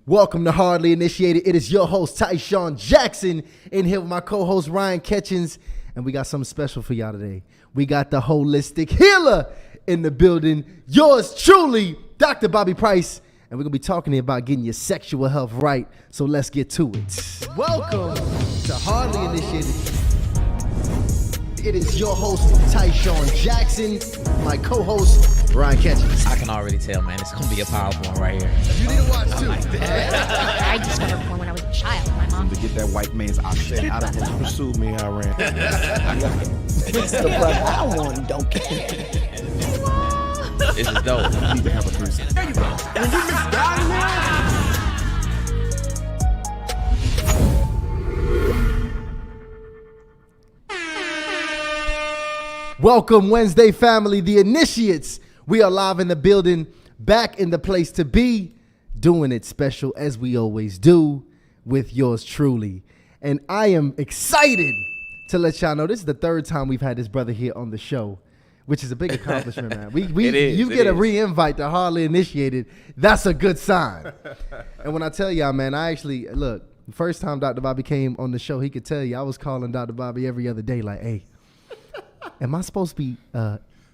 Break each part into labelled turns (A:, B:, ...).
A: Welcome to Hardly Initiated. It is your host, Tyshawn Jackson, in here with my co-host, Ryan Ketchens. And we got something special for y'all today. We got the holistic healer in the building. Yours truly, Dr. Bobby Price. And we're going to be talking to you about getting your sexual health right. So let's get to it. Welcome to Hardly Initiated. It is your host, Tyshawn Jackson, my co-host, Ryan Ketchens.
B: I can already tell, man. It's going to be a powerful one right here.
A: You need to watch too.
C: I discovered porn when I was a child. My mom.
D: To get that white man's oxygen out of him. He pursued me, I ran.
E: The brother I want don't care.
B: This is dope.
D: You need to have a threesome. There you go. When you mix down there.
A: Welcome, Wednesday family, the initiates. We are live in the building, back in the place to be, doing it special as we always do with yours truly. And I am excited to let y'all know this is the third time we've had this brother here on the show, which is a big accomplishment, man. You get a re-invite to Hardly Initiated. That's a good sign. And when I tell y'all, man, I actually, look, the first time Dr. Bobby came on the show, he could tell you I was calling Dr. Bobby every other day like, hey, am I supposed to be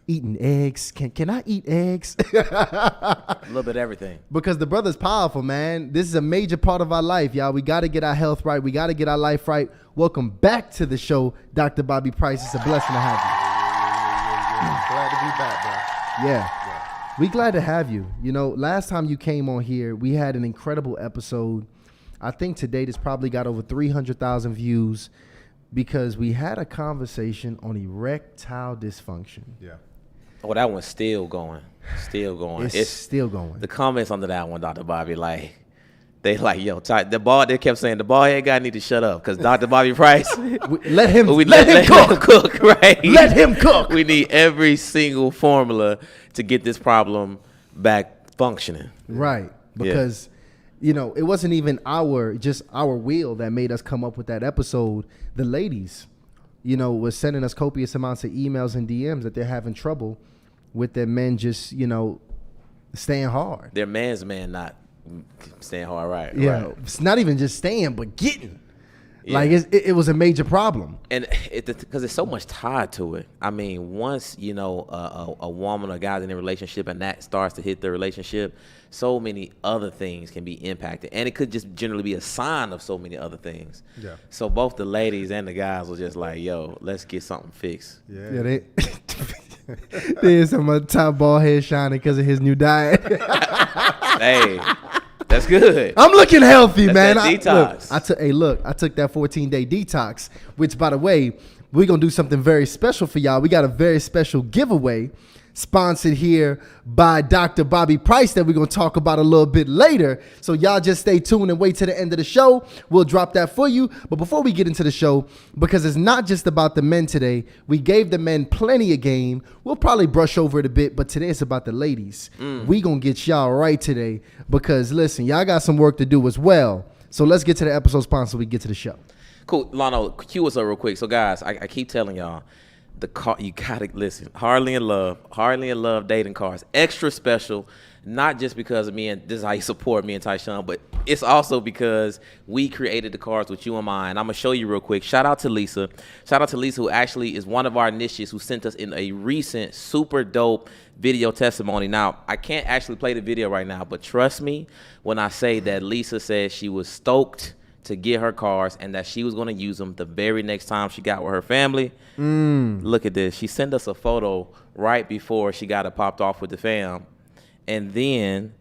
A: eating eggs? Can I eat eggs?
B: A little bit of everything. Because
A: the brother's powerful, man. This is a major part of our life, y'all. We got to get our health right. We got to get our life right. Welcome back to the show, Dr. Bobby Price. It's a blessing to have you.
D: Glad to be back, bro.
A: Yeah. We glad to have you. You know, last time you came on here, we had an incredible episode. I think to date it's probably got over 300,000 views because we had a conversation on erectile dysfunction.
D: Yeah.
B: Oh, that one's still going. Still going.
A: It's still going.
B: The comments under that one, Dr. Bobby, they yo, they kept saying the bald head guy need to shut up because Dr. Bobby Price.
A: let him cook,
B: right?
A: Let him cook.
B: We need every single formula to get this problem back functioning.
A: Right. Because, you know, it wasn't even our will that made us come up with that episode. The ladies, you know, was sending us copious amounts of emails and DMs that they're having trouble with their men just, you know, staying hard.
B: Their man's man not staying hard, right?
A: Yeah,
B: right.
A: It's not even just staying, but getting.
B: Yeah.
A: Like it was a major problem,
B: and because there's so much tied to it. I mean, once you know a woman or guy's in a relationship and that starts to hit the relationship, so many other things can be impacted, and it could just generally be a sign of so many other things.
D: Yeah.
B: So both the ladies and the guys were just like, "Yo, let's get something fixed."
A: Yeah. There's some top bald head shining because of his new diet.
B: Hey. That's good.
A: I'm looking healthy,
B: that's
A: man.
B: Detox.
A: I took that 14-day detox, which, by the way, we're going to do something very special for y'all. We got a very special giveaway sponsored here by Dr. Bobby Price that we're going to talk about a little bit later. So y'all just stay tuned and wait to the end of the show. We'll drop that for you. But before we get into the show, because it's not just about the men today, we gave the men plenty of game. We'll probably brush over it a bit, but today it's about the ladies. We going to get y'all right today because, listen, y'all got some work to do as well. So let's get to the episode sponsor so we get to the show.
B: Cool. Lano, cue us up real quick. So, guys, I keep telling y'all, the car, you gotta listen. Hardly in Love dating cars, extra special, not just because of me and this is how you support me and Tyshawn, but it's also because we created the cars with you in mind. I'm gonna show you real quick. Shout out to Lisa, who actually is one of our initiates who sent us in a recent super dope video testimony. Now, I can't actually play the video right now, but trust me when I say that Lisa said she was stoked to get her cars and that she was going to use them the very next time she got with her family. Look at this. She sent us a photo right before she got it popped off with the fam. And then,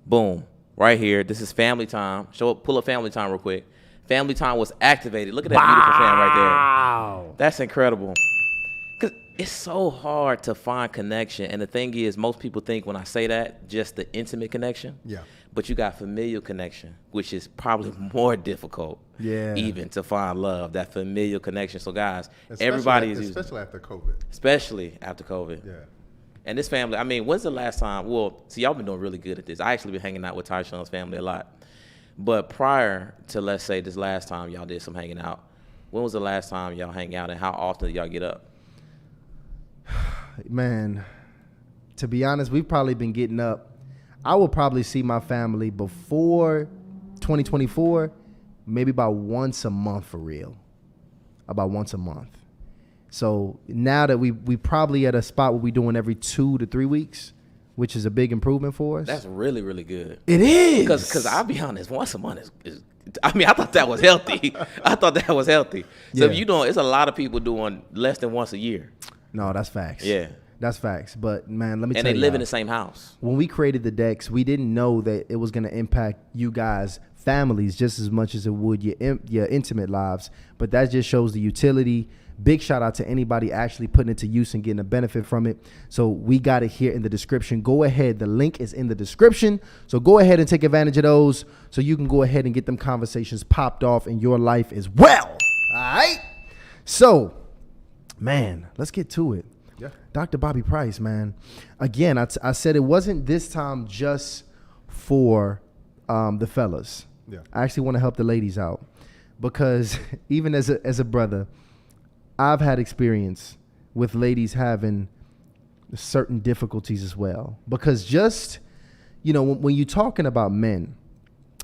B: boom, right here. This is family time. Pull up family time real quick. Family time was activated. Look at that beautiful fam right there. Wow. That's incredible. Because it's so hard to find connection. And the thing is, most people think when I say that, just the intimate connection.
D: Yeah.
B: But you got familial connection, which is probably more difficult even to find love, that familial connection. So, guys, everybody is using it.
D: Especially after COVID.
B: Yeah. And this family, I mean, when's the last time? Well, see, y'all been doing really good at this. I actually been hanging out with Tyshawn's family a lot. But prior to, let's say, this last time y'all did some hanging out, when was the last time y'all hang out and how often did y'all get up?
A: Man, to be honest, we've probably been getting up. I will probably see my family before 2024, maybe about once a month for real. About once a month. So now that we probably at a spot where we doing every 2 to 3 weeks, which is a big improvement for us.
B: That's really, really good.
A: It is.
B: Because I'll be honest, once a month is I mean, I thought that was healthy. So if you don't, it's a lot of people doing less than once a year.
A: No, that's facts.
B: Yeah.
A: That's facts. But man, let me tell you.
B: And they live in the same house.
A: When we created the decks, we didn't know that it was going to impact you guys' families just as much as it would your intimate lives. But that just shows the utility. Big shout out to anybody actually putting it to use and getting a benefit from it. So we got it here in the description. Go ahead. The link is in the description. So go ahead and take advantage of those so you can go ahead and get them conversations popped off in your life as well. All right. So, man, let's get to it.
F: Yeah.
A: Dr. Bobby Price, man. Again, I said it wasn't this time just for the fellas.
F: Yeah.
A: I actually want to help the ladies out because even as a brother, I've had experience with ladies having certain difficulties as well. Because just, when you're talking about men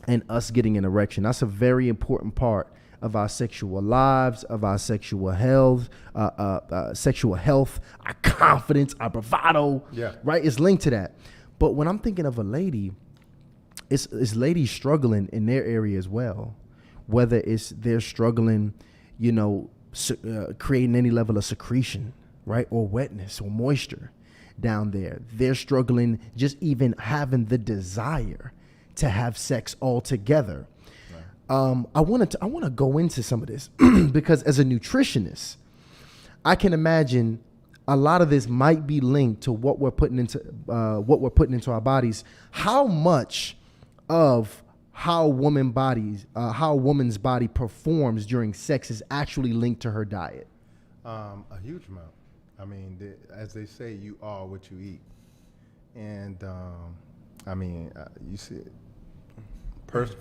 A: and us getting an erection, that's a very important part of our sexual lives, of our sexual health, our confidence, our bravado.
F: Yeah.
A: Right? It's linked to that. But when I'm thinking of a lady, it's ladies struggling in their area as well. Whether it's they're struggling, creating any level of secretion, right? Or wetness or moisture down there. They're struggling just even having the desire to have sex altogether. I want to go into some of this because as a nutritionist, I can imagine a lot of this might be linked to what we're putting into our bodies. How much of how a woman's body performs during sex is actually linked to her diet?
F: A huge amount. I mean, as they say, you are what you eat, and you see it.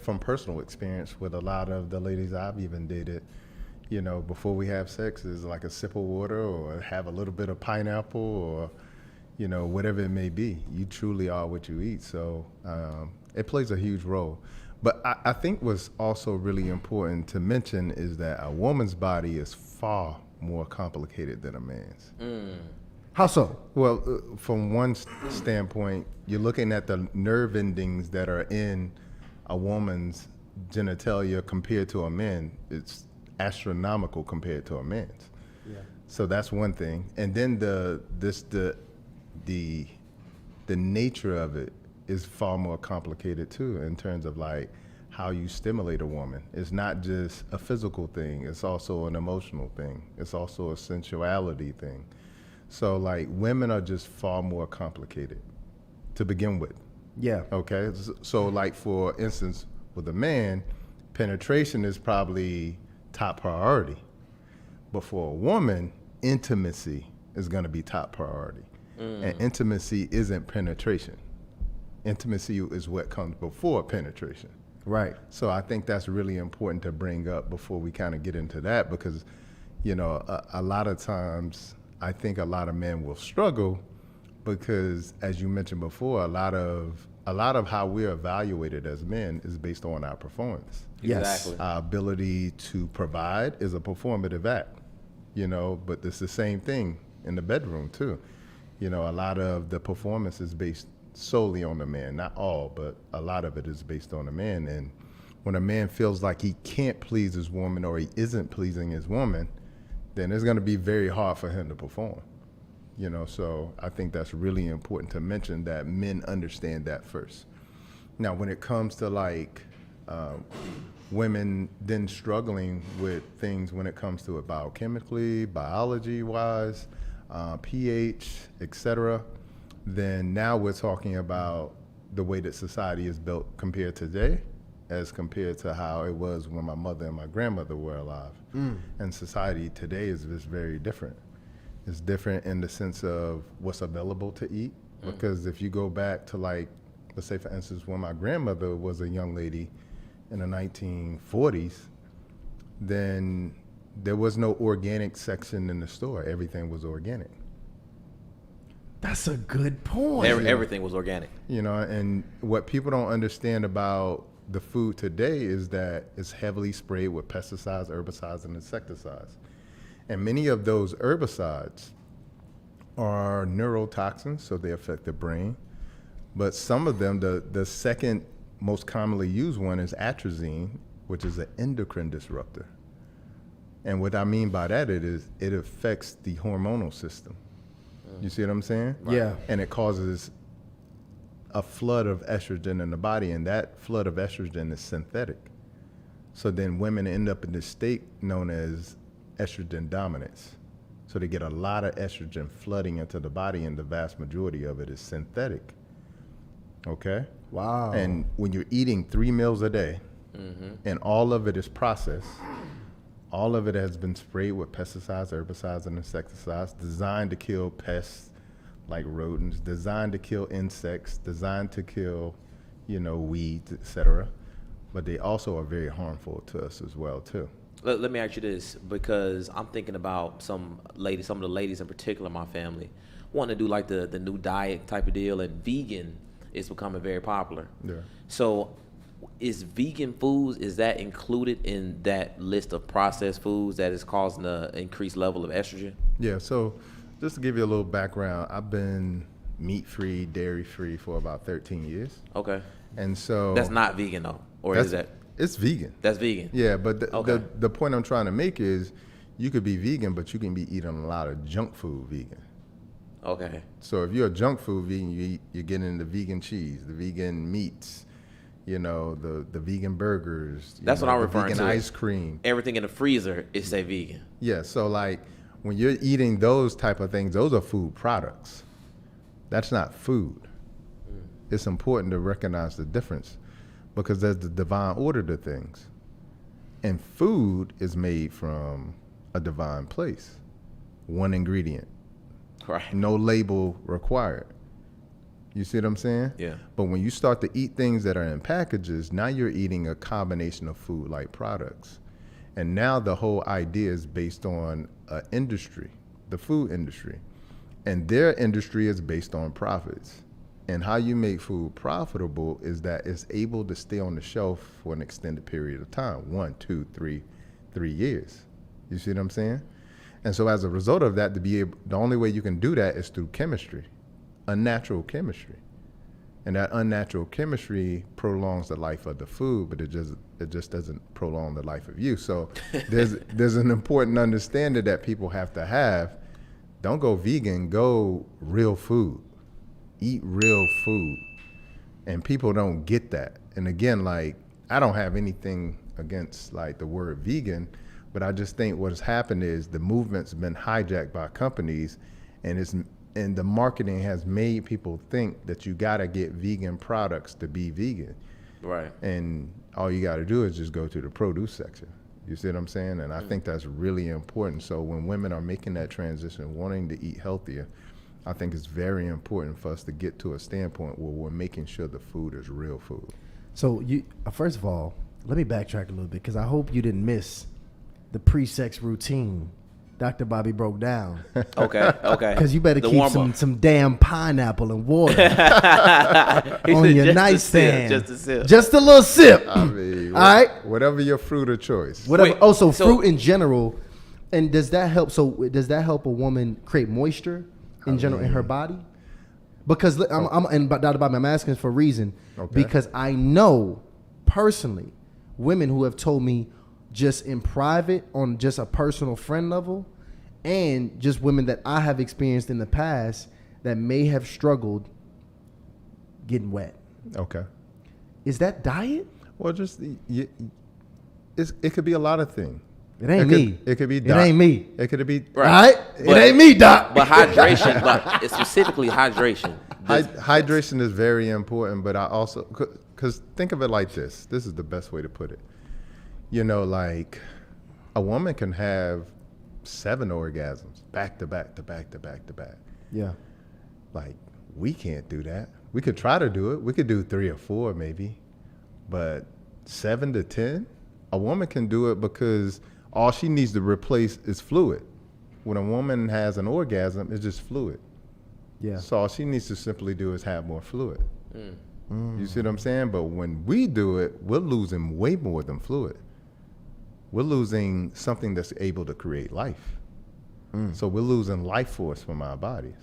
F: From personal experience with a lot of the ladies I've even dated, before we have sex is like a sip of water or have a little bit of pineapple or, whatever it may be. You truly are what you eat. So it plays a huge role. But I think what's also really important to mention is that a woman's body is far more complicated than a man's.
A: How so?
F: Well, from one standpoint, you're looking at the nerve endings that are in a woman's genitalia compared to a man. It's astronomical compared to a man's.
A: Yeah.
F: So that's one thing. And then the nature of it is far more complicated too in terms of like how you stimulate a woman. It's not just a physical thing, it's also an emotional thing. It's also a sensuality thing. So like women are just far more complicated to begin with.
A: Yeah.
F: Okay. So like for instance, with a man, penetration is probably top priority. But for a woman, intimacy is going to be top priority. And intimacy isn't penetration. Intimacy is what comes before penetration.
A: Right.
F: So I think that's really important to bring up before we kind of get into that because, a lot of times I think a lot of men will struggle because, as you mentioned before, a lot of how we're evaluated as men is based on our performance.
A: Yes.
B: Exactly.
F: Our ability to provide is a performative act, but it's the same thing in the bedroom too. A lot of the performance is based solely on the man, not all, but a lot of it is based on the man. And when a man feels like he can't please his woman or he isn't pleasing his woman, then it's going to be very hard for him to perform. So I think that's really important to mention that men understand that first. Now, when it comes to like women then struggling with things when it comes to it biochemically, biology-wise, pH, etc., then now we're talking about the way that society is built compared to today as compared to how it was when my mother and my grandmother were alive. And society today is just very different. It's different in the sense of what's available to eat. Because if you go back to like, let's say for instance, when my grandmother was a young lady in the 1940s, then there was no organic section in the store. Everything was organic.
A: That's a good point.
B: Everything was organic.
F: And what people don't understand about the food today is that it's heavily sprayed with pesticides, herbicides, and insecticides. And many of those herbicides are neurotoxins, so they affect the brain. But some of them, the second most commonly used one is atrazine, which is an endocrine disruptor. And what I mean by that it affects the hormonal system. You see what I'm saying?
A: Yeah.
F: And it causes a flood of estrogen in the body, and that flood of estrogen is synthetic. So then women end up in this state known as estrogen dominance. So they get a lot of estrogen flooding into the body, and the vast majority of it is synthetic. Okay?
A: Wow.
F: And when you're eating 3 meals a day, and all of it is processed, all of it has been sprayed with pesticides, herbicides, and insecticides designed to kill pests like rodents, designed to kill insects, designed to kill, weeds, etc. But they also are very harmful to us as well, too.
B: Let me ask you this, because I'm thinking about some of the ladies in particular in my family want to do like the new diet type of deal, and vegan is becoming very popular.
F: Yeah.
B: So is vegan foods, is that included in that list of processed foods that is causing an increased level of estrogen?
F: Yeah, so just to give you a little background, I've been meat-free, dairy-free for about 13 years.
B: Okay.
F: And so...
B: That's not vegan though, or is that?
F: It's vegan.
B: That's vegan.
F: Yeah, but
B: Okay.
F: the point I'm trying to make is you could be vegan, but you can be eating a lot of junk food vegan.
B: Okay.
F: So if you're a junk food vegan, you're getting the vegan cheese, the vegan meats, the vegan burgers.
B: That's what I'm
F: the
B: referring
F: vegan
B: to.
F: ice cream.
B: Everything in the freezer is say vegan.
F: Yeah, so like when you're eating those type of things, those are food products. That's not food. It's important to recognize the difference because there's the divine order to things. And food is made from a divine place. One ingredient.
B: Right.
F: No label required. You see what I'm saying?
B: Yeah.
F: But when you start to eat things that are in packages, now you're eating a combination of food-like products. And now the whole idea is based on an industry, the food industry. And their industry is based on profits. And how you make food profitable is that it's able to stay on the shelf for an extended period of time, 1, 2, 3 years. You see what I'm saying? And so as a result of that, the only way you can do that is through chemistry, unnatural chemistry. And that unnatural chemistry prolongs the life of the food, but it just doesn't prolong the life of you. So there's an important understanding that people have to have. Don't go vegan, go real food. Eat real food. And people don't get that. And again, like, I don't have anything against like the word vegan, but I just think what has happened is the movement's been hijacked by companies, and the marketing has made people think that you gotta get vegan products to be vegan.
B: Right.
F: And all you gotta do is just go to the produce section. You see what I'm saying? And I think that's really important. So when women are making that transition, wanting to eat healthier, I think it's very important for us to get to a standpoint where we're making sure the food is real food.
A: So first of all, let me backtrack a little bit because I hope you didn't miss the pre-sex routine Dr. Bobby broke down.
B: Okay.
A: Because you better
B: The
A: keep
B: warm-up.
A: some damn pineapple and water
B: He
A: on
B: said
A: your
B: just a
A: nightstand.
B: sip, just a sip.
A: Just a little sip.
F: I mean,
A: All right.
F: whatever your fruit of choice.
A: Whatever.
B: Wait,
A: Also,
B: so-
A: fruit in general. And does that help? So does that help a woman create moisture in general in her body? Because Dr. Bobby, I'm asking for a reason.
F: Okay.
A: Because I know personally women who have told me just in private on just a personal friend level, and just women that I have experienced in the past that may have struggled getting wet.
F: Okay.
A: Is that diet?
F: Well, just it could be a lot of things.
A: It ain't me.
F: It could be
A: It
F: doc.
A: ain't me.
F: It could be
A: All right? It ain't me, doc.
B: But hydration, but it's specifically hydration.
F: hydration is very important, but I also because think of it like this. This is the best way to put it. Like a woman can have 7 orgasms back to back to back to back to back.
A: Yeah.
F: Like we can't do that. We could try to do it. We could do 3 or 4 maybe, but 7 to 10, a woman can do it because all she needs to replace is fluid. When a woman has an orgasm, it's just fluid.
A: Yeah.
F: So all she needs to simply do is have more fluid. You see what I'm saying? But when we do it, we're losing way more than fluid. We're losing something that's able to create life. So we're losing life force from our bodies.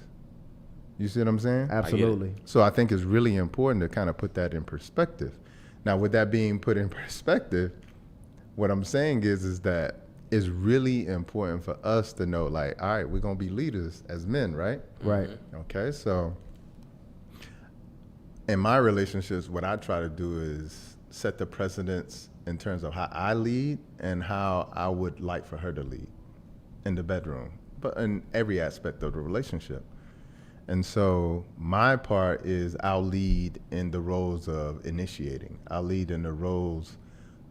F: You see what I'm saying?
A: Absolutely.
F: So I think it's really important to kind of put that in perspective. Now, with that being put in perspective, what I'm saying is that it's really important for us to know, like, all right, we're going to be leaders as men, right?
A: Right.
F: Okay, so in my relationships, what I try to do is set the precedence in terms of how I lead and how I would like for her to lead in the bedroom, but in every aspect of the relationship. And so my part is I'll lead in the roles of initiating. I'll lead in the roles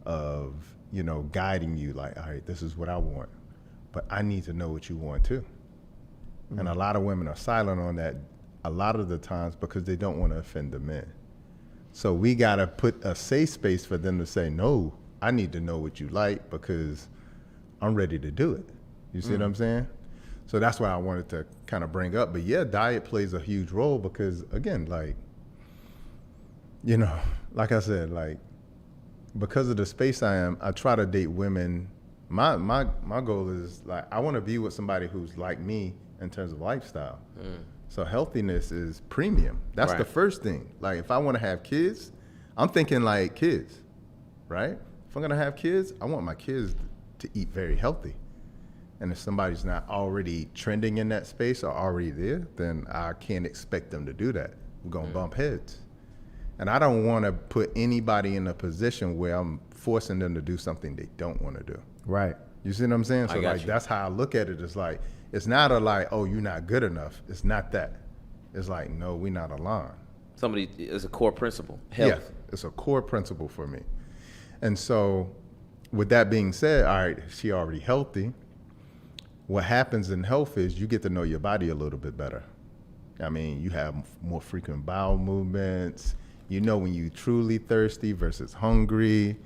F: of, you know, guiding you, like, all right, this is what I want, but I need to know what you want too. And a lot of women are silent on that a lot of the times because they don't want to offend the men. So we got to put a safe space for them to say, no, I need to know what you like because I'm ready to do it. You see what I'm saying? So that's what I wanted to kind of bring up. But yeah, diet plays a huge role because, again, like, you know, like I said, like, because of the space I am, I try to date women. My goal is, like, I want to be with somebody who's like me in terms of lifestyle. So healthiness is premium. That's the first thing. Like, if I want to have kids, I'm thinking like kids, right? If I'm going to have kids, I want my kids to eat very healthy. And if somebody's not already trending in that space or already there, then I can't expect them to do that. We're going to bump heads. And I don't want to put anybody in a position where I'm forcing them to do something they don't want to do.
A: Right.
F: You see what I'm saying? So like,
B: you.
F: that's how I look at it. It's like, it's not a like, oh, you're not good enough. It's not that. It's like, no, we're not aligned.
B: Somebody is a core principle. Health.
F: Yeah, it's a core principle for me. And so with that being said, all right, she already healthy. What happens in health is you get to know your body a little bit better. I mean, you have more frequent bowel movements. You know when you truly thirsty versus hungry.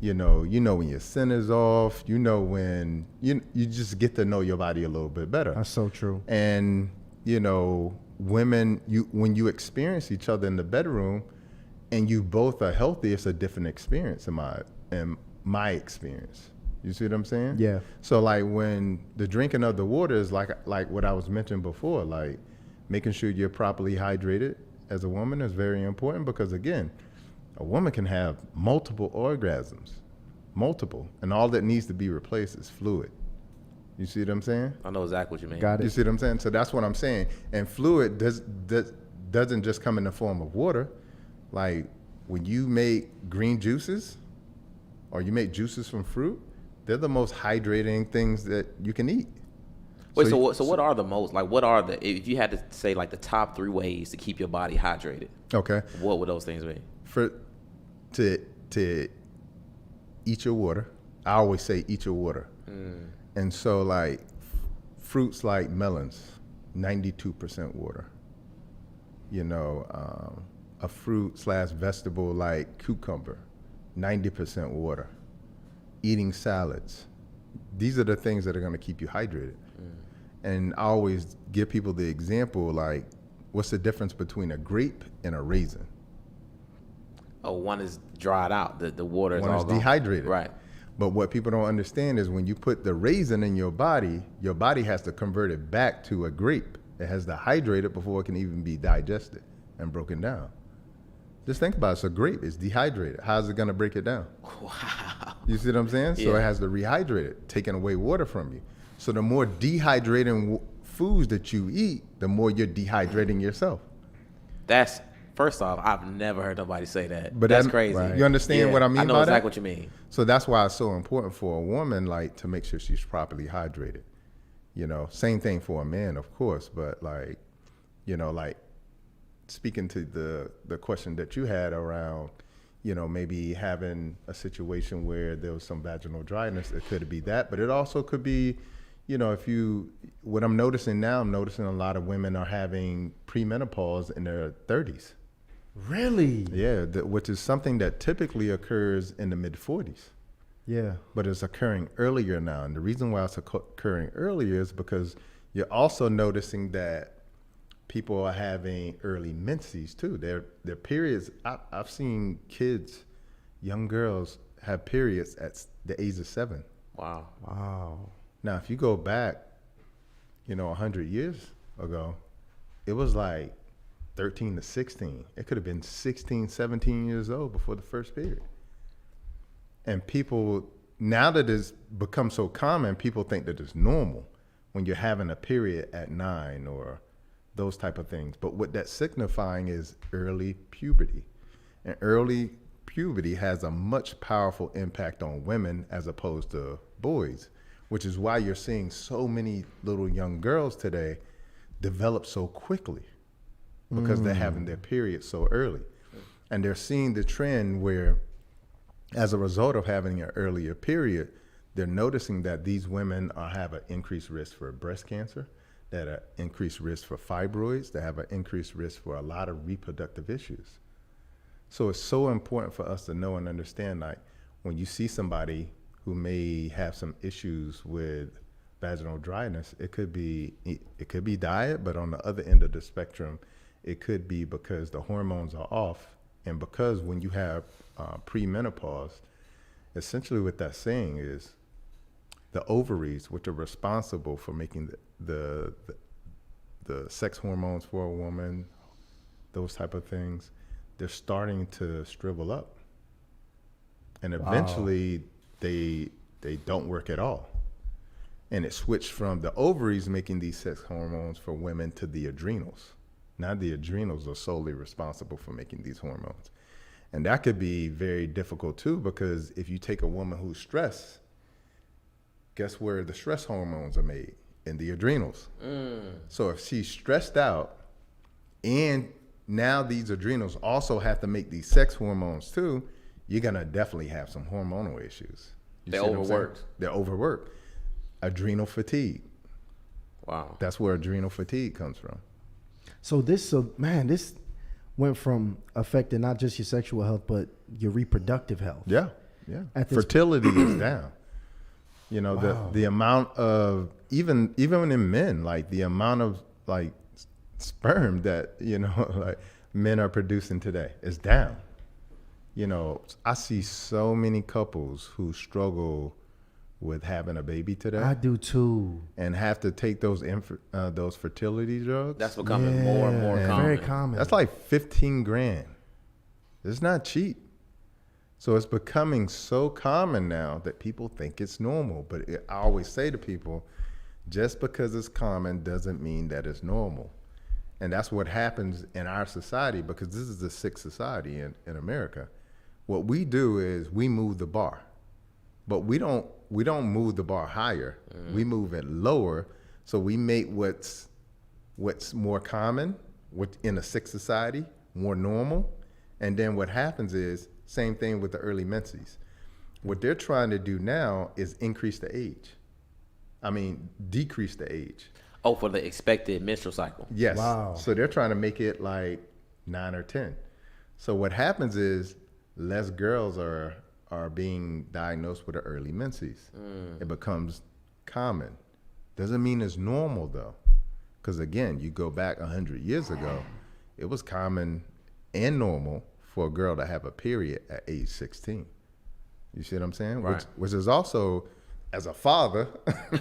F: You know when your sin is off. You know when you just get to know your body a little bit better.
A: That's so true.
F: And you know, women, when you experience each other in the bedroom, and you both are healthy, it's a different experience in my experience. You see what I'm saying?
A: Yeah.
F: So like when the drinking of the water is like what I was mentioning before, like making sure you're properly hydrated as a woman is very important because, again, a woman can have multiple orgasms, and all that needs to be replaced is fluid. You see what I'm saying?
B: I know exactly what you mean.
A: Got it.
F: You see what I'm saying? So that's what I'm saying. And fluid doesn't just come in the form of water. Like when you make green juices or you make juices from fruit, they're the most hydrating things that you can eat.
B: Wait, so what are the most, like, what are the, if you had to say, like, the top 3 ways to keep your body hydrated?
F: Okay.
B: What would those things be?
F: To eat your water. I always say eat your water. And so like fruits like melons, 92% water. You know, a fruit/vegetable like cucumber, 90% water. Eating salads. These are the things that are going to keep you hydrated. And I always give people the example, like, what's the difference between a grape and a raisin?
B: Oh, one is dried out. The water is
F: One
B: all
F: is
B: gone.
F: dehydrated.
B: Right.
F: But what people don't understand is when you put the raisin in your body has to convert it back to a grape. It has to hydrate it before it can even be digested and broken down. Just think about it. It's a grape. It's dehydrated. How's it going to break it down?
B: Wow.
F: You see what I'm saying? So it has to rehydrate it, taking away water from you. So the more dehydrating foods that you eat, the more you're dehydrating yourself.
B: That's, first off, I've never heard nobody say that.
F: But
B: that's
F: that-
B: crazy.
F: right. You understand what I mean
B: I know
F: by
B: exactly
F: that?
B: what you mean.
F: So that's why it's so important for a woman, like, to make sure she's properly hydrated. You know, same thing for a man, of course, but like, you know, like speaking to the question that you had around, you know, maybe having a situation where there was some vaginal dryness, it could be that, but it also could be, you know, what I'm noticing now, I'm noticing a lot of women are having premenopause in their 30s.
A: Really?
F: Yeah, which is something that typically occurs in the mid-40s.
A: Yeah.
F: But it's occurring earlier now. And the reason why it's occurring earlier is because you're also noticing that people are having early menses too. Their periods. I've seen kids, young girls, have periods at the age of 7.
B: Wow.
A: Wow.
F: Now, if you go back, 100 years ago, it was like 13 to 16. It could have been 16, 17 years old before the first period. And people, now that it's become so common, people think that it's normal when you're having a period at 9 or those type of things. But what that's signifying is early puberty. And early puberty has a much powerful impact on women as opposed to boys, which is why you're seeing so many little young girls today develop so quickly because they're having their period so early. And they're seeing the trend where, as a result of having an earlier period, they're noticing that these women have an increased risk for breast cancer, that are increased risk for fibroids, that have an increased risk for a lot of reproductive issues. So it's so important for us to know and understand, like, when you see somebody who may have some issues with vaginal dryness, it could be diet, but on the other end of the spectrum, it could be because the hormones are off, and because when you have premenopause, essentially what that's saying is the ovaries, which are responsible for making the sex hormones for a woman, those type of things, they're starting to shrivel up, and eventually they don't work at all. And it switched from the ovaries making these sex hormones for women to the adrenals. Now the adrenals are solely responsible for making these hormones. And that could be very difficult too, because if you take a woman who's stressed, guess where the stress hormones are made? In the adrenals. So if she's stressed out, and now these adrenals also have to make these sex hormones too, you're gonna definitely have some hormonal issues.
B: They're overworked.
F: They're overworked. Adrenal fatigue.
B: Wow.
F: That's where adrenal fatigue comes from.
A: So this went from affecting not just your sexual health, but your reproductive health.
F: Yeah. Fertility is down. The amount of, even in men, like the amount of like sperm that, like men are producing today is down. I see so many couples who struggle with having a baby today.
A: I do too.
F: And have to take those fertility drugs.
B: That's becoming more and more common.
A: Very common.
F: That's like 15 grand. It's not cheap. So it's becoming so common now that people think it's normal. But I always say to people, just because it's common doesn't mean that it's normal. And that's what happens in our society, because this is a sick society in America. What we do is we move the bar, but we don't move the bar higher. We move it lower. So we make what's more common in a sick society more normal. And then what happens is, same thing with the early menses. What they're trying to do now is decrease the age.
B: Oh, for the expected menstrual cycle.
F: Yes.
A: Wow.
F: So they're trying to make it like 9 or 10. So what happens is less girls are being diagnosed with the early menses. It becomes common. Doesn't mean it's normal though. Because again, you go back 100 years ago, it was common and normal for a girl to have a period at age 16. You see what I'm saying?
B: Right.
F: Which is also, as a father,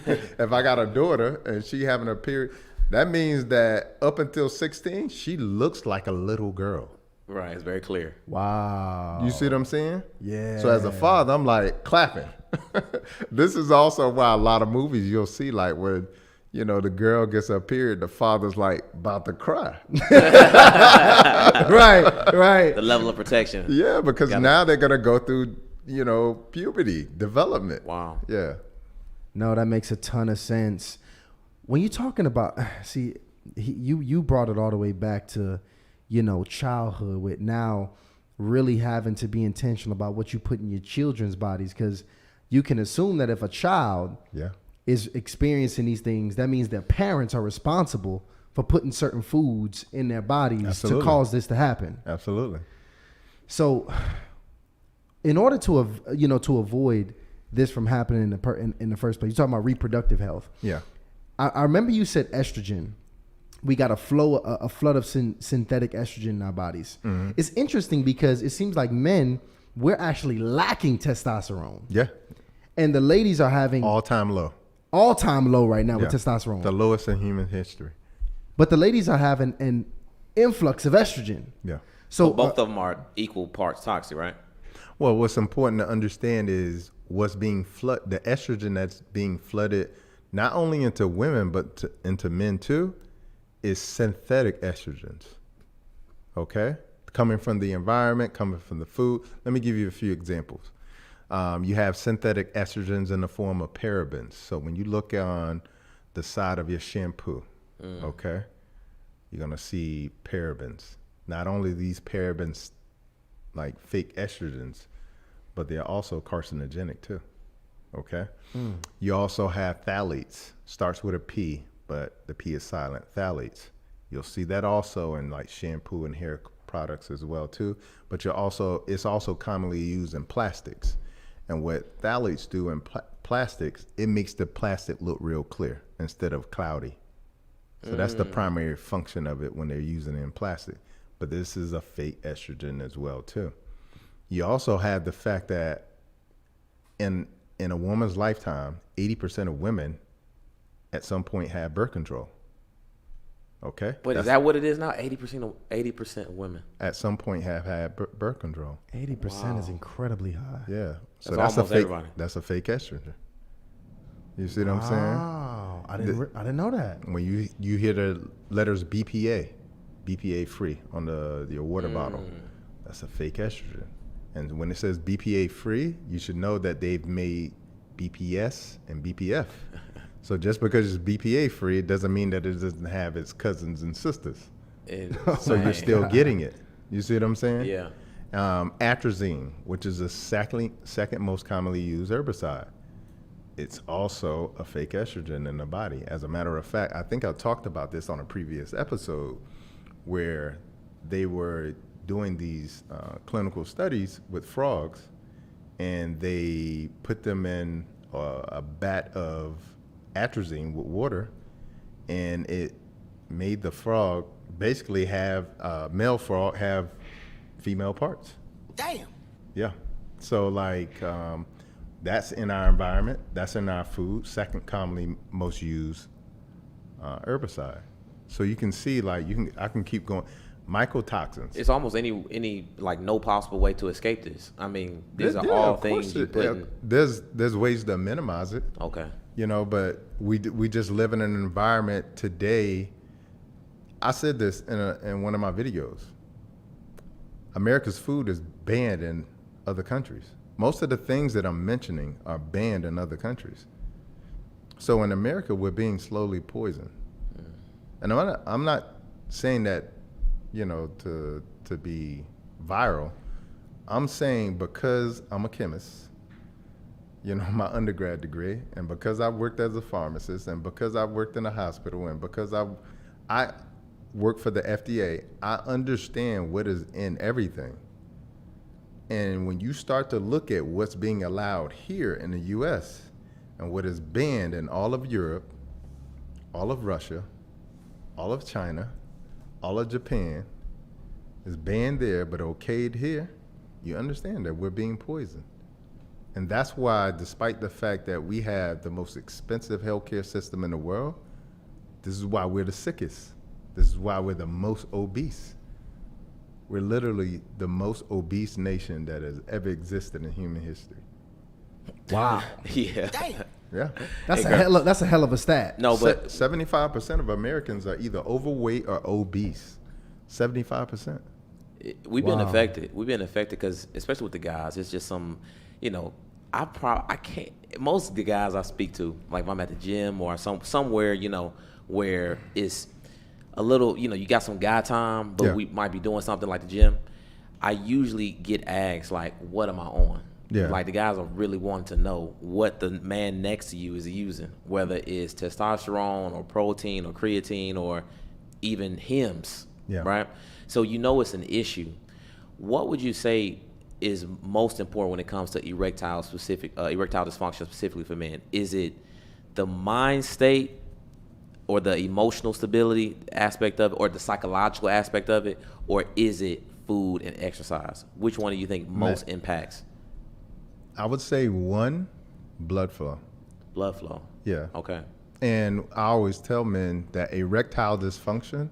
F: if I got a daughter and she having a period, that means that up until 16, she looks like a little girl.
B: Right, it's very clear.
A: Wow.
F: You see what I'm saying?
A: Yeah.
F: So as a father, I'm like clapping. This is also why a lot of movies you'll see, like when, the girl gets her period, the father's like about to cry. Right.
B: The level of protection.
F: Yeah, because now they're going to go through, puberty, development.
B: Wow.
F: Yeah.
A: No, that makes a ton of sense. When you're talking about, you brought it all the way back to, childhood, with now really having to be intentional about what you put in your children's bodies, because you can assume that if a child is experiencing these things, that means their parents are responsible for putting certain foods in their bodies to cause this to happen.
F: Absolutely.
A: So in order to avoid this from happening in the first place, you're talking about reproductive health.
F: Yeah.
A: I remember you said estrogen we got a flood of synthetic estrogen in our bodies. It's interesting because it seems like men, we're actually lacking testosterone.
F: Yeah.
A: And the ladies are having
F: All-time low.
A: all-time low right now
F: Yeah.
A: with testosterone.
F: The lowest in human history.
A: But the ladies are having an influx of estrogen.
F: Yeah.
A: So
B: Both of them are equal parts toxic, right?
F: Well, what's important to understand is what's being the estrogen that's being flooded not only into women but into men too, is synthetic estrogens. Okay, coming from the environment, coming from the food. Let me give you a few examples. You have synthetic estrogens in the form of parabens. So when you look on the side of your shampoo, okay, you're gonna see parabens. Not only these parabens like fake estrogens, but they're also carcinogenic too. Okay. You also have phthalates. Starts with a P, but the P is silent. Phthalates. You'll see that also in like shampoo and hair products as well too. But it's also commonly used in plastics. And what phthalates do in plastics, it makes the plastic look real clear instead of cloudy. So that's the primary function of it when they're using it in plastic. But this is a fake estrogen as well too. You also have the fact that in a woman's lifetime, 80% of women at some point have birth control. Okay?
B: But is that what it is now? 80% of women.
F: At some point have had birth control.
A: 80% is incredibly high.
F: Yeah. So
B: That's
F: that's a
B: almost
F: fake.
B: everybody.
F: That's a fake estrogen. You see what I'm saying?
A: Wow. I didn't know that.
F: When you hear the letters BPA free on your water bottle, that's a fake estrogen. And when it says BPA free, you should know that they've made BPS and BPF. So just because it's BPA free, it doesn't mean that it doesn't have its cousins and sisters. So you're still getting it. You see what I'm saying?
B: Yeah.
F: Atrazine, which is the second most commonly used herbicide. It's also a fake estrogen in the body. As a matter of fact, I think I talked about this on a previous episode where they were doing these clinical studies with frogs, and they put them in a vat of atrazine with water, and it made the frog basically have male frog have female parts.
D: Damn.
F: Yeah. So like that's in our environment, that's in our food, second commonly most used herbicide. So you can see like I can keep going. Mycotoxins.
B: It's almost any like no possible way to escape this. I mean, these are all things you put in.
F: There's ways to minimize it.
B: Okay.
F: You know, but we just live in an environment today. I said this in one of my videos. America's food is banned in other countries. Most of the things that I'm mentioning are banned in other countries. So in America, we're being slowly poisoned. And I'm not saying that, you know, to be viral. I'm saying because I'm a chemist, you know, my undergrad degree, and because I've worked as a pharmacist, and because I've worked in a hospital, and because I work for the FDA, I understand what is in everything. And when you start to look at what's being allowed here in the US and what is banned in all of Europe, all of Russia, all of China, all of Japan, is banned there but okayed here, you understand that we're being poisoned. And that's why, despite the fact that we have the most expensive healthcare system in the world, this is why we're the sickest. This is why we're the most obese. We're literally the most obese nation that has ever existed in human history.
A: Wow.
B: Yeah.
D: Damn.
F: Yeah.
A: That's a hell of a stat.
B: No, but
F: 75% of Americans are either overweight or obese. 75%.
B: we've been affected. We've been affected because, especially with the guys, it's just some, you know, I can't. Most of the guys I speak to, like if I'm at the gym or somewhere, you know, where it's a little, you know, you got some guy time, but we might be doing something like the gym. I usually get asked like, "What am I on?"
F: Yeah.
B: Like the guys are really wanting to know what the man next to you is using, whether it's testosterone or protein or creatine or even HIMS, right? So you know it's an issue. What would you say is most important when it comes to erectile dysfunction specifically for men? Is it the mind state or the emotional stability aspect of it, or the psychological aspect of it, or is it food and exercise? Which one do you think most impacts?
F: I would say one, blood flow.
B: Blood flow.
F: Yeah.
B: Okay.
F: And I always tell men that erectile dysfunction,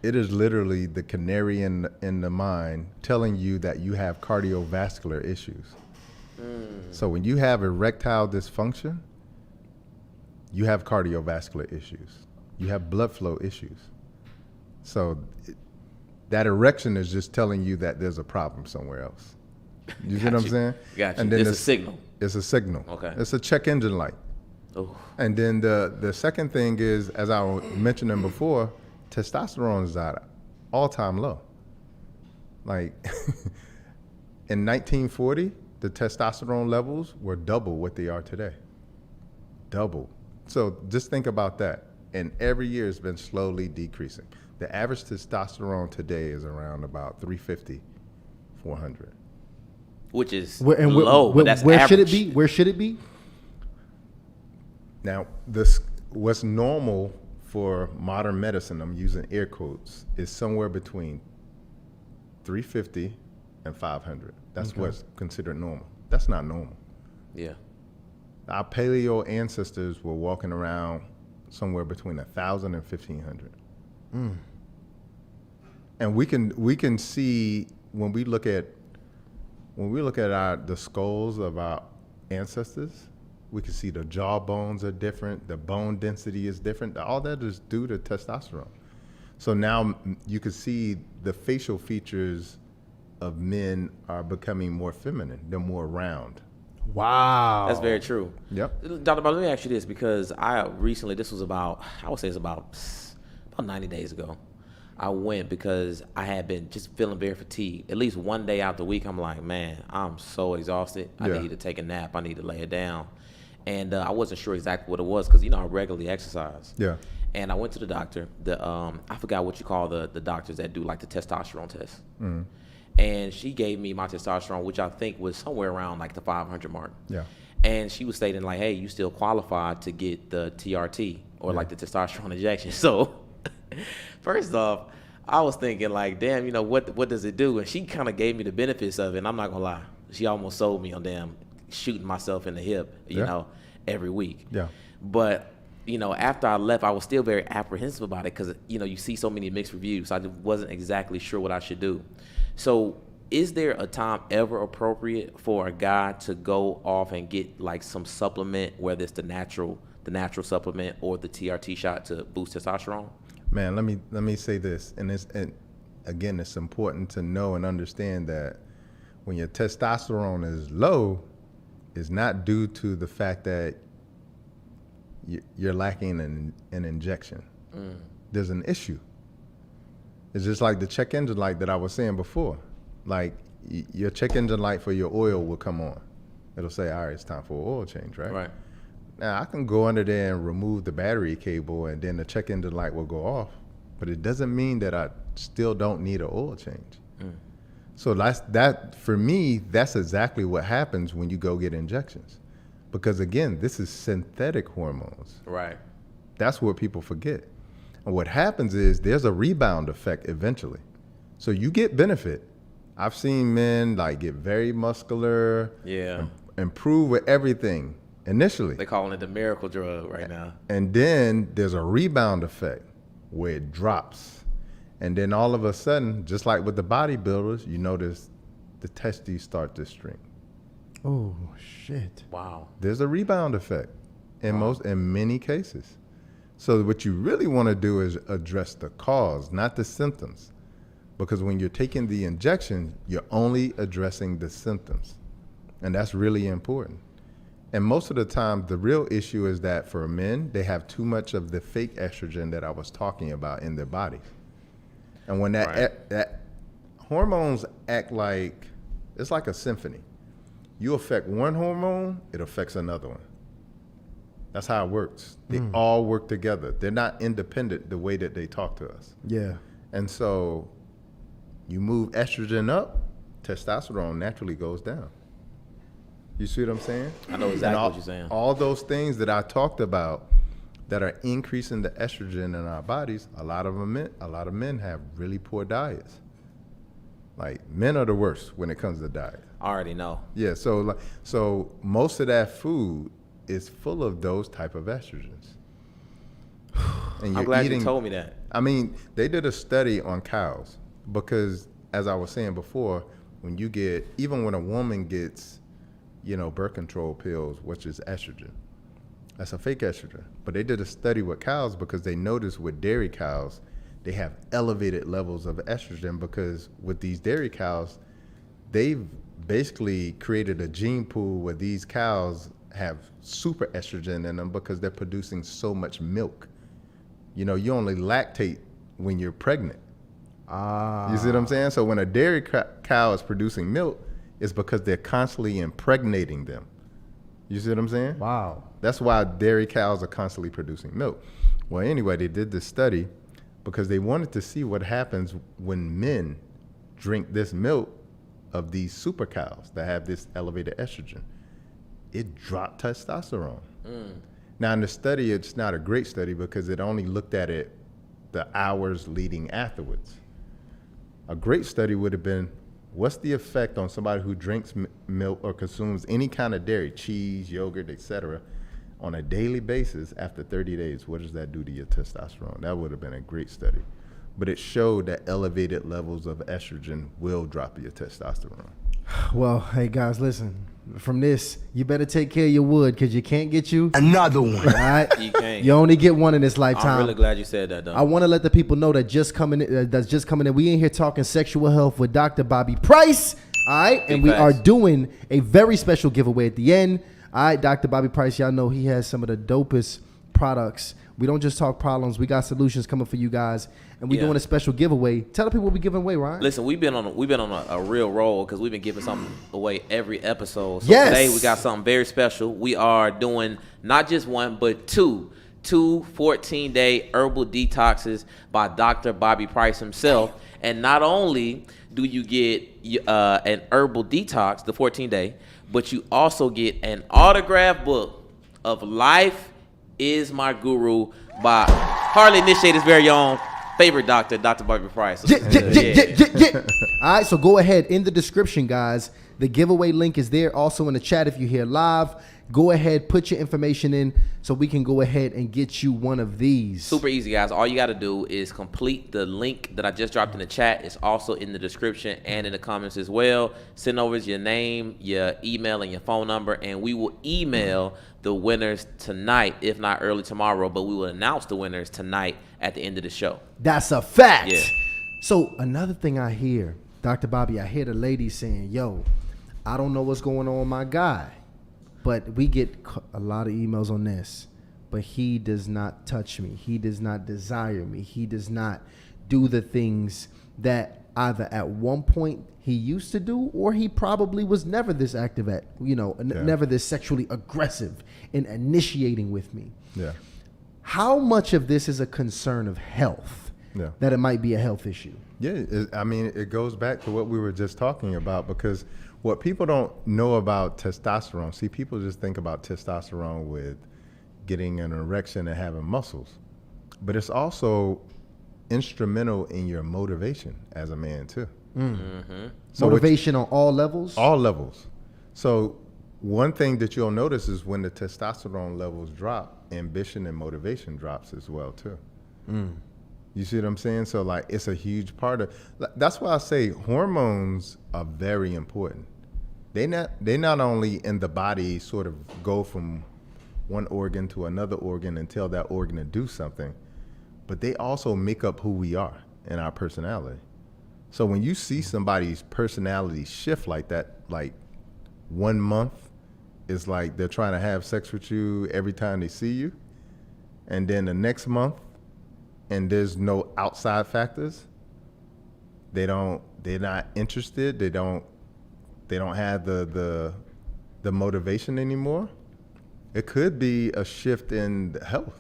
F: it is literally the canary in the mine telling you that you have cardiovascular issues. So when you have erectile dysfunction, you have cardiovascular issues. You have blood flow issues. So that erection is just telling you that there's a problem somewhere else. You see what I'm saying?
B: Got you.
F: And then
B: It's a signal.
F: It's a signal.
B: Okay.
F: It's a check engine light.
B: Oh.
F: And then the second thing is, as I was mentioning before, testosterone is at all-time low. Like in 1940, the testosterone levels were double what they are today. Double. So just think about that. And every year it's been slowly decreasing. The average testosterone today is around about 350, 400.
B: Which is
A: And
B: low, but that's
A: where should it
B: average.
A: be? Where should it be?
F: Now, what's normal for modern medicine, I'm using air quotes, is somewhere between 350 and 500. That's what's considered normal. That's not normal.
B: Yeah.
F: Our paleo ancestors were walking around somewhere between 1,000 and 1,500. And we can see when we look at the skulls of our ancestors, we can see the jaw bones are different, the bone density is different. All that is due to testosterone. So now you can see the facial features of men are becoming more feminine. They're more round.
A: Wow.
B: That's very true.
F: Yep.
B: Dr. Bob, let me ask you this, because I recently, this was about, I would say it's about 90 days ago. I went because I had been just feeling very fatigued. At least one day out the week, I'm like, man, I'm so exhausted. I
F: Yeah.
B: need to take a nap. I need to lay it down. And I wasn't sure exactly what it was because, I regularly exercise.
F: Yeah.
B: And I went to the doctor. I forgot what you call the doctors that do like the testosterone test.
F: Mm-hmm.
B: And she gave me my testosterone, which I think was somewhere around like the 500 mark.
F: Yeah.
B: And she was stating like, hey, you still qualified to get the TRT or like the testosterone injection. So first off, I was thinking like, damn, what does it do? And she kind of gave me the benefits of it. And I'm not gonna lie, she almost sold me on damn shooting myself in the hip, every week.
F: Yeah.
B: But after I left, I was still very apprehensive about it because you see so many mixed reviews. So I wasn't exactly sure what I should do. So is there a time ever appropriate for a guy to go off and get like some supplement, whether it's the natural supplement or the TRT shot to boost testosterone?
F: Man, let me say this, and again, it's important to know and understand that when your testosterone is low, it's not due to the fact that you're lacking an injection. There's an issue. It's just like the check engine light that I was saying before. Like your check engine light for your oil will come on. It'll say, all right, it's time for an oil change, right?
B: Right.
F: Now, I can go under there and remove the battery cable and then the check engine light will go off. But it doesn't mean that I still don't need an oil change. So for me, that's exactly what happens when you go get injections. Because again, this is synthetic hormones.
B: Right.
F: That's what people forget. And what happens is there's a rebound effect eventually. So you get benefit. I've seen men like get very muscular, improve with everything initially.
B: They're calling it the miracle drug right now.
F: And then there's a rebound effect where it drops. And then all of a sudden, just like with the bodybuilders, you notice the testes start to shrink.
A: Oh shit.
B: Wow.
F: There's a rebound effect in many cases. So what you really want to do is address the cause, not the symptoms. Because when you're taking the injection, you're only addressing the symptoms. And that's really important. And most of the time, the real issue is that for men, they have too much of the fake estrogen that I was talking about in their bodies. And when that hormones act like, it's like a symphony. You affect one hormone, it affects another one. That's how it works. They all work together. They're not independent the way that they talk to us.
A: Yeah.
F: And so you move estrogen up, testosterone naturally goes down. You see what I'm saying?
B: I know exactly what you're saying.
F: All those things that I talked about that are increasing the estrogen in our bodies, a lot of men have really poor diets. Like, men are the worst when it comes to diet.
B: I already know.
F: Yeah, so most of that food is full of those type of estrogens. And
B: I'm glad you told me that.
F: I mean, they did a study on cows because, as I was saying before, even when a woman gets, birth control pills, which is estrogen, that's a fake estrogen. But they did a study with cows because they noticed with dairy cows, they have elevated levels of estrogen because with these dairy cows, they've basically created a gene pool where these cows have super estrogen in them because they're producing so much milk. You only lactate when you're pregnant. You see what I'm saying? So when a dairy cow is producing milk, it's because they're constantly impregnating them. You see what I'm saying?
A: Wow.
F: That's why dairy cows are constantly producing milk. Well, anyway, they did this study because they wanted to see what happens when men drink this milk of these super cows that have this elevated estrogen. It dropped testosterone. Now, in the study, it's not a great study because it only looked at it the hours leading afterwards. A great study would have been, what's the effect on somebody who drinks milk or consumes any kind of dairy, cheese, yogurt, etc., on a daily basis after 30 days? What does that do to your testosterone? That would have been a great study. But it showed that elevated levels of estrogen will drop your testosterone.
A: Well, hey guys, listen. From this, you better take care of your wood because you can't get you
E: Another one.
A: all right?
B: You can't.
A: You only get one in this lifetime.
B: I'm really glad you said that, though.
A: I want to let the people know that just coming in. We in here talking sexual health with Dr. Bobby Price. All right, and we are doing a very special giveaway at the end. All right, Dr. Bobby Price, y'all know he has some of the dopest products. We don't just talk problems. We got solutions coming for you guys, and we're doing a special giveaway. Tell the people what we're giving away, Ryan.
B: Listen, we've been on a real roll because we've been giving something away every episode. So
A: Yes.
B: today we got something very special. We are doing not just one, but two 14-day herbal detoxes by Dr. Bobby Price himself. And not only do you get an herbal detox, the 14-day, but you also get an autographed book of Life Is My Guru by Harley Initiator's very own favorite doctor, Dr. Bobby Price.
A: Yeah. All right, so go ahead. In the description, guys, the giveaway link is there. Also in the chat if you're here live. Go ahead, put your information in so we can go ahead and get you one of these.
B: Super easy, guys. All you got to do is complete the link that I just dropped in the chat. It's also in the description and in the comments as well. Send over your name, your email, and your phone number, and we will email the winners tonight, if not early tomorrow, but we will announce the winners tonight at the end of the show.
A: That's a fact.
B: Yeah.
A: So another thing I hear, Dr. Bobby, I hear the ladies saying, yo, I don't know what's going on with my guy. But we get a lot of emails on this. But he does not touch me. He does not desire me. He does not do the things that either at one point he used to do, or he probably was never this active at, never this sexually aggressive in initiating with me.
F: Yeah.
A: How much of this is a concern of health?
F: Yeah.
A: That it might be a health issue?
F: Yeah, it goes back to what we were just talking about, because what people don't know about testosterone, see, people just think about testosterone with getting an erection and having muscles, but it's also instrumental in your motivation as a man too.
B: Mm-hmm.
F: So
A: motivation on all levels?
F: All levels. So one thing that you'll notice is when the testosterone levels drop, ambition and motivation drops as well too. You see what I'm saying? So like, it's a huge part of, that's why I say hormones are very important. They not only in the body sort of go from one organ to another organ and tell that organ to do something, but they also make up who we are and our personality. So when you see somebody's personality shift like that, like 1 month is like they're trying to have sex with you every time they see you, and then the next month, and there's no outside factors, they're not interested, they don't have the motivation anymore, it could be a shift in health.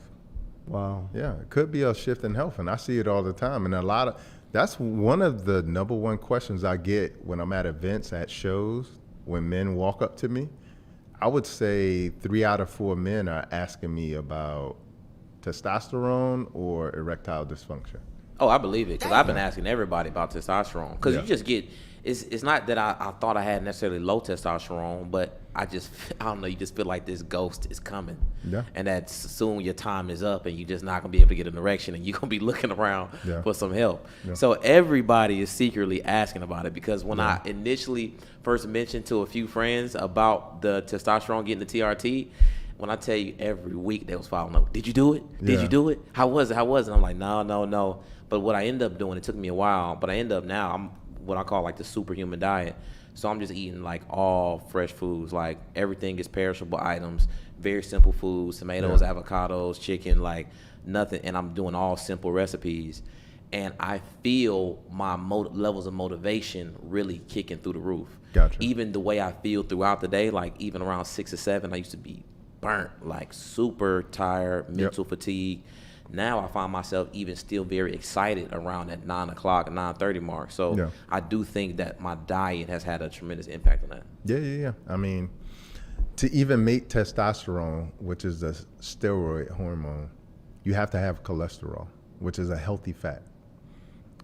A: Wow.
F: Yeah, it could be a shift in health, and I see it all the time. And that's one of the number one questions I get when I'm at events, at shows, when men walk up to me. I would say 3 out of 4 men are asking me about testosterone or erectile dysfunction?
B: Oh, I believe it, because I've been asking everybody about testosterone. Because
F: Yeah.
B: you just get, it's not that I thought I had necessarily low testosterone, but I don't know, you just feel like this ghost is coming.
F: Yeah.
B: And that soon your time is up and you're just not going to be able to get an erection and you're going to be looking around
F: Yeah.
B: for some help.
F: Yeah.
B: So everybody is secretly asking about it, because when I initially first mentioned to a few friends about the testosterone getting the TRT, when I tell you every week they was following up, did you do it? Did
F: Yeah.
B: you do it? How was it? How was it? I'm like, no. But what I end up doing, it took me a while, but I end up now, I'm what I call like the superhuman diet. So I'm just eating like all fresh foods, like everything is perishable items, very simple foods, tomatoes, avocados, chicken, like nothing. And I'm doing all simple recipes. And I feel my levels of motivation really kicking through the roof.
F: Gotcha.
B: Even the way I feel throughout the day, like even around 6 or 7, I used to be burnt, like super tired, mental fatigue. Now I find myself even still very excited around that 9 o'clock, 9:30 mark. So I do think that my diet has had a tremendous impact on that.
F: Yeah. I mean, to even make testosterone, which is the steroid hormone, you have to have cholesterol, which is a healthy fat.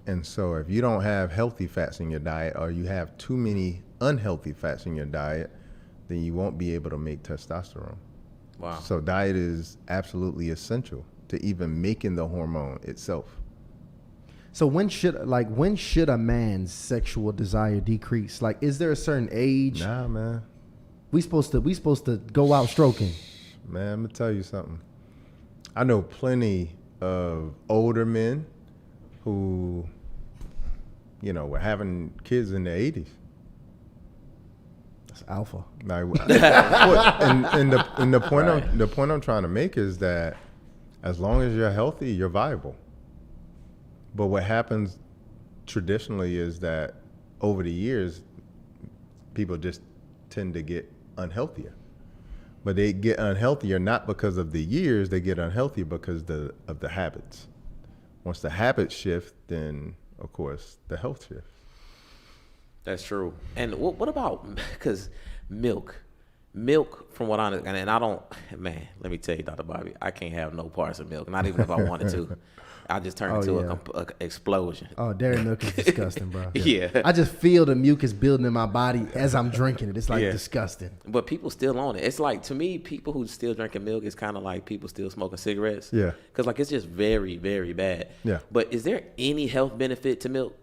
F: And so if you don't have healthy fats in your diet, or you have too many unhealthy fats in your diet, then you won't be able to make testosterone.
B: Wow.
F: So diet is absolutely essential to even making the hormone itself.
A: So when should a man's sexual desire decrease? Like, is there a certain age?
F: Nah, man.
A: We supposed to go out stroking.
F: Man, I'm gonna tell you something. I know plenty of older men who, were having kids in their 80s.
A: That's alpha.
F: Like, and the point I'm trying to make is that as long as you're healthy, you're viable. But what happens traditionally is that over the years, people just tend to get unhealthier. But they get unhealthier not because of the years, they get unhealthy because of the habits. Once the habits shift, then of course the health shifts.
B: That's true. And what about, because milk, from what I understand, and I don't, man, let me tell you, Dr. Bobby, I can't have no parts of milk, not even if I wanted to. I just turn into an explosion.
A: Oh, dairy milk is disgusting, bro.
B: Yeah.
A: I just feel the mucus building in my body as I'm drinking it. It's like disgusting.
B: But people still on it. It's like, to me, people who still drinking milk is kind of like people still smoking cigarettes.
F: Yeah.
B: Because like it's just very, very bad.
F: Yeah.
B: But is there any health benefit to milk?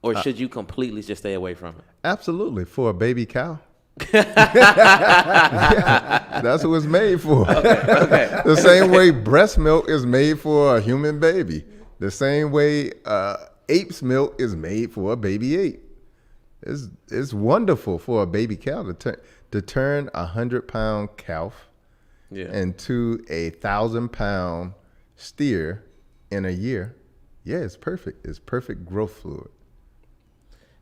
B: Or should you completely just stay away from it?
F: Absolutely. For a baby cow. That's what it's made for. Okay. The same way breast milk is made for a human baby. The same way ape's milk is made for a baby ape. It's wonderful for a baby cow to turn 100-pound calf into 1,000-pound steer in a year. Yeah, it's perfect. It's perfect growth fluid.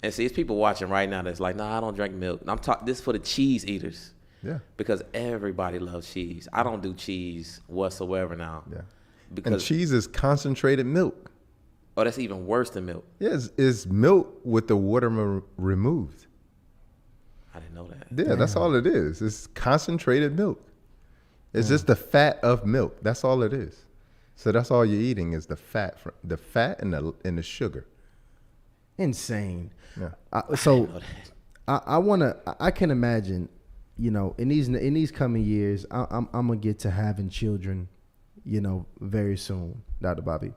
B: And see, it's people watching right now that's like, nah, I don't drink milk. And I'm talking this for the cheese eaters.
F: Yeah.
B: Because everybody loves cheese. I don't do cheese whatsoever now.
F: Yeah.
B: Because
F: And cheese is concentrated milk.
B: Oh, that's even worse than milk.
F: Yeah, it's milk with the water removed.
B: I didn't know that.
F: Yeah, that's all it is. It's concentrated milk. It's just the fat of milk. That's all it is. So that's all you're eating is the fat and the sugar.
A: Insane.
F: Yeah.
A: I can imagine, in these coming years, I'm gonna get to having children, very soon, Dr. Bobby.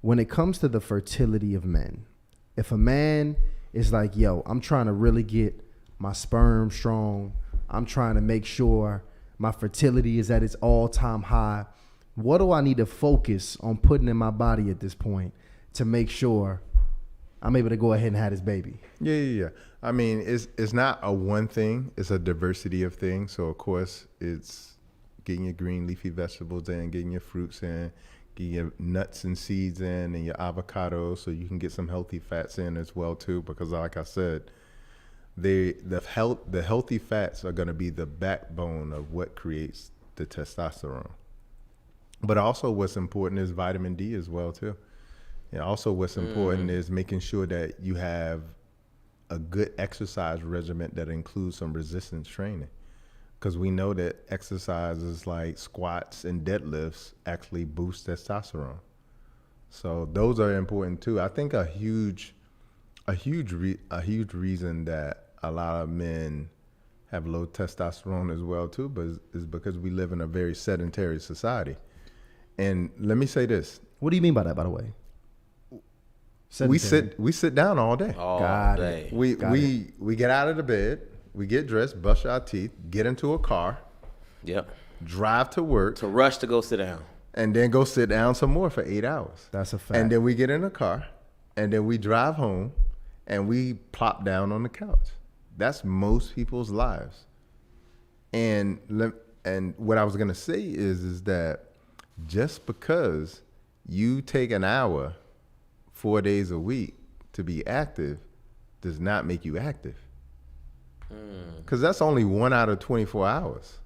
A: When it comes to the fertility of men, if a man is like, yo, I'm trying to really get my sperm strong, I'm trying to make sure my fertility is at its all-time high, what do I need to focus on putting in my body at this point to make sure I'm able to go ahead and have this baby?
F: Yeah. I mean, it's not a one thing. It's a diversity of things. So, of course, it's getting your green leafy vegetables in, getting your fruits in, getting your nuts and seeds in, and your avocados, so you can get some healthy fats in as well, too. Because, like I said, the healthy fats are going to be the backbone of what creates the testosterone. But also what's important is vitamin D as well, too. And also what's important is making sure that you have a good exercise regimen that includes some resistance training. because we know that exercises like squats and deadlifts actually boost testosterone. So those are important too. I think a huge reason that a lot of men have low testosterone as well too, but is because we live in a very sedentary society. And let me say this:
A: What do you mean by that, by the way?
F: we
A: Sedentary.
F: sit down all day.
B: All
A: Got
B: day.
A: it.
F: We get out of the bed, we get dressed, brush our teeth, get into a car,
B: Yep.
F: drive to work,
B: To rush to go sit down.
F: and then go sit down some more for 8 hours.
A: That's a fact.
F: And then we get in a car, and then we drive home, and we plop down on the couch. That's most people's lives. And what I was gonna say is that just because you take an hour 4 days a week to be active does not make you active. Because that's only 1 out of 24 hours.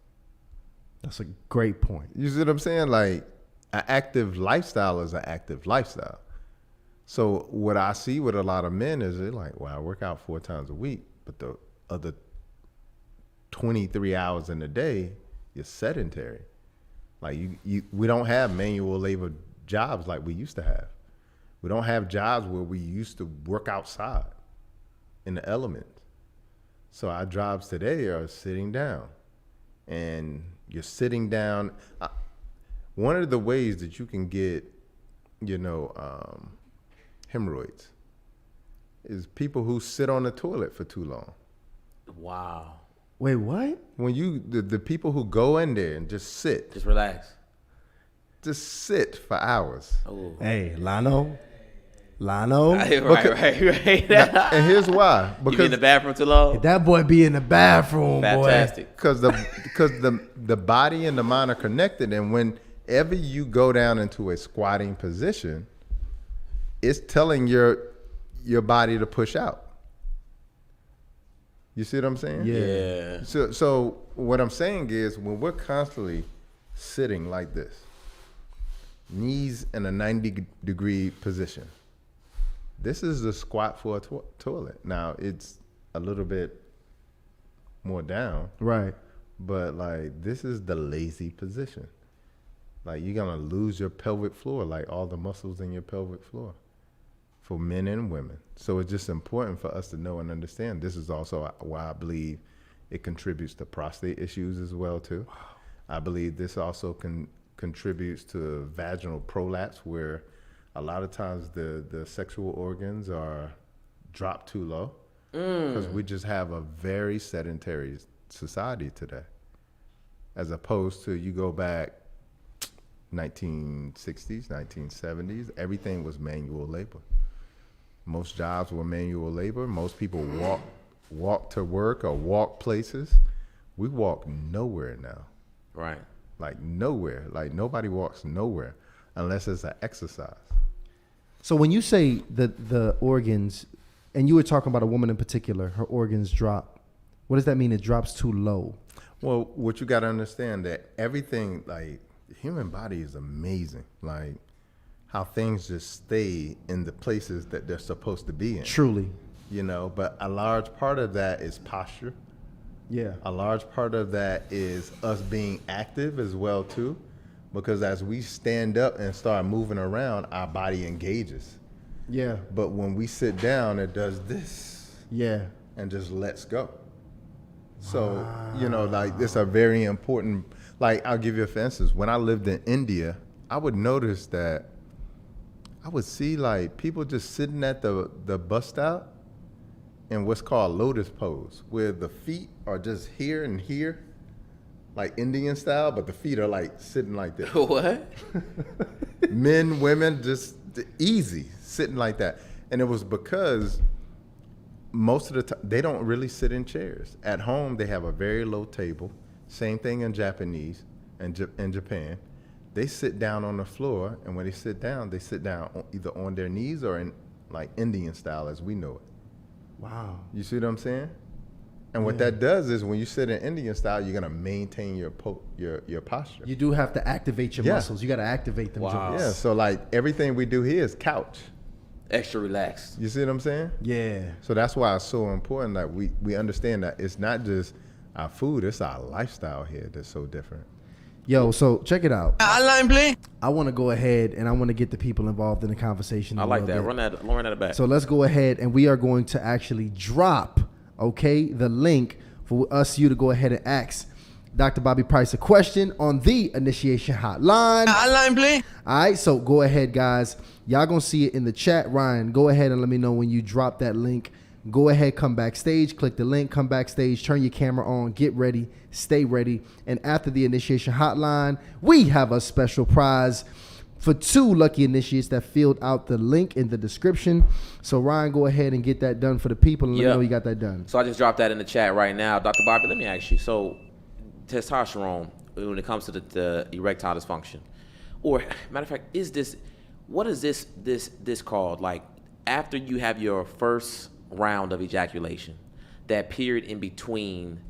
A: That's a great point.
F: You see what I'm saying? Like, an active lifestyle is an active lifestyle. So what I see with a lot of men is they're like, well, I work out 4 times a week, but the other 23 hours in a day, you're sedentary. Like we don't have manual labor jobs like we used to have. We don't have jobs where we used to work outside in the elements. So our jobs today are sitting down, and you're sitting down. One of the ways that you can get, hemorrhoids is people who sit on the toilet for too long.
B: Wow.
A: Wait, what?
F: When the people who go in there and just sit for hours.
B: Oh.
A: Hey, Lano. Lano.
B: Right.
F: And here's why.
B: You be in
F: Because
B: the bathroom too long?
A: That boy be in the bathroom,
B: Fantastic.
F: because the body and the mind are connected, and whenever you go down into a squatting position, it's telling your body to push out. You see what I'm saying?
B: Yeah.
F: So what I'm saying is, when we're constantly sitting like this, knees in a 90-degree position, this is the squat for a toilet. Now, it's a little bit more down,
A: Right.
F: but like, this is the lazy position. Like, you're gonna lose your pelvic floor, like all the muscles in your pelvic floor, for men and women. So it's just important for us to know and understand. This is also why I believe it contributes to prostate issues as well too. I believe this also contributes to vaginal prolapse, where a lot of times the sexual organs are dropped too low because we just have a very sedentary society today. As opposed to, you go back 1960s, 1970s, everything was manual labor. Most jobs were manual labor. Most people walk to work or walk places. We walk nowhere now.
B: Right.
F: Like nowhere. Like nobody walks nowhere unless it's an exercise.
A: So when you say the organs, and you were talking about a woman in particular, her organs drop. What does that mean? It drops too low.
F: Well, what you got to understand, that everything, like, the human body is amazing. Like, how things just stay in the places that they're supposed to be in.
A: Truly.
F: But a large part of that is posture.
A: Yeah.
F: A large part of that is us being active as well too, because as we stand up and start moving around, our body engages.
A: Yeah.
F: But when we sit down, it does this.
A: Yeah.
F: And just lets go. So, like, it's a very important, like, I'll give you for instance, when I lived in India, I would notice that I would see, like, people just sitting at the bus stop in what's called lotus pose, where the feet are just here and here, like Indian style, but the feet are like sitting like this.
B: What?
F: Men, women, just easy, sitting like that. And it was because most of the time, they don't really sit in chairs. At home, they have a very low table. Same thing in Japanese and in Japan. They sit down on the floor, and when they sit down either on their knees or in like Indian style as we know it.
A: Wow.
F: You see what I'm saying? And what that does is, when you sit in Indian style, you're gonna maintain your posture.
A: You do have to activate your
F: Yeah.
A: muscles. You got to activate them
B: Wow.
A: joints.
F: Yeah. So like, everything we do here is couch.
B: Extra relaxed.
F: You see what I'm saying?
A: Yeah.
F: So that's why it's so important that we understand that it's not just our food, it's our lifestyle here that's so different.
A: Yo, so check it out.
D: I play.
A: I want to go ahead and I want to get the people involved in the conversation.
B: I like that. Run that back.
A: So let's go ahead and we are going to actually drop, okay, the link for you to go ahead and ask Dr. Bobby Price a question on the initiation hotline.
D: I play.
A: All right, so go ahead, guys. Y'all gonna see it in the chat. Ryan, go ahead and let me know when you drop that link. Go ahead, come backstage, click the link, come backstage, turn your camera on, get ready, stay ready. And after the initiation hotline, we have a special prize for 2 lucky initiates that filled out the link in the description. So Ryan, go ahead and get that done for the people and let me know you got that done.
B: So I just dropped that in the chat right now. Dr. Bobby, let me ask you. So testosterone, when it comes to the erectile dysfunction, or matter of fact, what is this called? Like after you have your first round of ejaculation, that period in between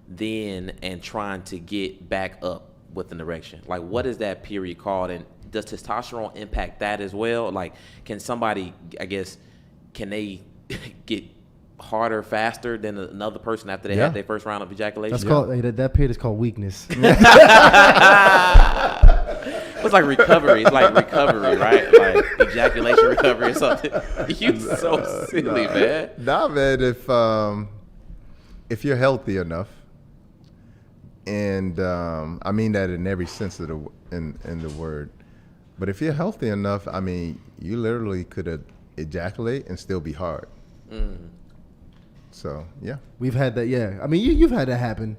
B: then and trying to get back up with an erection, like what is that period called, and does testosterone impact that as well? Like can somebody, I guess, can they get harder faster than another person after they had their first round of ejaculation?
A: That's called that period is called weakness.
B: It's like recovery. It's like recovery, right? Like ejaculation recovery or something. You so silly, man.
F: Nah, man. If you're healthy enough, and I mean that in every sense of in the word, but if you're healthy enough, I mean, you literally could ejaculate and still be hard. So yeah,
A: we've had that. Yeah, I mean, you've had that happen.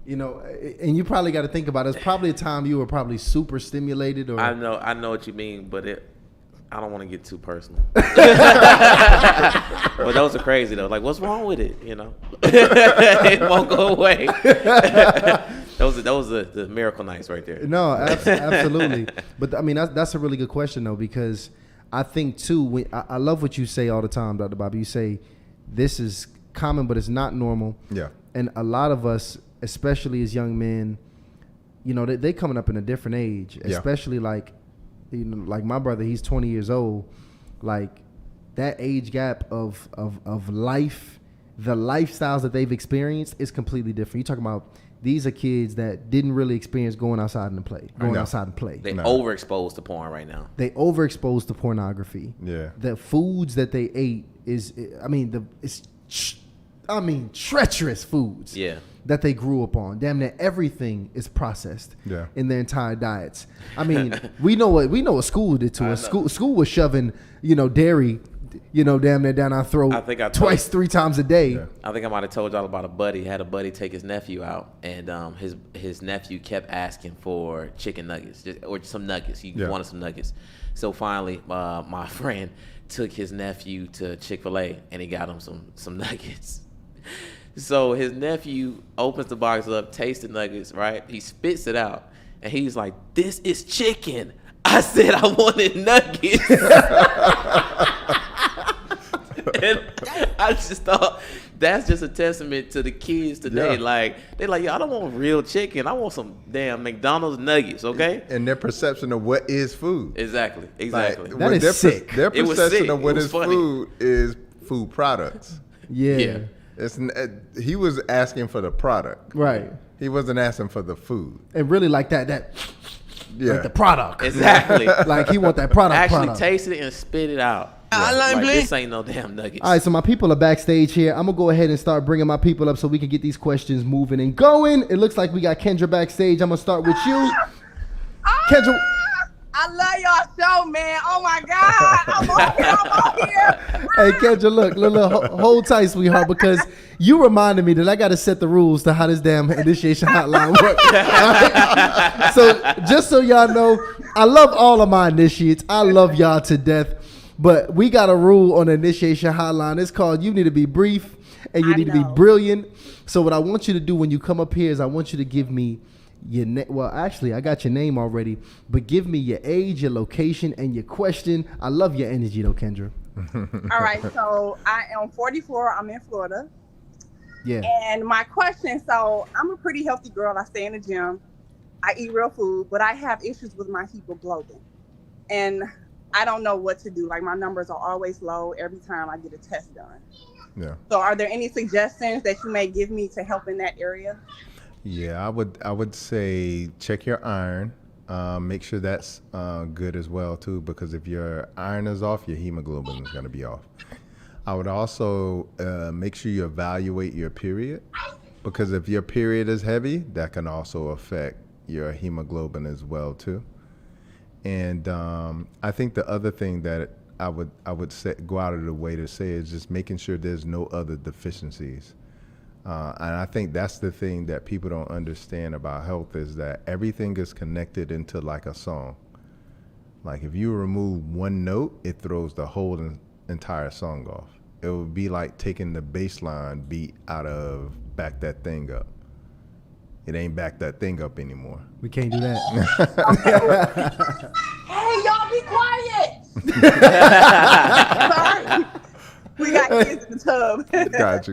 A: You know, and you probably got to think about it. It's probably a time you were probably super stimulated. Or
B: I know what you mean, but I don't want to get too personal. But those are crazy though. Like, what's wrong with it? You know, it won't go away. Those are the miracle nights right there.
A: No, absolutely. But I mean, that's a really good question though, because I think too. I love what you say all the time, Dr. Bobby. You say this is common, but it's not normal. Yeah. And a lot of us, especially as young men, you know, they coming up in a different age, especially like, you know, like my brother, he's 20 years old. Like that age gap of life, the lifestyles that they've experienced is completely different. You're talking about these are kids that didn't really experience going outside and play. They
B: overexposed to porn right now.
A: They overexposed to pornography. Yeah. The foods that they ate treacherous foods. Yeah. That they grew up on. Damn near everything is processed in their entire diets. I mean, we know what school did to us. School was shoving, you know, dairy, you know, damn near down our throat three times a day. Yeah.
B: I think I might have told y'all about a buddy. Had a buddy take his nephew out, and his nephew kept asking for chicken nuggets or some nuggets. He wanted some nuggets. So finally, my friend took his nephew to Chick-fil-A, and he got him some nuggets. So his nephew opens the box up, tastes the nuggets, right? He spits it out, and he's like, "This is chicken. I said I wanted nuggets." And I just thought that's just a testament to the kids today. Yeah. Like, they're like, "Yo, I don't want real chicken. I want some damn McDonald's nuggets," okay?
F: And their perception of what is food.
B: Exactly.
A: Like, that is sick.
F: Their perception of what is food is food products.
A: Yeah.
F: He was asking for the product.
A: Right.
F: He wasn't asking for the food.
A: And really like that like the product.
B: Exactly.
A: Like he want that product.
B: Actually taste it and spit it out. Like, this ain't no damn nuggets.
A: All right, so my people are backstage here. I'm going to go ahead and start bringing my people up so we can get these questions moving and going. It looks like we got Kendra backstage. I'm going to start with you. Kendra.
G: I love y'all show, man. Oh, my God. I'm on here.
A: Hey, Kendra, look, hold tight, sweetheart, because you reminded me that I got to set the rules to how this damn initiation hotline works. Right? So just so y'all know, I love all of my initiates. I love y'all to death. But we got a rule on the initiation hotline. It's called you need to be brief and you need to be brilliant. So what I want you to do when you come up here is I want you to give me your name. Well, actually, I got your name already, but give me your age, your location, and your question. I love your energy, though, Kendra.
G: All right, so I am 44. I'm in Florida.
A: Yeah.
G: And my question, so I'm a pretty healthy girl. I stay in the gym. I eat real food, but I have issues with my hemoglobin. And I don't know what to do. Like, my numbers are always low every time I get a test done.
F: Yeah.
G: So are there any suggestions that you may give me to help in that area?
F: Yeah, I would say check your iron. Make sure that's good as well too, because if your iron is off, your hemoglobin is going to be off. I would also make sure you evaluate your period, because if your period is heavy, that can also affect your hemoglobin as well too. And I think the other thing that I would say, go out of the way to say, is just making sure there's no other deficiencies. And I think that's the thing that people don't understand about health, is that everything is connected into like a song. Like if you remove one note, it throws the whole entire song off. It would be like taking the bass line beat out of Back That Thing Up. It ain't Back That Thing Up anymore.
A: We can't do that.
G: Hey, y'all be quiet. Sorry. We got kids in the tub.
F: Gotcha.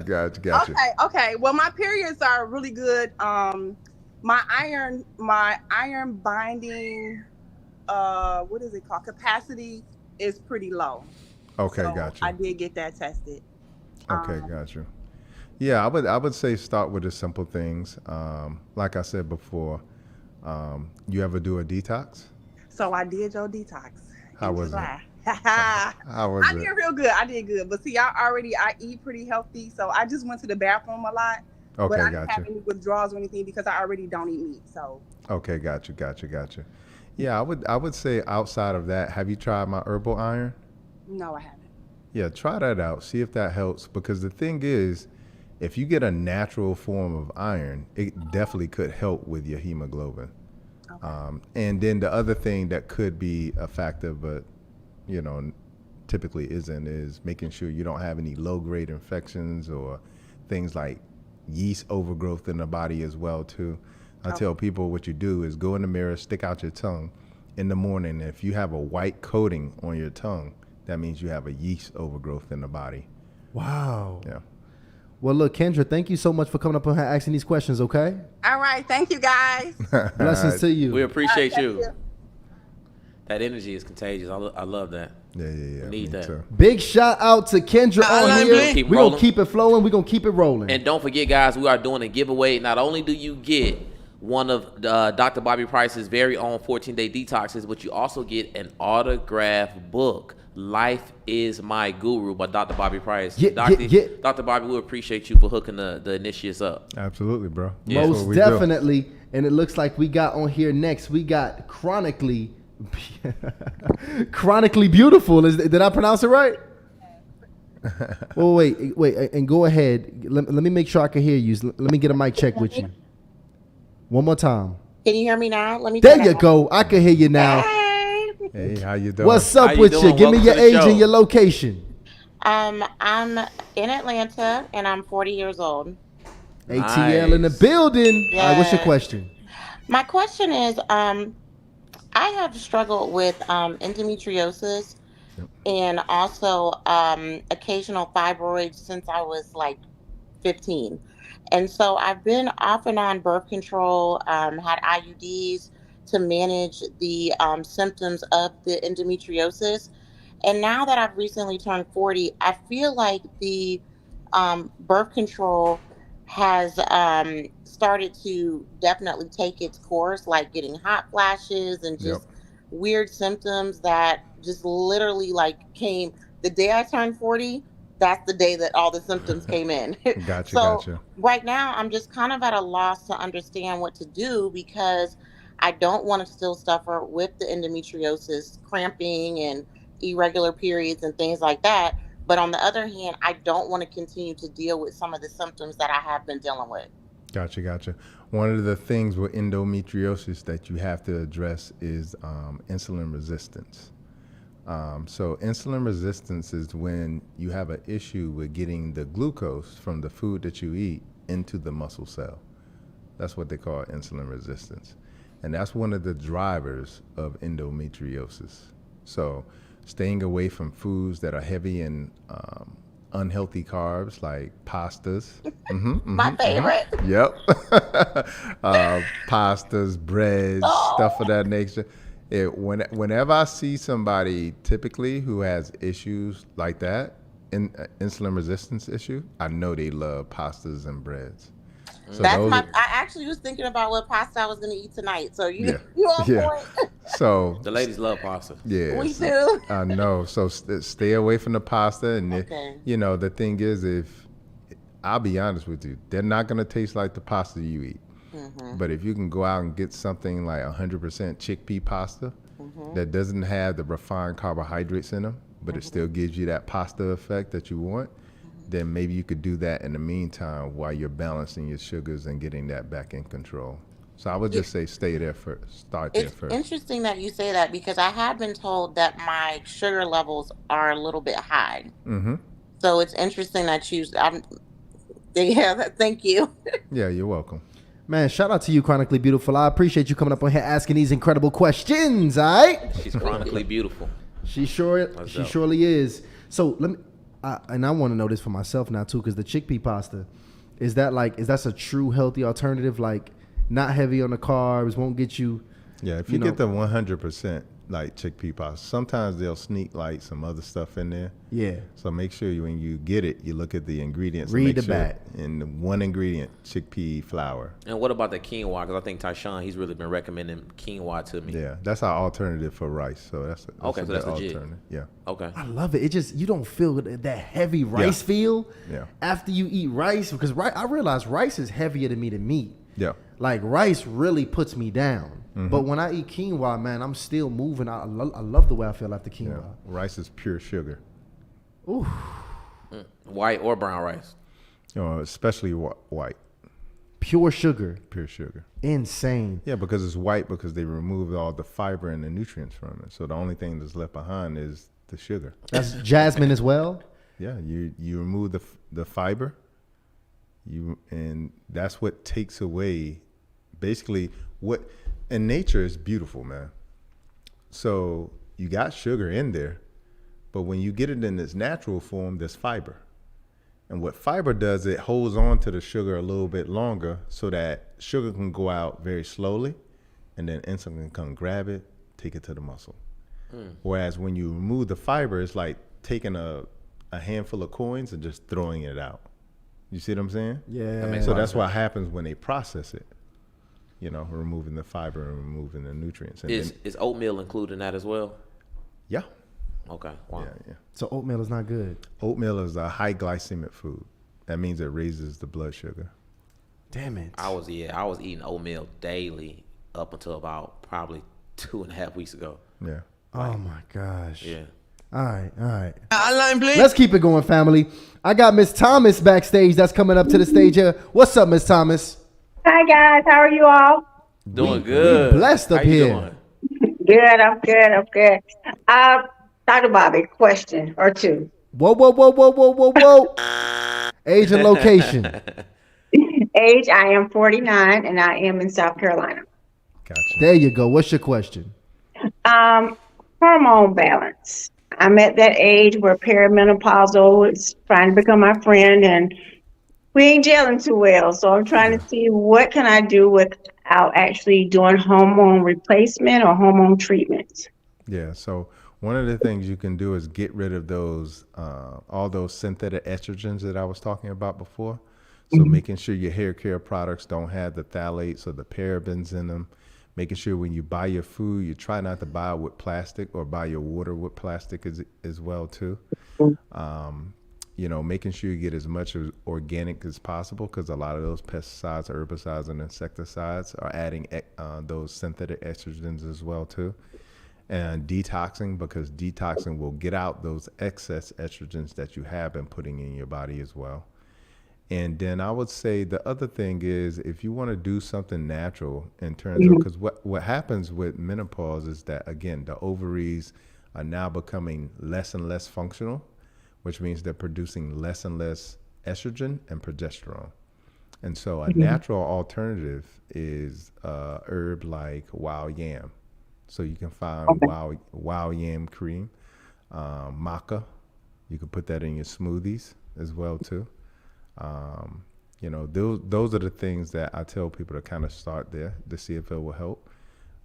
G: Okay. Well, my periods are really good. My iron binding, what is it called? Capacity is pretty low.
F: Okay,
G: So
F: gotcha.
G: I did get that tested.
F: Okay, gotcha. Yeah, I would say start with the simple things. Like I said before, you ever do a detox?
G: So I did your detox.
F: How was it?
G: How
F: was
G: I
F: it?
G: did real good. I did good. But see, I eat pretty healthy, so I just went to the bathroom a lot.
F: Okay,
G: but I didn't
F: gotcha.
G: have any withdrawals or anything because I already don't eat meat. So
F: Okay, gotcha. Yeah, I would say outside of that, have you tried my herbal iron?
G: no, I haven't.
F: Yeah, try that out. See if that helps. Because the thing is, if you get a natural form of iron, it definitely could help with your hemoglobin.
G: Okay.
F: And then the other thing that could be a factor, but typically isn't, is making sure you don't have any low-grade infections or things like yeast overgrowth in the body as well too. I tell people what you do is go in the mirror, stick out your tongue in the morning. If you have a white coating on your tongue, that means you have a yeast overgrowth in the body.
A: Wow.
F: Yeah.
A: Well, look, Kendra, thank you so much for coming up on here asking these questions, okay?
G: All right. Thank you, guys.
A: Blessings to you.
B: We appreciate
G: Thank
B: you. That energy is contagious. I love that.
F: Yeah.
B: We need
F: me
B: that.
F: too.
A: Big shout out to Kendra on here.
B: Keep
A: We're going
B: rolling.
A: to keep it flowing. We're going to keep it rolling.
B: And don't forget, guys, we are doing a giveaway. Not only do you get one of Dr. Bobby Price's very own 14-day detoxes, but you also get an autographed book, Life is My Guru by Dr. Bobby Price. Dr. Bobby, we appreciate you for hooking the initiates up.
F: Absolutely, bro.
B: Yeah.
F: That's what
A: Most
F: we do.
A: definitely. And it looks like we got on here next. We got Chronically Beautiful. Did I pronounce it right? Well, wait, and go ahead. Let me make sure I can hear you. Let me get a mic check with you. One more time.
H: Can you hear me now? Let me.
A: There you go. I can hear you now.
H: Hey.
F: Hey, how you doing?
A: What's up
B: How you
A: with you?
B: doing?
A: Give me
B: Welcome
A: your
B: to the
A: age
B: show.
A: and your location.
H: I'm in Atlanta and I'm 40 years old.
A: ATL in the
B: Nice.
A: building. All right, what's your
H: Yes.
A: question?
H: My question is, I have struggled with endometriosis and also occasional fibroids since I was like 15. And so I've been off and on birth control, had IUDs to manage the symptoms of the endometriosis. And now that I've recently turned 40, I feel like the birth control has started to definitely take its course, like getting hot flashes and just weird symptoms that just literally like came the day I turned 40. That's the day that all the symptoms came in.
F: Gotcha.
H: Right now, I'm just kind of at a loss to understand what to do because I don't want to still suffer with the endometriosis, cramping and irregular periods and things like that. But on the other hand, I don't want to continue to deal with some of the symptoms that I have been dealing with.
F: Gotcha. One of the things with endometriosis that you have to address is insulin resistance. So insulin resistance is when you have an issue with getting the glucose from the food that you eat into the muscle cell. That's what they call insulin resistance. And that's one of the drivers of endometriosis. So staying away from foods that are heavy in unhealthy carbs like pastas.
H: My favorite.
F: Yep. Pastas, breads, stuff of that nature. Whenever I see somebody typically who has issues like that, insulin resistance issue, I know they love pastas and breads. So
H: That's
F: those
H: my.
F: are-
H: I actually was thinking about what pasta I was going to eat tonight. So you
F: yeah,
H: you on
F: yeah.
H: point.
F: So
B: The ladies love pasta.
F: yeah,
H: We do.
F: I know. So stay away from the pasta, and
H: Okay.
F: the thing is, if I'll be honest with you, they're not gonna taste like the pasta you eat.
H: Mm-hmm.
F: But if you can go out and get something like 100% chickpea pasta
H: Mm-hmm.
F: that doesn't have the refined carbohydrates in them, but it still gives you that pasta effect that you want, then maybe you could do that in the meantime while you're balancing your sugars and getting that back in control. So I would just say stay there first. Start there
H: It's
F: first.
H: interesting that you say that because I have been told that my sugar levels are a little bit high.
F: Mm-hmm.
H: So it's interesting that you. Yeah, thank you.
F: Yeah, you're welcome.
A: Man, shout out to you, Chronically Beautiful. I appreciate you coming up on here asking these incredible questions, all right?
B: She's chronically beautiful.
A: She
B: What's up?
A: surely is. So let me, and I want to know this for myself now too, because the chickpea pasta, is that a true healthy alternative? Like not heavy on the carbs, won't get you.
F: Yeah, if
A: You
F: you,
A: know-
F: get the 100% like chickpea pasta, sometimes they'll sneak like some other stuff in there.
A: Yeah.
F: So make sure when you get it, you look at the ingredients. and
A: Read
F: make
A: the back.
F: And the one ingredient, chickpea flour.
B: And what about the quinoa? Because I think Tyshawn, he's really been recommending quinoa to me.
F: Yeah, that's our alternative for rice. So that's
B: Okay, so that's
F: good
B: legit.
F: alternative. Yeah.
B: Okay.
A: I love it. It just, you don't feel that heavy rice feel
F: Yeah.
A: after you eat rice, because I realize rice is heavier to me than meat.
F: Yeah.
A: Like rice really puts me down.
F: Mm-hmm.
A: But when I eat quinoa, man, I'm still moving. I love the way I feel after
F: Yeah.
A: quinoa.
F: Rice is pure sugar.
A: Ooh.
B: White or brown rice?
F: Especially white,
A: Pure sugar.
F: pure sugar.
A: Insane.
F: Yeah, because it's white because they removed all the fiber and the nutrients from it. So the only thing that's left behind is the sugar.
A: That's jasmine as well.
F: Yeah, you remove the fiber, and that's what takes away, basically what in nature is beautiful, man. So you got sugar in there, but when you get it in its natural form, there's fiber, and what fiber does, it holds on to the sugar a little bit longer, so that sugar can go out very slowly, and then insulin can come grab it, take it to the muscle. Whereas when you remove the fiber, it's like taking a handful of coins and just throwing it out. You see what I'm saying?
A: Yeah.
B: makes
F: So
B: sense.
F: that's what happens when they process it. Removing the fiber and removing the nutrients. And
B: Is
F: then,
B: oatmeal included in that as well?
F: yeah,
B: Okay. Wow.
F: yeah.
A: So oatmeal is not good.
F: Oatmeal is a high glycemic food. That means it raises the blood sugar.
A: Damn it.
B: I was eating oatmeal daily up until about probably 2.5 weeks ago.
F: Yeah.
A: Oh my gosh.
B: Yeah.
A: All right.
D: Hotline, please.
A: Let's keep it going, family. I got Miss Thomas backstage. That's coming up to the stage here. What's up, Miss Thomas?
I: Hi guys, how are you all?
B: Doing good.
A: blessed up
B: How you
A: here.
B: doing?
I: Good, I'm good. Dr. Bobby, question or two.
A: Whoa. Age and location.
I: Age, I am 49 and I am in South Carolina.
F: Gotcha.
A: There you go. What's your question?
I: Hormone balance. I'm at that age where perimenopausal is trying to become my friend and we ain't gelling too well. So I'm trying to see what can I do without actually doing hormone replacement or hormone treatments.
F: Yeah. So one of the things you can do is get rid of those, all those synthetic estrogens that I was talking about before. So making sure your hair care products don't have the phthalates or the parabens in them. Making sure when you buy your food, you try not to buy it with plastic or buy your water with plastic as well too. Making sure you get as much organic as possible, because a lot of those pesticides, herbicides, and insecticides are adding those synthetic estrogens as well too. And detoxing, because detoxing will get out those excess estrogens that you have been putting in your body as well. And then I would say the other thing is, if you want to do something natural in terms of, because what happens with menopause is that, again, the ovaries are now becoming less and less functional, which means they're producing less and less estrogen and progesterone. And so a natural alternative is a herb like wild yam. So you can find wild yam cream, maca. You can put that in your smoothies as well too. Those are the things that I tell people to kind of start there to see if it will help.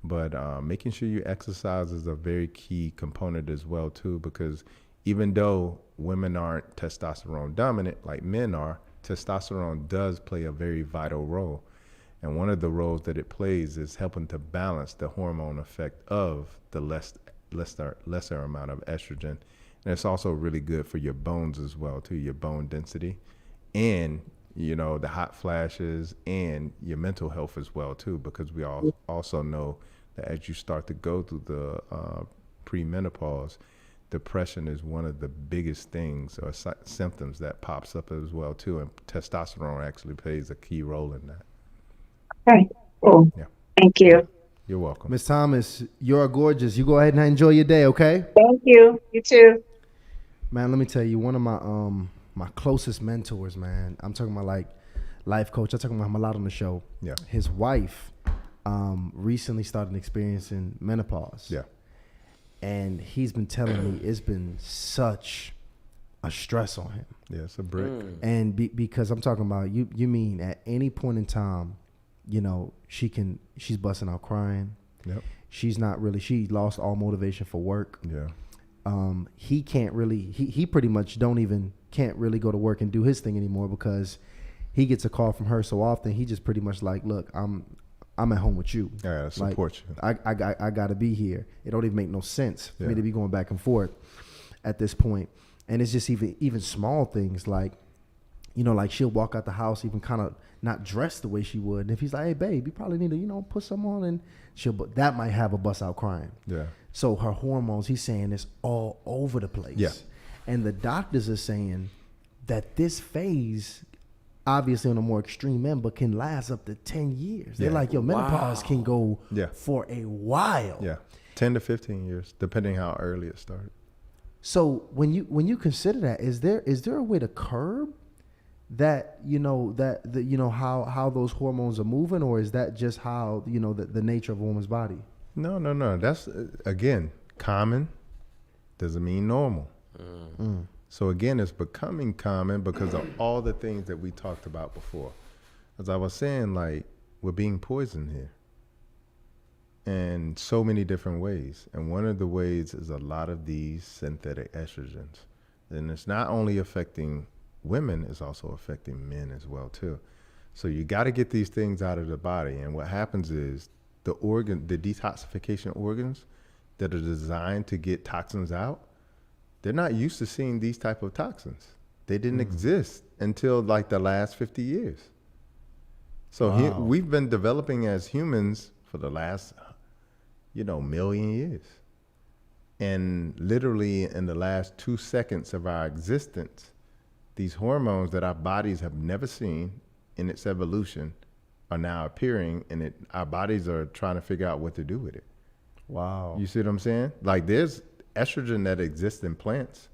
F: But making sure you exercise is a very key component as well too, because even though women aren't testosterone dominant like men are, testosterone does play a very vital role. And one of the roles that it plays is helping to balance the hormone effect of the lesser amount of estrogen. And it's also really good for your bones as well, too, your bone density and, you know, the hot flashes and your mental health as well, too, because we all also know that as you start to go through the premenopause, depression is one of the biggest things or symptoms that pops up as well, too. And testosterone actually plays a key role in that.
I: Okay, cool.
F: Yeah.
I: Thank you.
F: You're welcome.
A: Miss Thomas, you're gorgeous. You go ahead and enjoy your day, okay?
I: Thank you. You too.
A: Man, let me tell you, one of my closest mentors, man. I'm talking about like life coach. I'm talking about him a lot on the show.
F: Yeah.
A: His wife recently started experiencing menopause.
F: Yeah.
A: And he's been telling me it's been such a stress on him.
F: Yeah, it's a brick.
A: And because I'm talking about you mean at any point in time, you know, she's busting out crying.
F: Yep.
A: She lost all motivation for work.
F: Yeah.
A: He can't really, he pretty much can't really go to work and do his thing anymore because he gets a call from her so often. He just pretty much like, look, I'm at home with you.
F: Yeah, I support you.
A: I gotta be here. It don't even make no sense for me
F: Yeah.
A: to be going back and forth at this point. And it's just even small things like, you know, like she'll walk out the house even kind of not dressed the way she would. And if he's like, hey, babe, you probably need to, you know, put some on, and that might have a bust out crying.
F: Yeah.
A: So her hormones, he's saying, is all over the place.
F: Yeah.
A: And the doctors are saying that this phase, obviously on a more extreme end, but can last up to 10 years. They're
F: Yeah.
A: like, yo, menopause can go for a while.
F: Yeah. 10 to 15 years, depending how early it started.
A: So when you consider that, is there a way to curb that, you know, how those hormones are moving, or is that just how, you know, the nature of a woman's body?
F: No. That's, again, common doesn't mean normal. So again, it's becoming common because of all the things that we talked about before. As I was saying, like, we're being poisoned here in so many different ways. And one of the ways is a lot of these synthetic estrogens. And it's not only affecting women, it's also affecting men as well, too. So you got to get these things out of the body. And what happens is the detoxification organs that are designed to get toxins out, they're not used to seeing these type of toxins. They didn't exist until like the last 50 years. So we've been developing as humans for the last, million years. And literally in the last 2 seconds of our existence, these hormones that our bodies have never seen in its evolution are now appearing, and our bodies are trying to figure out what to do with it.
A: Wow.
F: You see what I'm saying? Like, there's estrogen that exists in plants.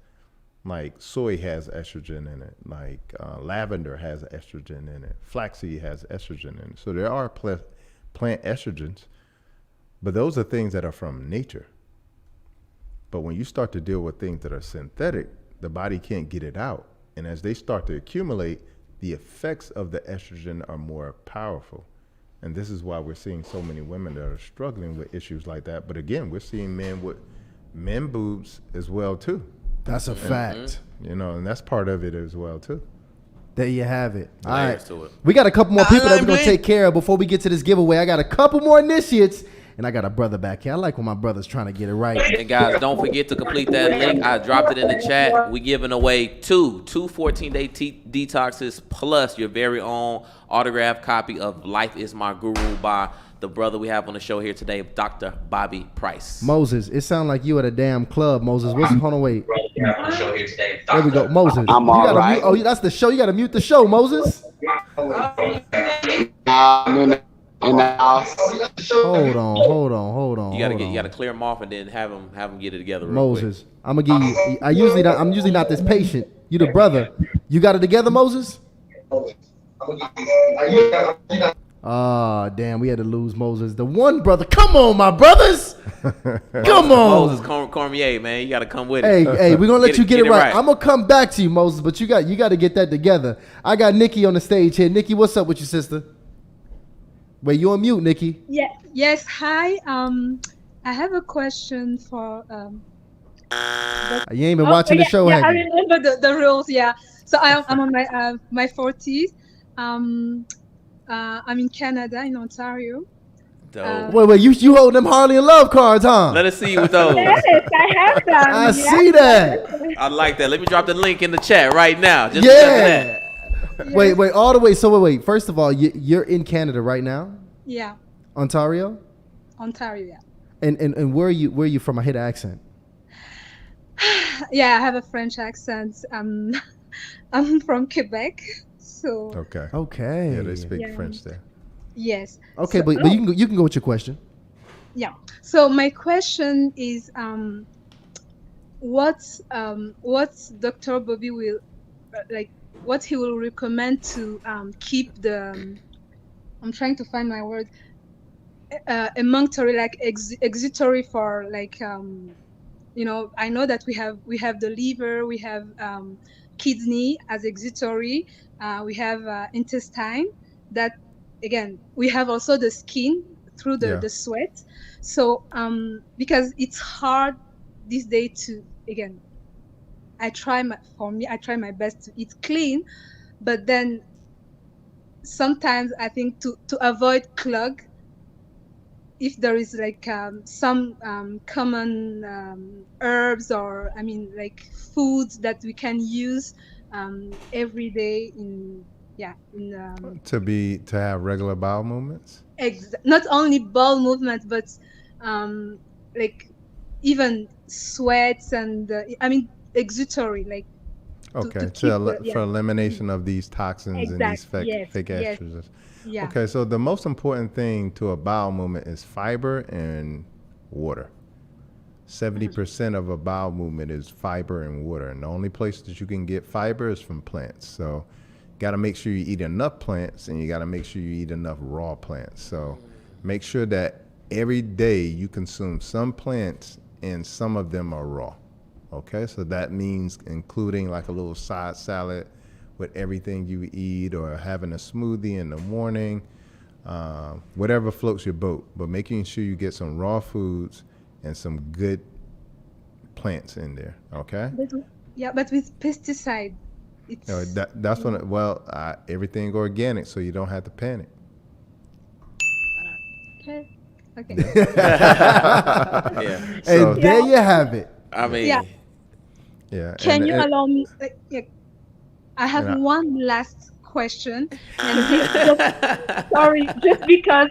F: Like soy has estrogen in it. Like lavender has estrogen in it. Flaxseed has estrogen in it. So there are plant estrogens, but those are things that are from nature. But when you start to deal with things that are synthetic, the body can't get it out. And as they start to accumulate, the effects of the estrogen are more powerful. And this is why we're seeing so many women that are struggling with issues like that. But again, we're seeing men with men boobs as well too.
A: That's a fact.
F: And that's part of it as well too.
A: There you have it. All right.
B: To it.
A: We got a couple more people that we're going to take care of before we get to this giveaway. I got a couple more initiates, and I got a brother back here. I like when my brother's trying to get it right.
B: And guys, don't forget to complete that link. I dropped it in the chat. We giving away two 14-day detoxes plus your very own autographed copy of Life is My Guru by the brother we have on the show here today, Dr. Bobby Price.
A: Moses, it sounds like you at a damn club, Moses. Hold on, wait.
B: On the show here today,
A: There we go, Moses.
E: I'm all right.
A: Oh, that's the show. You got to mute the show, Moses.
E: In the house.
A: Hold on.
B: You gotta clear them off and then have them get it together. Real
A: Moses, I'm gonna give you. I'm usually not this patient. You the brother. You got it together, Moses? Ah, damn, we had to lose Moses. The one brother. Come on, my brothers. Come on.
B: Moses Cormier, man, you gotta come with it.
A: Hey, we're gonna let you get it right.
B: right.
A: I'm gonna come back to you, Moses, but you got to get that together. I got Nikki on the stage here. Nikki, what's up with you, sister? Wait, you on mute, Nikki?
J: Yeah. Yes. Hi. I have a question for
A: You ain't been watching the show,
J: yeah,
A: have
J: I
A: you?
J: remember the rules. Yeah, so I'm on my 40s. Um, I'm in Canada, in Ontario.
B: Dope.
A: Wait, you hold them Harley and Love cards, huh?
B: Let us see you with those.
J: Yes, I have them.
A: I
J: Yes,
A: see that.
B: I like that. Let me drop the link in the chat right now. Just because of that.
A: Yeah. Wait, all the way. So wait. First of all, you're in Canada right now,
J: Yeah,
A: Ontario,
J: Ontario. Yeah.
A: and where are you from? I hear the accent.
J: Yeah, I have a French accent. I'm from Quebec, so
F: Okay.
A: Okay.
F: Yeah, they speak
J: Yeah.
F: French there.
J: yes.
A: Okay,
J: So-
A: but you can go with your question.
J: Yeah. So my question is, what Dr. Bobby will like, what he will recommend to keep the I'm trying to find my word, emunctory, like exutory for like I know that we have the liver, we have kidney as exutory, we have intestine, that again we have also the skin through the sweat. So because it's hard this day to, again, I try my best to eat clean, but then sometimes I think to avoid clog, if there is like some common herbs, or I mean like foods that we can use every day
F: To have regular bowel movements.
J: not only bowel movement, but like even sweats and I mean exutory, like
F: Okay,
J: to keep
F: for elimination of these toxins and these fake
J: yes.
F: estrogens.
J: Yeah.
F: Okay, so the most important thing to a bowel movement is fiber and water. 70% of a bowel movement is fiber and water, and the only place that you can get fiber is from plants. So you got to make sure you eat enough plants, and you got to make sure you eat enough raw plants. So make sure that every day you consume some plants, and some of them are raw. Okay, so that means including like a little side salad with everything you eat, or having a smoothie in the morning, whatever floats your boat. But making sure you get some raw foods and some good plants in there. Okay.
J: But with pesticide, it's
F: That's when everything organic, so you don't have to panic.
J: okay.
B: Yeah.
F: So,
A: And there you have it.
B: I mean,
F: yeah.
J: Can you
F: and-
J: allow me? I have
F: Yeah.
J: one last question, and sorry, just because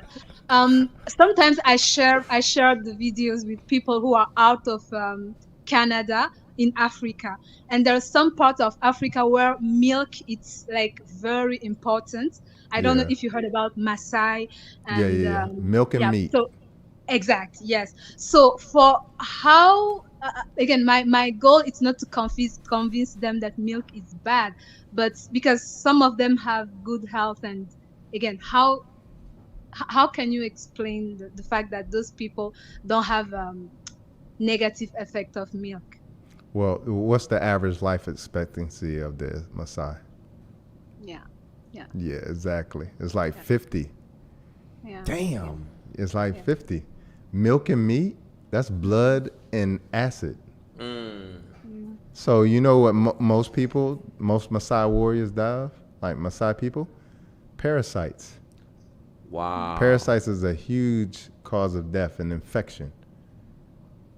J: sometimes I share the videos with people who are out of Canada, in Africa, and there are some parts of Africa where milk it's like very important. I don't know
F: Yeah.
J: if you heard about Maasai and
F: Yeah. Milk and meat.
J: So exact, yes. So for how again, my goal is not to convince them that milk is bad, but because some of them have good health, and again, how can you explain the fact that those people don't have negative effect of milk?
F: Well, what's the average life expectancy of the Maasai?
J: Yeah.
F: Yeah, exactly. It's like 50.
J: Yeah.
A: Damn.
F: It's like 50. Milk and meat, that's blood and acid. So you know what most Maasai warriors die of? Like Maasai people? Parasites.
B: wow.
F: Parasites is a huge cause of death and infection.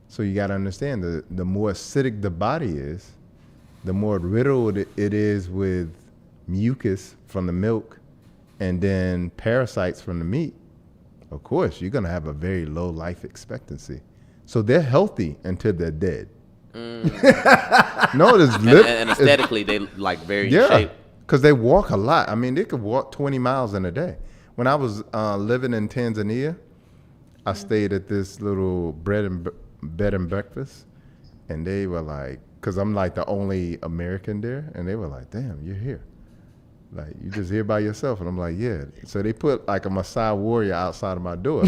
F: So you got to understand, the more acidic the body is, the more riddled it is with mucus from the milk and then parasites from the meat. Of course, you're going to have a very low life expectancy. So they're healthy until they're dead. No, it's
B: And aesthetically, they like very in shape.
F: because they walk a lot. I mean, they could walk 20 miles in a day. When I was living in Tanzania, I stayed at this little bed and breakfast, and they were like, because I'm like the only American there, and they were like, damn, you're here. Like, you just here by yourself? And I'm like, yeah. So they put like a Maasai warrior outside of my door.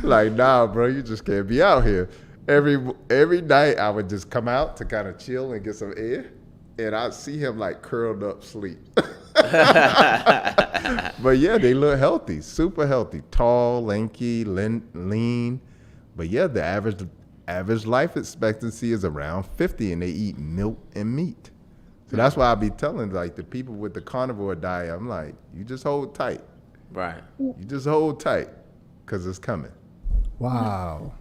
F: Like, nah, bro, you just can't be out here. Every night I would just come out to kind of chill and get some air, and I'd see him like curled up sleep. But yeah, they look healthy, super healthy, tall, lanky, lean. But yeah, the average average life expectancy is around 50, and they eat milk and meat. So that's why I be telling like the people with the carnivore diet, I'm like, you just hold tight.
B: Right.
F: You just hold tight, because it's coming.
A: Wow.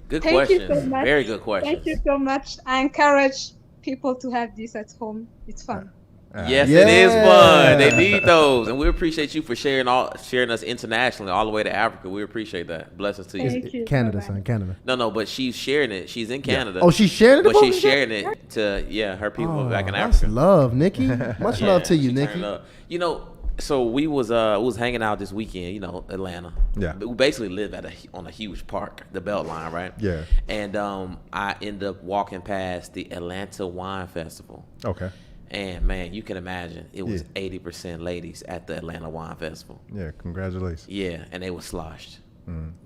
B: Good
J: Thank you
B: questions.
J: so much.
B: Very good questions.
J: Thank you so much. I encourage people to have this at home. It's fun.
B: Yes, it is fun. They need those, and we appreciate you for sharing us internationally, all the way to Africa. We appreciate that. Blessings to you.
J: Thank you.
A: Canada,
J: Bye-bye.
A: son, Canada.
B: No, but she's sharing it. She's in Canada.
A: Oh, she's sharing it.
B: but
A: over
B: she's
A: there?
B: sharing it to her people
A: Oh,
B: back in
A: that's
B: Africa.
A: love, Nikki. Much love to you,
B: she
A: Nikki.
B: turned up. You know, so we was hanging out this weekend. You know, Atlanta.
F: Yeah.
B: We basically live on a huge park, the Beltline, right?
F: Yeah.
B: And I ended up walking past the Atlanta Wine Festival.
F: Okay.
B: And man, you can imagine it was 80% ladies at the Atlanta Wine Festival.
F: Yeah, congratulations.
B: Yeah, and they was sloshed.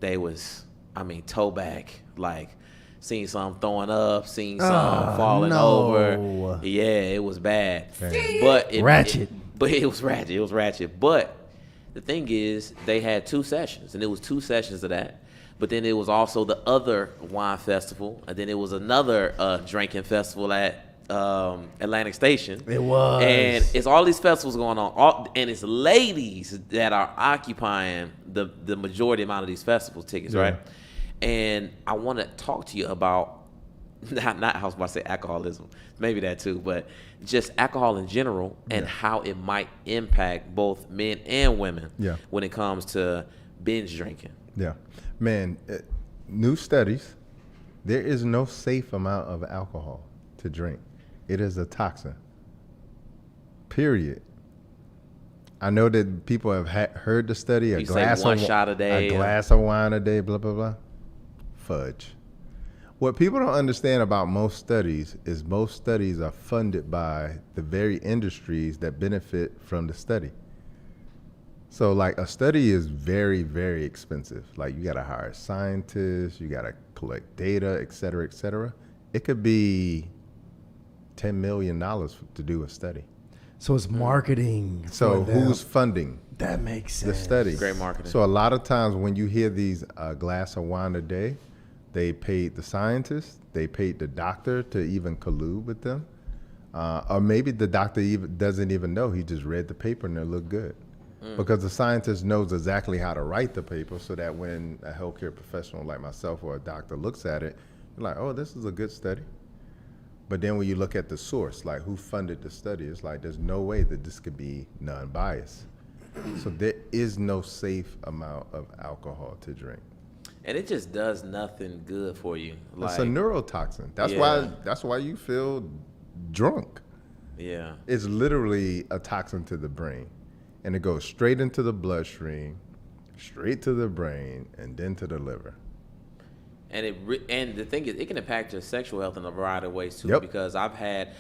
B: They was, toe back, like seen some throwing up, seen some falling over. Yeah, it was bad. But
A: Ratchet.
B: It was ratchet. It was ratchet. But the thing is, they had 2 sessions, and it was 2 sessions of that. But then it was also the other wine festival, and then it was another drinking festival at Atlantic Station.
A: It was.
B: And it's all these festivals going on, and it's ladies that are occupying the majority amount of these festival tickets, right? And I want to talk to you about not I was about to say alcoholism, maybe that too, but just alcohol in general and how it might impact both men and women when it comes to binge drinking.
F: Yeah, man. New studies, there is no safe amount of alcohol to drink. It is a toxin. Period. I know that people have heard the study. A glass
B: one shot a day.
F: A glass of wine a day. Blah blah blah. Fudge. What people don't understand about most studies is most studies are funded by the very industries that benefit from the study. So like a study is very, very expensive. Like you got to hire scientists, you got to collect data, et cetera, et cetera. It could be $10 million to do a study.
A: So it's marketing.
F: So
A: for them.
F: who's funding
A: That makes sense.
F: the study?
B: Great marketing.
F: So a lot of times when you hear these glass of wine a day, they paid the scientists, they paid the doctor to even collude with them. Or maybe the doctor even doesn't even know. He just read the paper and it looked good. Because the scientist knows exactly how to write the paper so that when a healthcare professional like myself or a doctor looks at it, you're like, oh, this is a good study. But then when you look at the source, like who funded the study, it's like there's no way that this could be non-biased. So there is no safe amount of alcohol to drink.
B: And it just does nothing good for you.
F: It's a neurotoxin. That's why you feel drunk.
B: Yeah.
F: It's literally a toxin to the brain. And it goes straight into the bloodstream, straight to the brain, and then to the liver.
B: And and the thing is, it can impact your sexual health in a variety of ways too.
F: Yep.
B: Because I've had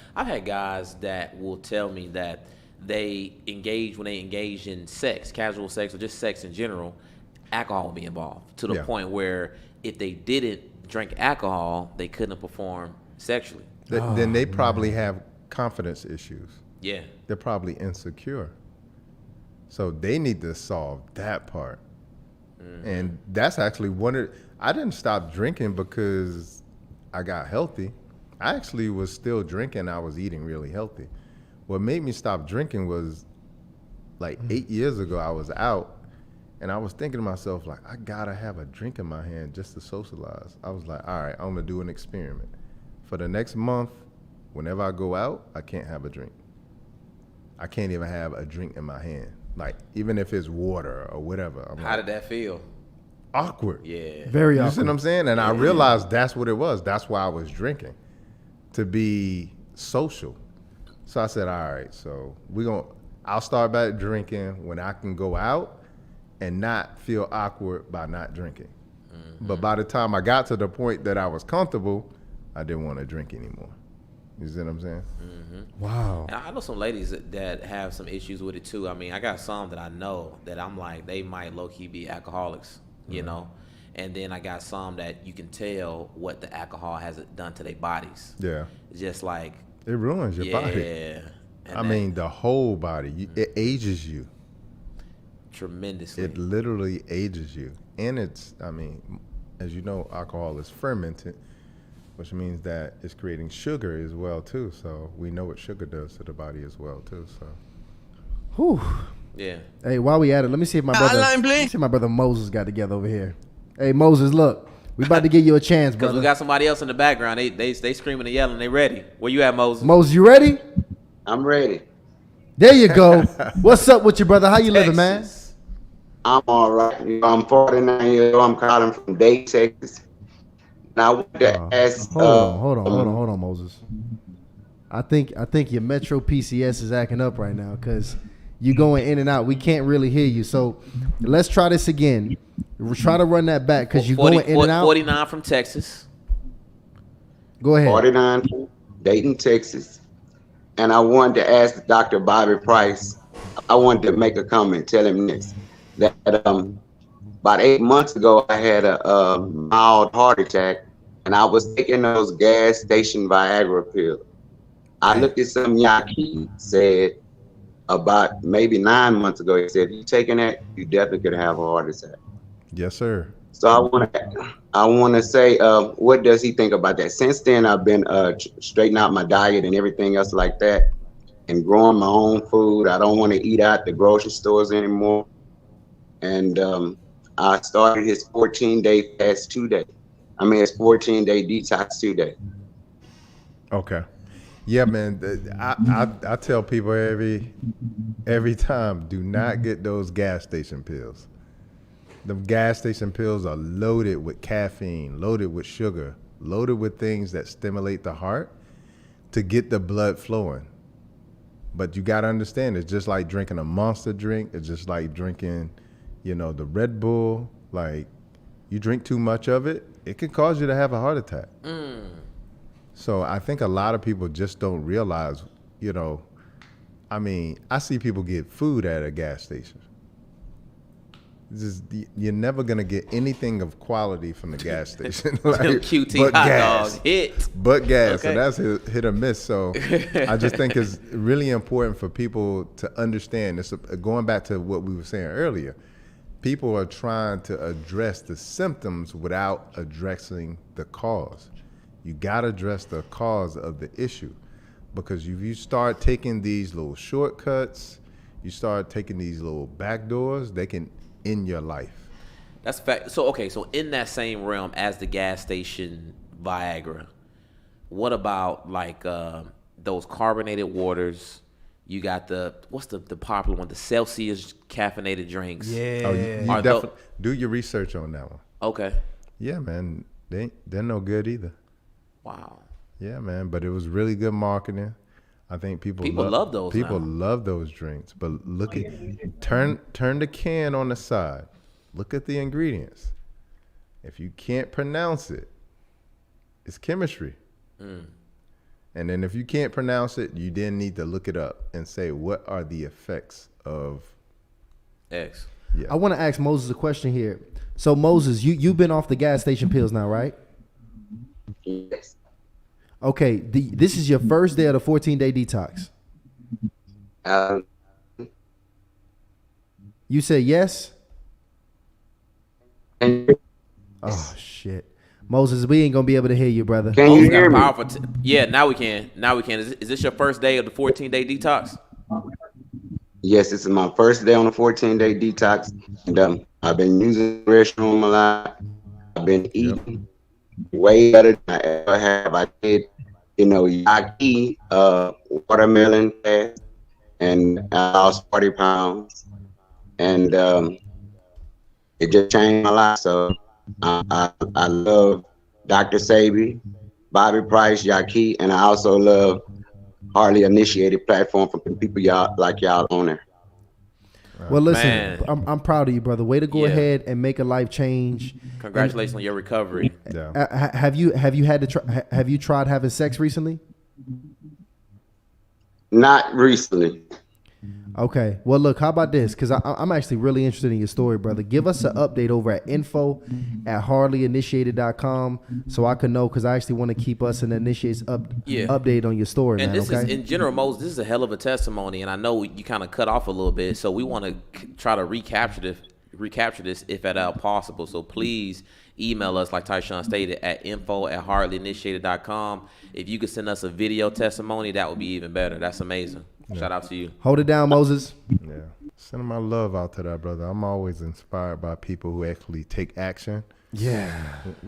B: guys that will tell me that when they engage in sex, casual sex, or just sex in general, alcohol will be involved to the point where if they didn't drink alcohol, they couldn't perform sexually.
F: Then they probably have confidence issues.
B: Yeah.
F: They're probably insecure. So they need to solve that part. And that's actually I didn't stop drinking because I got healthy. I actually was still drinking. I was eating really healthy. What made me stop drinking was like 8 years ago, I was out and I was thinking to myself, like, I gotta have a drink in my hand just to socialize. I was like, all right, I'm gonna do an experiment. For the next month, whenever I go out, I can't have a drink. I can't even have a drink in my hand. Like, even if it's water or whatever.
B: How did that feel?
F: Awkward.
B: Yeah.
A: Very
F: You
A: awkward.
F: see what I'm saying? And I realized that's what it was. That's why I was drinking, to be social. So I said, all right, so I'll start back drinking when I can go out and not feel awkward by not drinking. But by the time I got to the point that I was comfortable, I didn't want to drink anymore. You see what I'm saying?
A: Wow.
B: And I know some ladies that have some issues with it too. I mean, I got some that I know that I'm like, they might low-key be alcoholics, you know? And then I got some that you can tell what the alcohol has done to their bodies.
F: Yeah.
B: Just like...
F: It ruins your body.
B: Yeah.
F: I mean, the whole body. It ages you.
B: Tremendously.
F: It literally ages you. And it's, I mean, as you know, alcohol is fermented. which means that it's creating sugar as well too. So we know what sugar does to the body as well too. So.
A: Whew.
B: Yeah.
A: Hey, while we at it, let me see if my brother, Moses got together over here. Hey, Moses, look, we about to give you a chance,
B: Because
A: brother.
B: we got somebody else in the background. They screaming and yelling. They ready. Where you at, Moses?
A: Moses, you ready?
K: I'm ready.
A: There you go. What's up with you, brother? How you living, man?
K: I'm all right. I'm 49 years old. I'm calling from Dayton, Texas. And I want to ask.
A: Hold on, Moses. I think your Metro PCS is acting up right now because you going in and out. We can't really hear you. So let's try this again. We'll try to run that back because you're going in and out.
B: 49 from Texas.
A: Go ahead.
K: 49 from Dayton, Texas. And I wanted to ask Dr. Bobby Price. I wanted to make a comment. Tell him this. That about 8 months ago, I had a mild heart attack, and I was taking those gas station Viagra pills. I looked at some Yaki said about maybe 9 months ago. He said, if you're taking that, you definitely could have a heart attack.
F: Yes, sir.
K: So I want to say, what does he think about that? Since then, I've been straightening out my diet and everything else like that, and growing my own food. I don't want to eat out the grocery stores anymore. And I started his 14-day fast 2 day. I mean, his 14-day detox 2 day.
F: Okay. Yeah, man. I tell people every time, do not get those gas station pills. The gas station pills are loaded with caffeine, loaded with sugar, loaded with things that stimulate the heart to get the blood flowing. But you got to understand, it's just like drinking a Monster drink. It's just like drinking, the Red Bull. Like, you drink too much of it, it can cause you to have a heart attack. So I think a lot of people just don't realize, I see people get food at a gas station. You're never gonna get anything of quality from the gas station. Like,
B: QT
F: but
B: hot
F: gas.
B: dogs hit.
F: But gas,
B: Okay.
F: so that's hit or miss. So I just think it's really important for people to understand. It's going back to what we were saying earlier. People are trying to address the symptoms without addressing the cause. You got to address the cause of the issue, because if you start taking these little shortcuts, you start taking these little back doors, they can end your life.
B: That's fact. So in that same realm as the gas station Viagra, what about like those carbonated waters? You got what's the popular one? The Celsius caffeinated drinks.
A: Yeah.
F: Oh, you definitely do your research on that one.
B: Okay.
F: Yeah, man. They're no good either.
B: Wow.
F: Yeah, man. But it was really good marketing. I think people
B: love those.
F: People
B: now.
F: love those drinks. But look at turn the can on the side. Look at the ingredients. If you can't pronounce it, it's chemistry. And then if you can't pronounce it, you then need to look it up and say, what are the effects of
B: X?
F: Yeah.
A: I want to ask Moses a question here. So Moses, you've been off the gas station pills now, right?
K: Yes.
A: Okay, this is your first day of the 14-day detox. You said yes? Oh, shit. Moses, we ain't going to be able to hear you, brother.
K: Can you hear me?
B: Yeah, now we can. Is this your first day of the 14-day detox?
K: Yes, this is my first day on the 14-day detox. And I've been using the restroom a lot. I've been eating way better than I ever have. I did, Yaki, watermelon fast, and I lost 40 pounds. And it just changed my life. So I love Dr. Sabi, Bobby Price, Yaki, and I also love Hardly Initiated platform for people like y'all on there.
A: Well, listen, I'm proud of you, brother. Way to go ahead and make a life change.
B: Congratulations on your recovery.
F: Yeah.
A: Have you tried having sex recently?
K: Not recently.
A: Okay. Well, look, how about this? Because I'm actually really interested in your story, brother. Give us an update over at info@hardlyinitiated.com so I can know, because I actually want to keep us an initiates update on your story,
B: And
A: man,
B: this
A: okay?
B: is, in general, Moses, this is a hell of a testimony, and I know you kind of cut off a little bit, so we want to try to recapture recapture this if at all possible. So please email us, like Tyshawn stated, at info@hardlyinitiated.com. If you could send us a video testimony, that would be even better. That's amazing. Shout out to you.
A: Hold it down, Moses.
F: Yeah. Sending my love out to that brother. I'm always inspired by people who actually take action.
A: Yeah.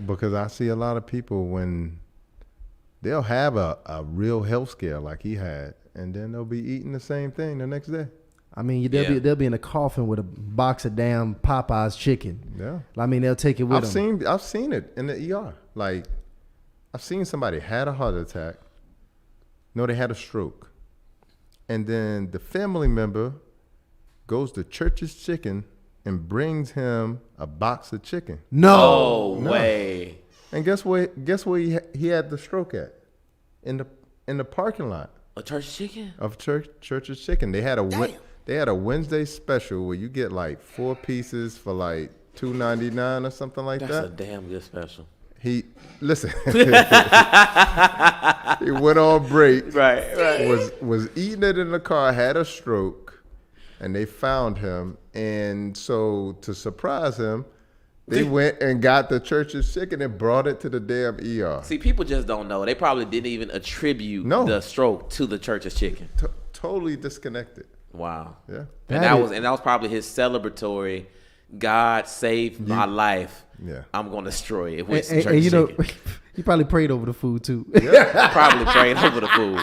F: Because I see a lot of people when they'll have a real health scare like he had, and then they'll be eating the same thing the next day.
A: I mean, they'll be in a coffin with a box of damn Popeye's chicken.
F: Yeah.
A: I mean, they'll take it with them.
F: I've seen it in the ER. Like, I've seen somebody had a heart attack. No, they had a stroke. And then the family member goes to Church's Chicken and brings him a box of chicken.
B: No way.
F: And guess where he had the stroke at? In the parking lot.
B: A Church's Chicken?
F: Of Church's Chicken. They had a Wednesday special where you get like 4 pieces for like $2.99 or something like that.
B: That's a damn good special.
F: He went on break.
B: Right.
F: Was eating it in the car, had a stroke, and they found him. And so to surprise him, they went and got the Church's Chicken and brought it to the damn ER.
B: See, people just don't know. They probably didn't even attribute the stroke to the Church's Chicken.
F: Totally disconnected.
B: Wow.
F: Yeah.
B: And that was probably his celebratory. God saved my life.
F: Yeah.
B: I'm gonna destroy it.
A: And you know, he probably prayed over the food too.
B: Yeah. Probably prayed over the food.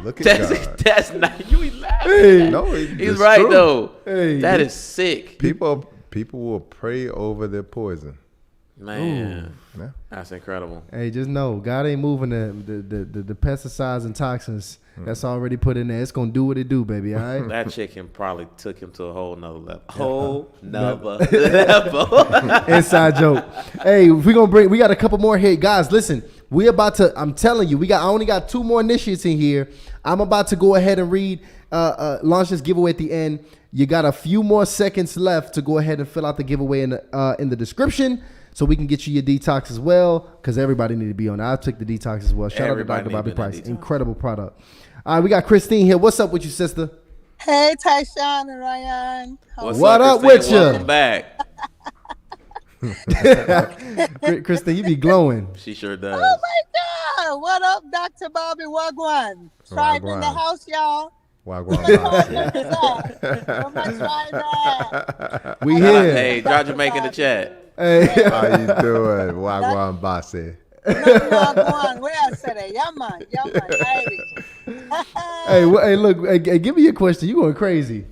F: Look at God.
B: That's not you. He laughing.
A: Hey.
F: No,
B: he's right
F: true.
B: though.
F: Hey.
B: That is sick.
F: People will pray over their poison.
B: Man,
F: yeah.
B: That's incredible.
A: Hey, just know God ain't moving the pesticides and toxins that's already put in there. It's gonna do what it do, baby. All right.
B: That chicken probably took him to a whole nother level. Level.
A: Inside joke. Hey, we got a couple more here, guys. Listen, we about to. I'm telling you, I only got 2 more initiates in here. I'm about to go ahead and launch this giveaway at the end. You got a few more seconds left to go ahead and fill out the giveaway in the description, so we can get you your detox as well, because everybody need to be on it. I took the detox as well. Shout out to Dr. Bobby Price. Incredible product. All right, we got Christine here. What's up with you, sister?
L: Hey, Tyshawn and Ryan.
A: What up with you?
B: Welcome back.
A: Christine, you be glowing.
B: She sure does.
L: Oh, my God. What up, Dr. Bobby Wagwan? Tribe in the house, y'all.
F: Wagwan.
A: We here.
B: Hey, Georgia making the chat.
A: Hey.
F: How you doing? Wagwan Bossy.
L: Wagwan. Where I said it? Yaman.
A: Hey, look. Hey, give me a question. You going crazy.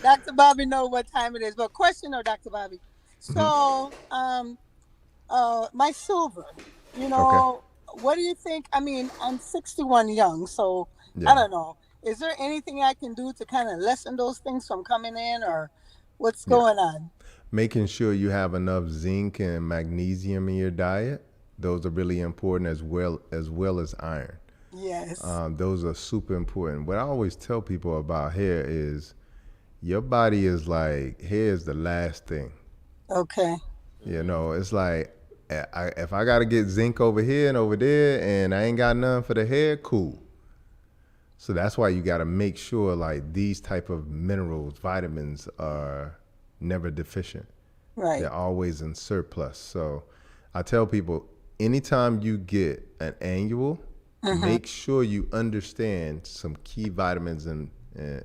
L: Dr. Bobby know what time it is. But question though, Dr. Bobby. So, my silver,
F: Okay.
L: What do you think? I mean, I'm 61 young, so I don't know. Is there anything I can do to kind of lessen those things from coming in, or what's going on?
F: Making sure you have enough zinc and magnesium in your diet. Those are really important, as well as iron.
L: Yes.
F: Those are super important. What I always tell people about hair is your body is like, hair is the last thing.
L: Okay.
F: It's like, if I got to get zinc over here and over there and I ain't got none for the hair, cool. So that's why you got to make sure like these type of minerals, vitamins are never deficient.
L: Right.
F: They're always in surplus. So I tell people, anytime you get an annual, make sure you understand some key vitamins and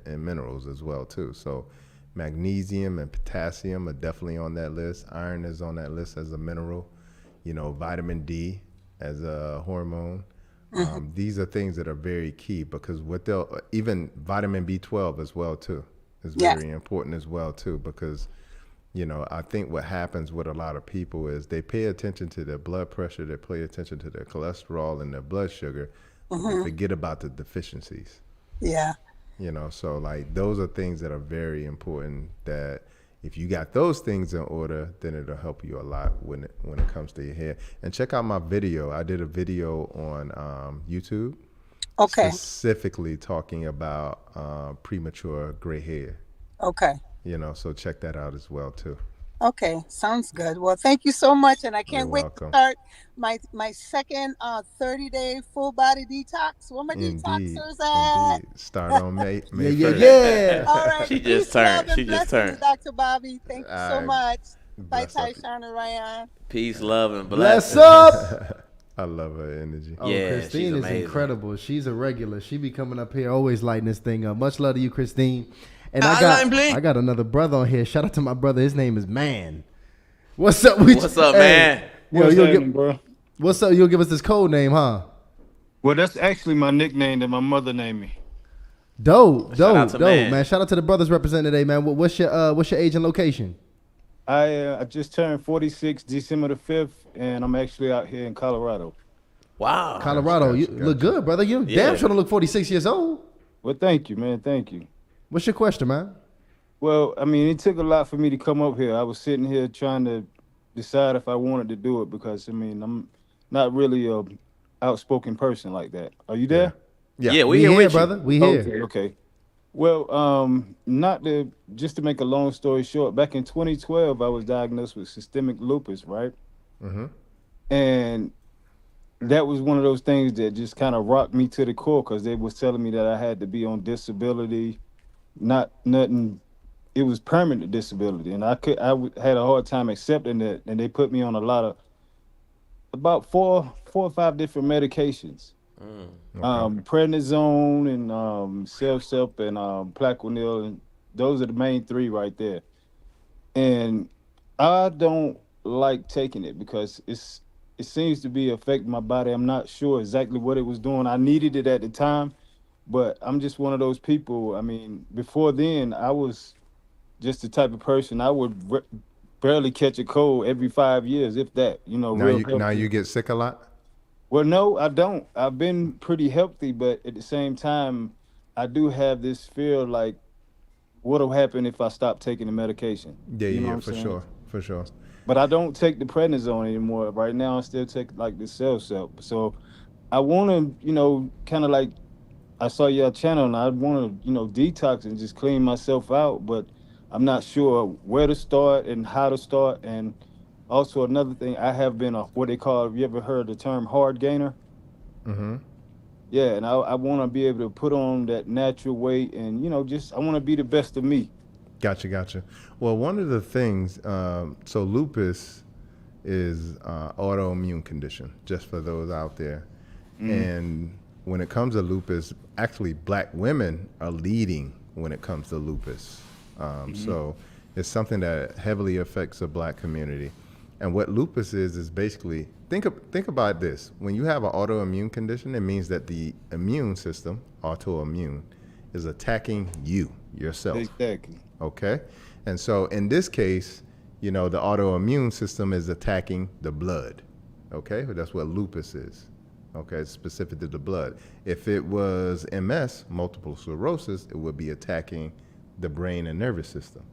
F: minerals as well too. So magnesium and potassium are definitely on that list. Iron is on that list as a mineral. Vitamin D as a hormone. These are things that are very key, because even vitamin B12 as well too is very important as well too, because I think what happens with a lot of people is they pay attention to their blood pressure, they pay attention to their cholesterol and their blood sugar, and forget about the deficiencies.
L: Yeah.
F: So like those are things that are very important, that if you got those things in order, then it'll help you a lot when it comes to your hair. And check out my video. I did a video on YouTube, specifically talking about premature gray hair.
L: Okay.
F: So check that out as well too.
L: Okay, sounds good. Well, thank you so much, and I
F: You're
L: can't wait to
F: welcome.
L: start my second 30-day full body detox. Where my
F: Indeed,
L: detoxers at?
F: indeed. Start on May
A: Yeah,
F: May
A: yeah,
F: 1st.
A: yeah.
L: All right,
B: She just
L: peace, love,
B: turned.
L: and
B: She just
L: blessings,
B: turned.
L: Dr. Bobby. Thank you so
F: I
L: much. Bye,
F: bless up.
L: Tyshawn and Ryan.
B: Peace, love, and
A: Bless
B: blessings.
A: up.
F: I love her energy.
A: Oh,
B: Yeah,
A: Christine
B: she's
A: is
B: amazing.
A: incredible. She's a regular. She be coming up here, always lighting this thing up. Much love to you, Christine. And I got another brother on here. Shout out to my brother. His name is Man. What's up with
B: What's
A: you?
B: up,
A: Hey,
B: man?
A: Yo,
M: What's
A: you'll
M: happening, bro?
A: What's up? You'll give us this code name, huh?
M: Well, that's actually my nickname that my mother named me.
A: Dope,
B: Shout out
A: dope,
B: to
A: dope,
B: Man.
A: man. Shout out to the brothers representing today, man. What's your age and location?
M: I just turned 46 December the 5th, and I'm actually out here in Colorado.
B: Wow.
A: Colorado. You look good, brother. You damn sure don't look 46 years old.
M: Well, thank you, man. Thank you.
A: What's your question, man?
M: Well, I mean, it took a lot for me to come up here. I was sitting here trying to decide if I wanted to do it because, I mean, I'm not really a outspoken person like that. Are you there?
B: Yeah, we here with
A: brother.
B: you.
A: We here.
M: Okay. Well, just to make a long story short, back in 2012, I was diagnosed with systemic lupus, right?
F: Mm-hmm.
M: And that was one of those things that just kind of rocked me to the core because they was telling me that I had to be on disability, not nothing. It was permanent disability, and had a hard time accepting that. And they put me on about four or five different medications, prednisone and Self and Plaquenil, and those are the main three right there. And I don't like taking it because it seems to be affecting my body. I'm not sure exactly what it was doing. I needed it at the time, but I'm just one of those people. I mean, before then, I was just the type of person I would barely catch a cold every 5 years, if that.
F: Now you get sick a lot?
M: Well, no, I don't. I've been pretty healthy, but at the same time, I do have this fear like, what'll happen if I stop taking the medication?
F: Yeah,
M: You know what I'm
F: for
M: saying?
F: sure, for sure.
M: But I don't take the prednisone anymore. Right now, I still take like the Self. So I want to, kind of like, I saw your channel and I want to, detox and just clean myself out. But I'm not sure where to start and how to start. And also another thing, I have been what they call, have you ever heard the term hard gainer?
F: Mm-hmm.
M: Yeah, and I want to be able to put on that natural weight and, I want to be the best of me.
F: Gotcha. Well, one of the things, so lupus is autoimmune condition, just for those out there. And when it comes to lupus, actually black women are leading when it comes to lupus. So it's something that heavily affects the black community. And what lupus is basically, think about this. When you have an autoimmune condition, it means that the immune system, autoimmune, is attacking you, yourself.
M: Exactly.
F: Okay? And so in this case, the autoimmune system is attacking the blood. Okay? That's what lupus is. Okay? It's specific to the blood. If it was MS, multiple sclerosis, it would be attacking the brain and nervous system.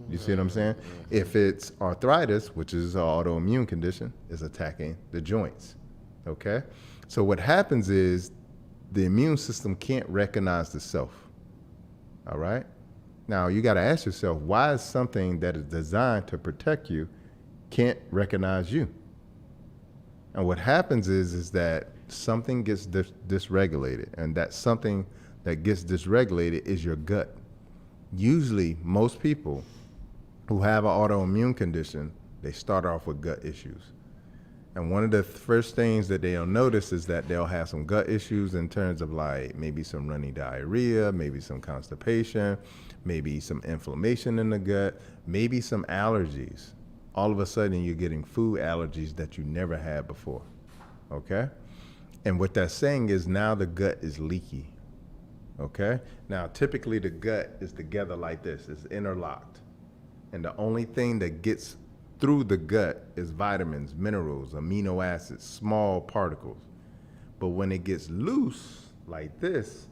F: You see what I'm saying? If it's arthritis, which is an autoimmune condition, is attacking the joints. Okay? So what happens is the immune system can't recognize the self. All right? Now, you got to ask yourself, why is something that is designed to protect you can't recognize you? And what happens is that something gets dysregulated, and that something that gets dysregulated is your gut. Usually, most people who have an autoimmune condition, they start off with gut issues. And one of the first things that they'll notice is that they'll have some gut issues in terms of like maybe some runny diarrhea, maybe some constipation, maybe some inflammation in the gut, maybe some allergies. All of a sudden you're getting food allergies that you never had before, okay? And what that's saying is now the gut is leaky, okay? Now typically the gut is together like this, it's interlocked. And the only thing that gets through the gut is vitamins, minerals, amino acids, small particles. But when it gets loose like this,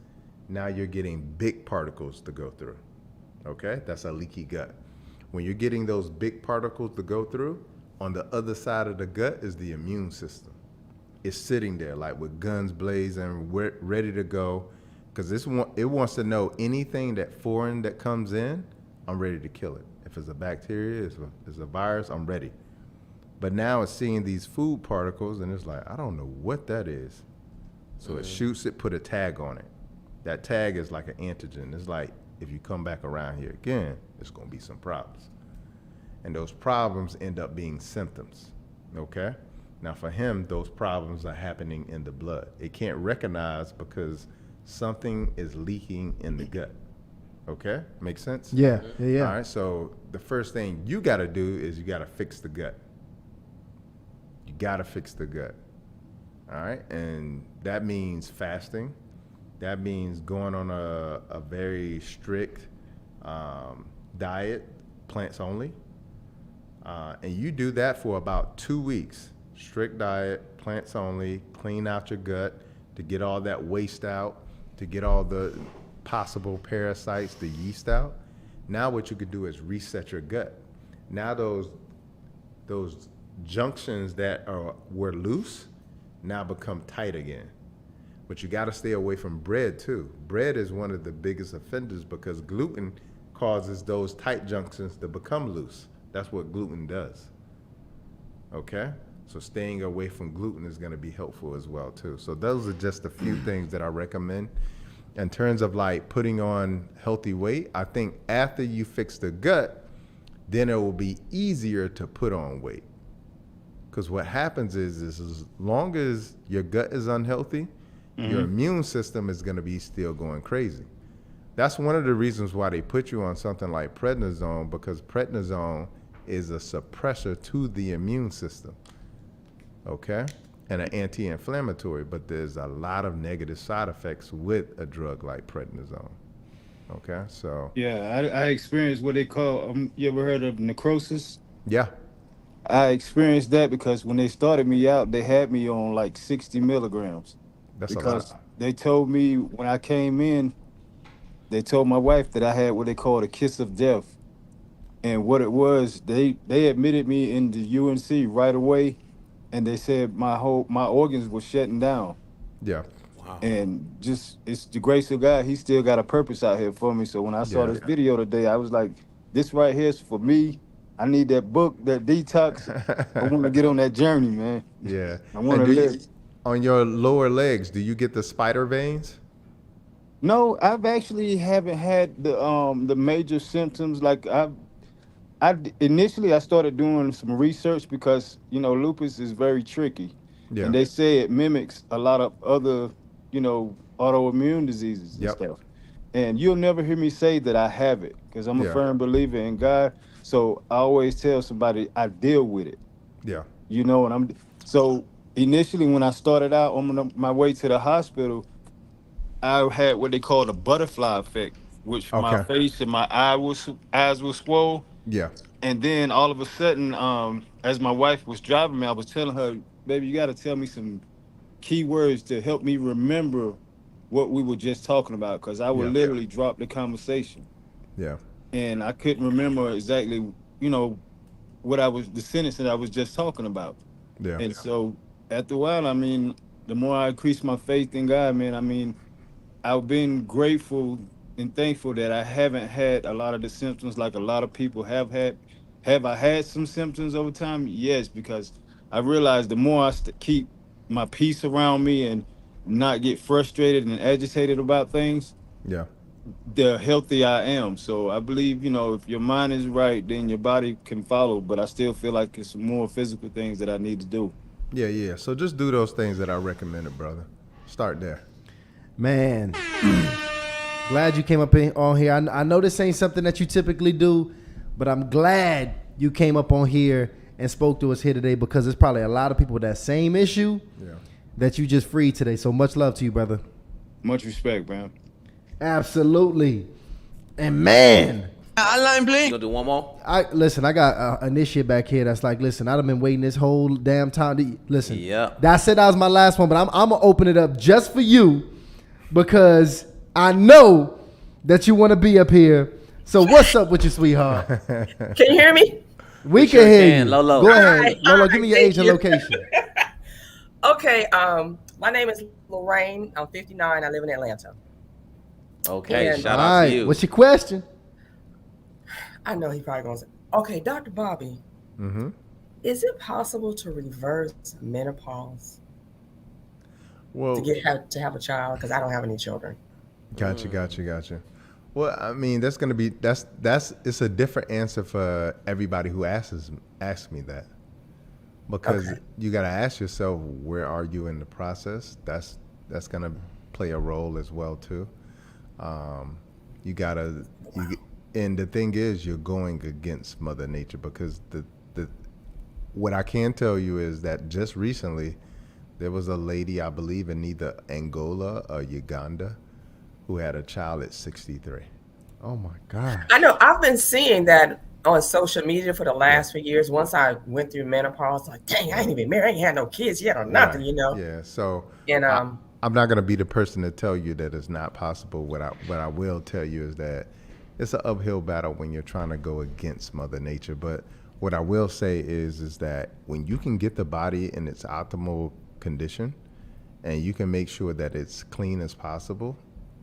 F: now you're getting big particles to go through. Okay? That's a leaky gut. When you're getting those big particles to go through, on the other side of the gut is the immune system. It's sitting there like with guns blazing, ready to go, because it wants to know anything that foreign that comes in, I'm ready to kill it. If If it's a bacteria, if it's a virus, I'm ready. But now it's seeing these food particles, and it's like, I don't know what that is. So it shoots it, put a tag on it. That tag is like an antigen. It's like, if you come back around here again, there's going to be some problems. And those problems end up being symptoms, okay? Now for him, those problems are happening in the blood. It can't recognize because something is leaking in the gut, okay? Make sense?
A: Yeah.
F: All right, so the first thing you got to do is you got to fix the gut. You got to fix the gut, all right? And that means fasting. That means going on a very strict diet, plants only. And you do that for about 2 weeks. Strict diet, plants only, clean out your gut to get all that waste out, to get all the possible parasites, the yeast out. Now what you could do is reset your gut. Now those junctions that were loose now become tight again. But you got to stay away from bread too. Bread is one of the biggest offenders because gluten causes those tight junctions to become loose. That's what gluten does. Okay? So staying away from gluten is going to be helpful as well too. So those are just a few things that I recommend. In terms of like putting on healthy weight, I think after you fix the gut, then it will be easier to put on weight. Because what happens is as long as your gut is unhealthy, your immune system is going to be still going crazy. That's one of the reasons why they put you on something like prednisone, because prednisone is a suppressor to the immune system, okay? And an anti-inflammatory, but there's a lot of negative side effects with a drug like prednisone, okay? So
M: Yeah, I experienced what they call, you ever heard of necrosis?
F: yeah.
M: I experienced that because when they started me out, they had me on like 60 milligrams.
F: That's a
M: Because
F: lot.
M: they told me when I came in, they told my wife that I had what they call a kiss of death. And what it was, they admitted me in the UNC right away, and they said my organs were shutting down.
F: Yeah.
B: Wow.
M: And just it's the grace of God, he still got a purpose out here for me. So when I saw
F: Yeah.
M: this video today, I was like, this right here is for me. I need that book, that detox. I want to get on that journey, man.
F: Yeah.
M: I want to
F: And
M: live.
F: on your lower legs, do you get the spider veins?
M: No, I've actually haven't had the major symptoms. Like initially I started doing some research because lupus is very tricky,
F: Yeah.
M: and they say it mimics a lot of other autoimmune diseases and
F: Yep.
M: stuff. And you'll never hear me say that I have it because I'm a
F: Yeah.
M: firm believer in God. So I always tell somebody I deal with it.
F: Yeah.
M: And so initially when I started out on my way to the hospital, I had what they call the butterfly effect, which my
F: Okay.
M: face and my eyes were swole.
F: Yeah.
M: And then all of a sudden, as my wife was driving me, I was telling her, baby, you got to tell me some key words to help me remember what we were just talking about, because I would
F: Yeah.
M: literally drop the conversation.
F: Yeah.
M: And I couldn't remember exactly, the sentence that I was just talking about.
F: Yeah.
M: And so after a while, the more I increased my faith in God, man, I've been grateful and thankful that I haven't had a lot of the symptoms like a lot of people have had. Have I had some symptoms over time? Yes, because I realized the more I keep my peace around me and not get frustrated and agitated about things,
F: Yeah.
M: the healthier I am. So I believe, if your mind is right, then your body can follow. But I still feel like it's more physical things that I need to do.
F: Yeah. Yeah. So just do those things that I recommended, brother. Start there.
A: Man, glad you came up on here. I know this ain't something that you typically do, but I'm glad you came up on here and spoke to us here today, because there's probably a lot of people with that same issue that you just freed today. So much love to you, brother.
M: Much respect, man.
A: Absolutely. And man,
B: You gonna do one more?
A: I got an initiate back here that's like, listen, I've been waiting this whole damn time. Listen, I said that was my last one, but I'm gonna open it up just for you, because I know that you want to be up here. So what's up with you, sweetheart?
N: Can you hear me?
A: We can hear you.
B: Lolo.
A: Go ahead.
N: All right,
A: Lolo, give me your age and
N: thank you.
A: location.
N: Okay, my name is Lorraine. I'm 59. I live in Atlanta.
B: Okay,
N: And-
B: shout
A: All
B: out
A: right.
B: to you.
A: What's your question?
N: I know he probably going to say, okay, Dr. Bobby,
F: Mm-hmm.
N: is it possible to reverse menopause
F: Well,
N: to have a child? Because I don't have any children.
F: Gotcha. Well, I mean, that's it's a different answer for everybody who asks me that, because you got to ask yourself, where are you in the process? That's gonna play a role as well too. You gotta and the thing is, you're going against Mother Nature, because the what I can tell you is that just recently there was a lady, I believe in either Angola or Uganda, who had a child at 63. Oh my God.
N: I know. I've been seeing that on social media for the last few years. Once I went through menopause, like, dang, I ain't even married. I ain't had no kids yet or nothing,
F: Right.
N: you know?
F: Yeah. So
N: And
F: I'm not going to be the person to tell you that it's not possible. What I will tell you is that it's an uphill battle when you're trying to go against Mother Nature. But what I will say is that when you can get the body in its optimal condition, and you can make sure that it's clean as possible,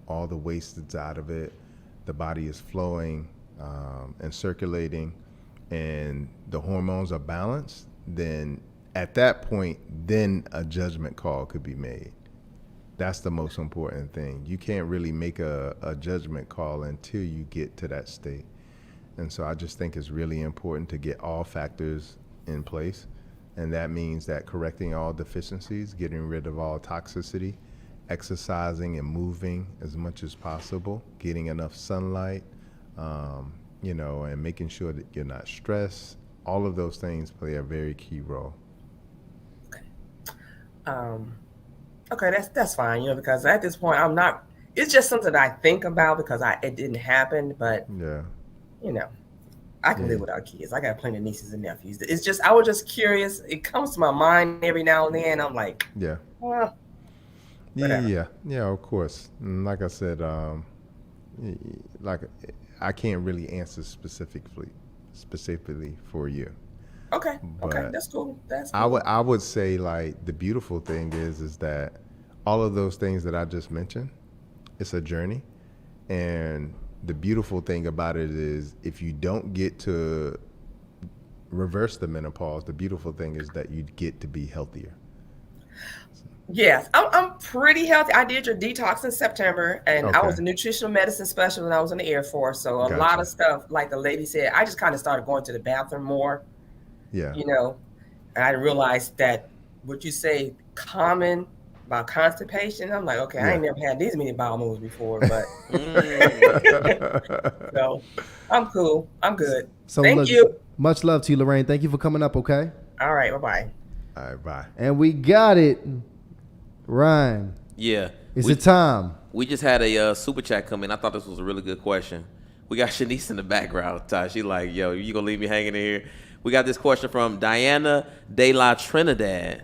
F: all the waste that's out of it, the body is flowing and circulating, and the hormones are balanced, then at that point, then a judgment call could be made. That's the most important thing. You can't really make a judgment call until you get to that state. And so I just think it's really important to get all factors in place. And that means that correcting all deficiencies, getting rid of all toxicity, exercising and moving as much as possible, getting enough sunlight, and making sure that you're not stressed. All of those things play a very key role.
N: okay, that's fine, because at this point I'm not. It's just something that I think about because it didn't happen, but
F: Yeah.
N: I can live without kids. I got plenty of nieces and nephews. It's just I was just curious. It comes to my mind every now and then. I'm like,
F: Yeah.
N: Whatever.
F: Yeah, of course. And like I said, like I can't really answer specifically for you.
N: okay,
F: But
N: that's cool. That's cool.
F: I would say, like, the beautiful thing is that all of those things that I just mentioned, it's a journey. And the beautiful thing about it is, if you don't get to reverse the menopause, the beautiful thing is that you get to be healthier.
N: Yes, I'm pretty healthy. I did your detox in September, and I was
F: Okay.
N: a nutritional medicine specialist when I was in the Air Force. So a lot
F: Gotcha.
N: of stuff, like the lady said, I just kind of started going to the bathroom more,
F: Yeah.
N: and I realized that what you say common about constipation, I'm like, okay, I ain't never had these many bowel movements before, but so I'm cool. I'm good.
A: So
N: Thank
A: look,
N: you.
A: much love to you, Lorraine. Thank you for coming up, okay?
N: All right, bye-bye.
F: All right, bye.
A: And we got it. Ryan,
B: Yeah.
A: it's a time.
B: We just had a super chat come in. I thought this was a really good question. We got Shanice in the background, Ty. She like, yo, you gonna leave me hanging in here? We got this question from Diana De La Trinidad.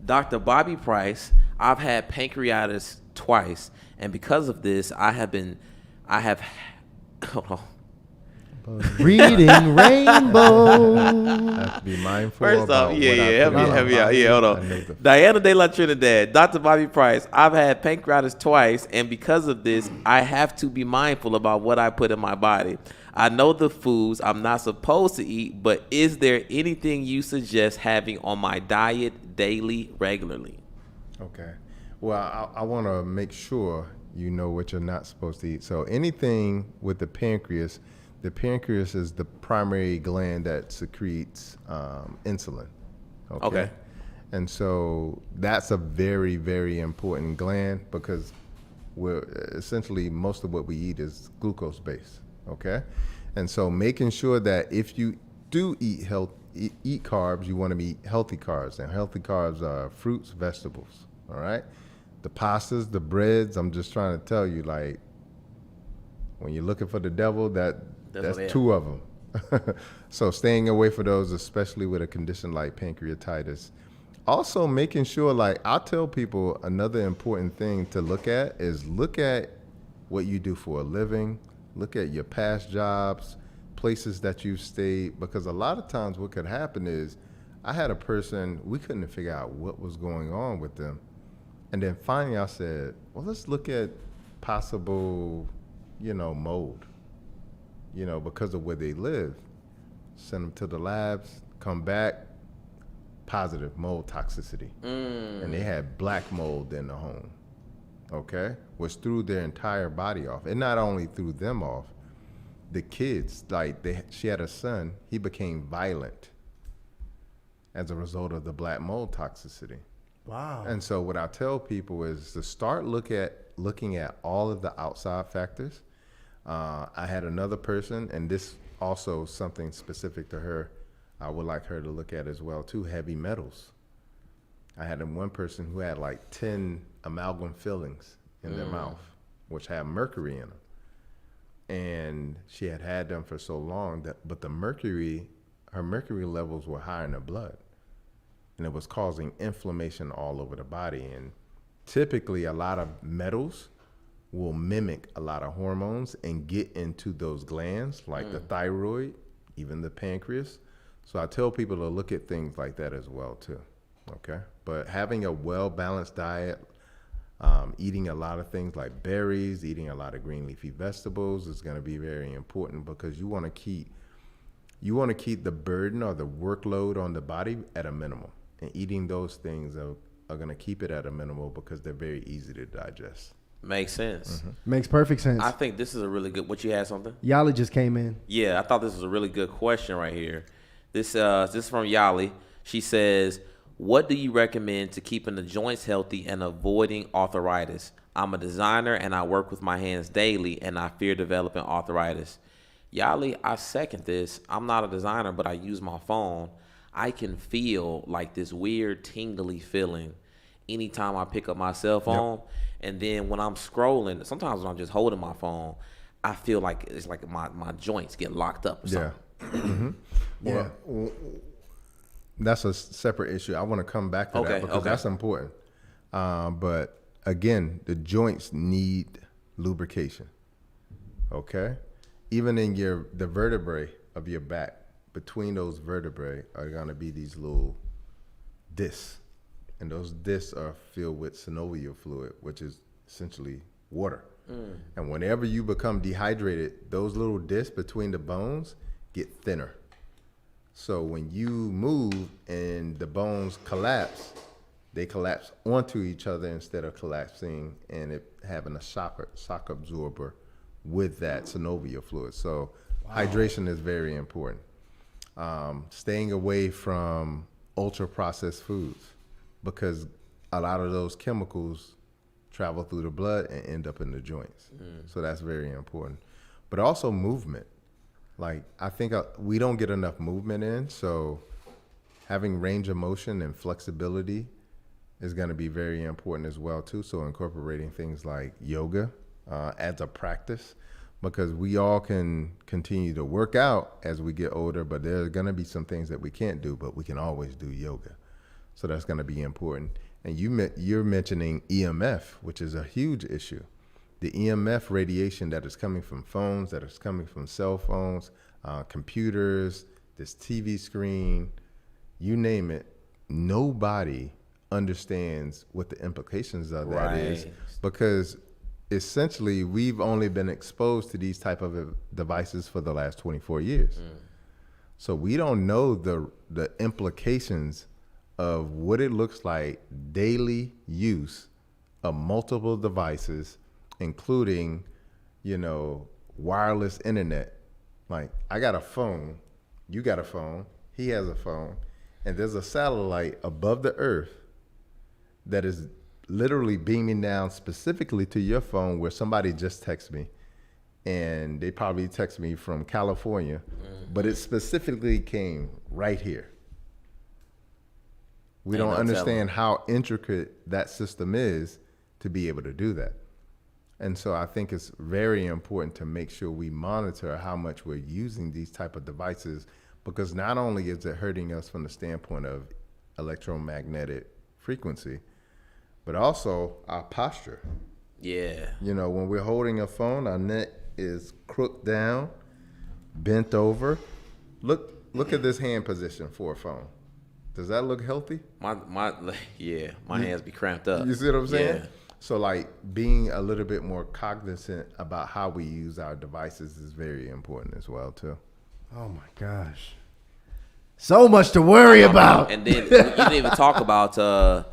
B: Dr. Bobby Price, I've had pancreatitis twice, and because of this, hold on.
A: Reading Rainbow.
F: Have to be mindful.
B: First off,
F: about
B: help me out. Yeah, hold on. Diana De La Trinidad, Dr. Bobby Price, I've had pancreatitis twice, and because of this, I have to be mindful about what I put in my body. I know the foods I'm not supposed to eat, but is there anything you suggest having on my diet daily, regularly?
F: Okay. Well, I want to make sure you know what you're not supposed to eat. So anything with the pancreas is the primary gland that secretes insulin.
B: Okay.
F: And so that's a very, very important gland, because essentially most of what we eat is glucose based. Okay. And so making sure that if you do eat carbs, you want to eat healthy carbs, and healthy carbs are fruits, vegetables. All right. The pastas, the breads, I'm just trying to tell you, like, when you're looking for the devil, that's two of them. So staying away from those, especially with a condition like pancreatitis. Also making sure, like, I'll tell people another important thing to look at what you do for a living. Look at your past jobs, places that you've stayed, because a lot of times what could happen is, I had a person, we couldn't figure out what was going on with them. And then finally I said, well, let's look at possible, mold. because of where they live. Send them to the labs, come back, positive mold toxicity. And they had black mold in the home, okay? Which threw their entire body off. And not only threw them off, the kids, she had a son, he became violent as a result of the black mold toxicity.
A: Wow.
F: And so what I tell people is to start looking at all of the outside factors. I had another person, and this also something specific to her, I would like her to look at as well too, heavy metals. I had one person who had like 10 amalgam fillings in their mouth, which had mercury in them. And she had them for so long but her mercury levels were high in her blood. And it was causing inflammation all over the body. And typically a lot of metals will mimic a lot of hormones and get into those glands, like the thyroid, even the pancreas. So I tell people to look at things like that as well too, okay? But having a well-balanced diet, eating a lot of things like berries, eating a lot of green leafy vegetables is gonna be very important, because you wanna keep the burden or the workload on the body at a minimum. And eating those things are gonna keep it at a minimal because they're very easy to digest.
B: Makes sense.
A: Makes perfect sense.
B: I think this is a really good. What, you had something?
A: Yali just came in.
B: Yeah, I thought this was a really good question right here. This is from Yali. She says, "What do you recommend to keeping the joints healthy and avoiding arthritis? I'm a designer and I work with my hands daily, and I fear developing arthritis." Yali, I second this. I'm not a designer, but I use my phone. I can feel like this weird tingly feeling anytime I pick up my cell phone. Yep. And then when I'm scrolling, sometimes when I'm just holding my phone, I feel like it's like my joints get locked up or something.
F: Yeah. Well, that's a separate issue. I want to come back to that because that's important. But again, the joints need lubrication. Okay? Even in the vertebrae of your back, between those vertebrae are going to be these little discs. And those discs are filled with synovial fluid, which is essentially water. And whenever you become dehydrated, those little discs between the bones get thinner. So when you move and the bones collapse, they collapse onto each other instead of collapsing and it having a shock absorber with that synovial fluid. So hydration is very important. Staying away from ultra processed foods, because a lot of those chemicals travel through the blood and end up in the joints. So that's very important. But also movement. Like, I think we don't get enough movement in, so having range of motion and flexibility is going to be very important as well too. So incorporating things like yoga as a practice, because we all can continue to work out as we get older, but there are going to be some things that we can't do, but we can always do yoga. So that's going to be important. And you're mentioning EMF, which is a huge issue. The EMF radiation that is coming from phones, that is coming from cell phones, computers, this TV screen, you name it, nobody understands what the implications of that is, because essentially we've only been exposed to these type of devices for the last 24 years. So we don't know the implications of what it looks like daily use of multiple devices, including, wireless internet. Like, I got a phone, you got a phone, he has a phone, and there's a satellite above the earth that is literally beaming down specifically to your phone, where somebody just texted me, and they probably text me from California, but it specifically came right here. We don't understand how intricate that system is to be able to do that. And so I think it's very important to make sure we monitor how much we're using these type of devices, because not only is it hurting us from the standpoint of electromagnetic frequency, but also our posture.
B: Yeah.
F: When we're holding a phone, our neck is crooked down, bent over. Look at this hand position for a phone. Does that look healthy?
B: My hands be cramped up.
F: You see what I'm saying?
B: Yeah.
F: So like being a little bit more cognizant about how we use our devices is very important as well too.
A: Oh my gosh. So much to worry about.
B: And then you didn't even talk about the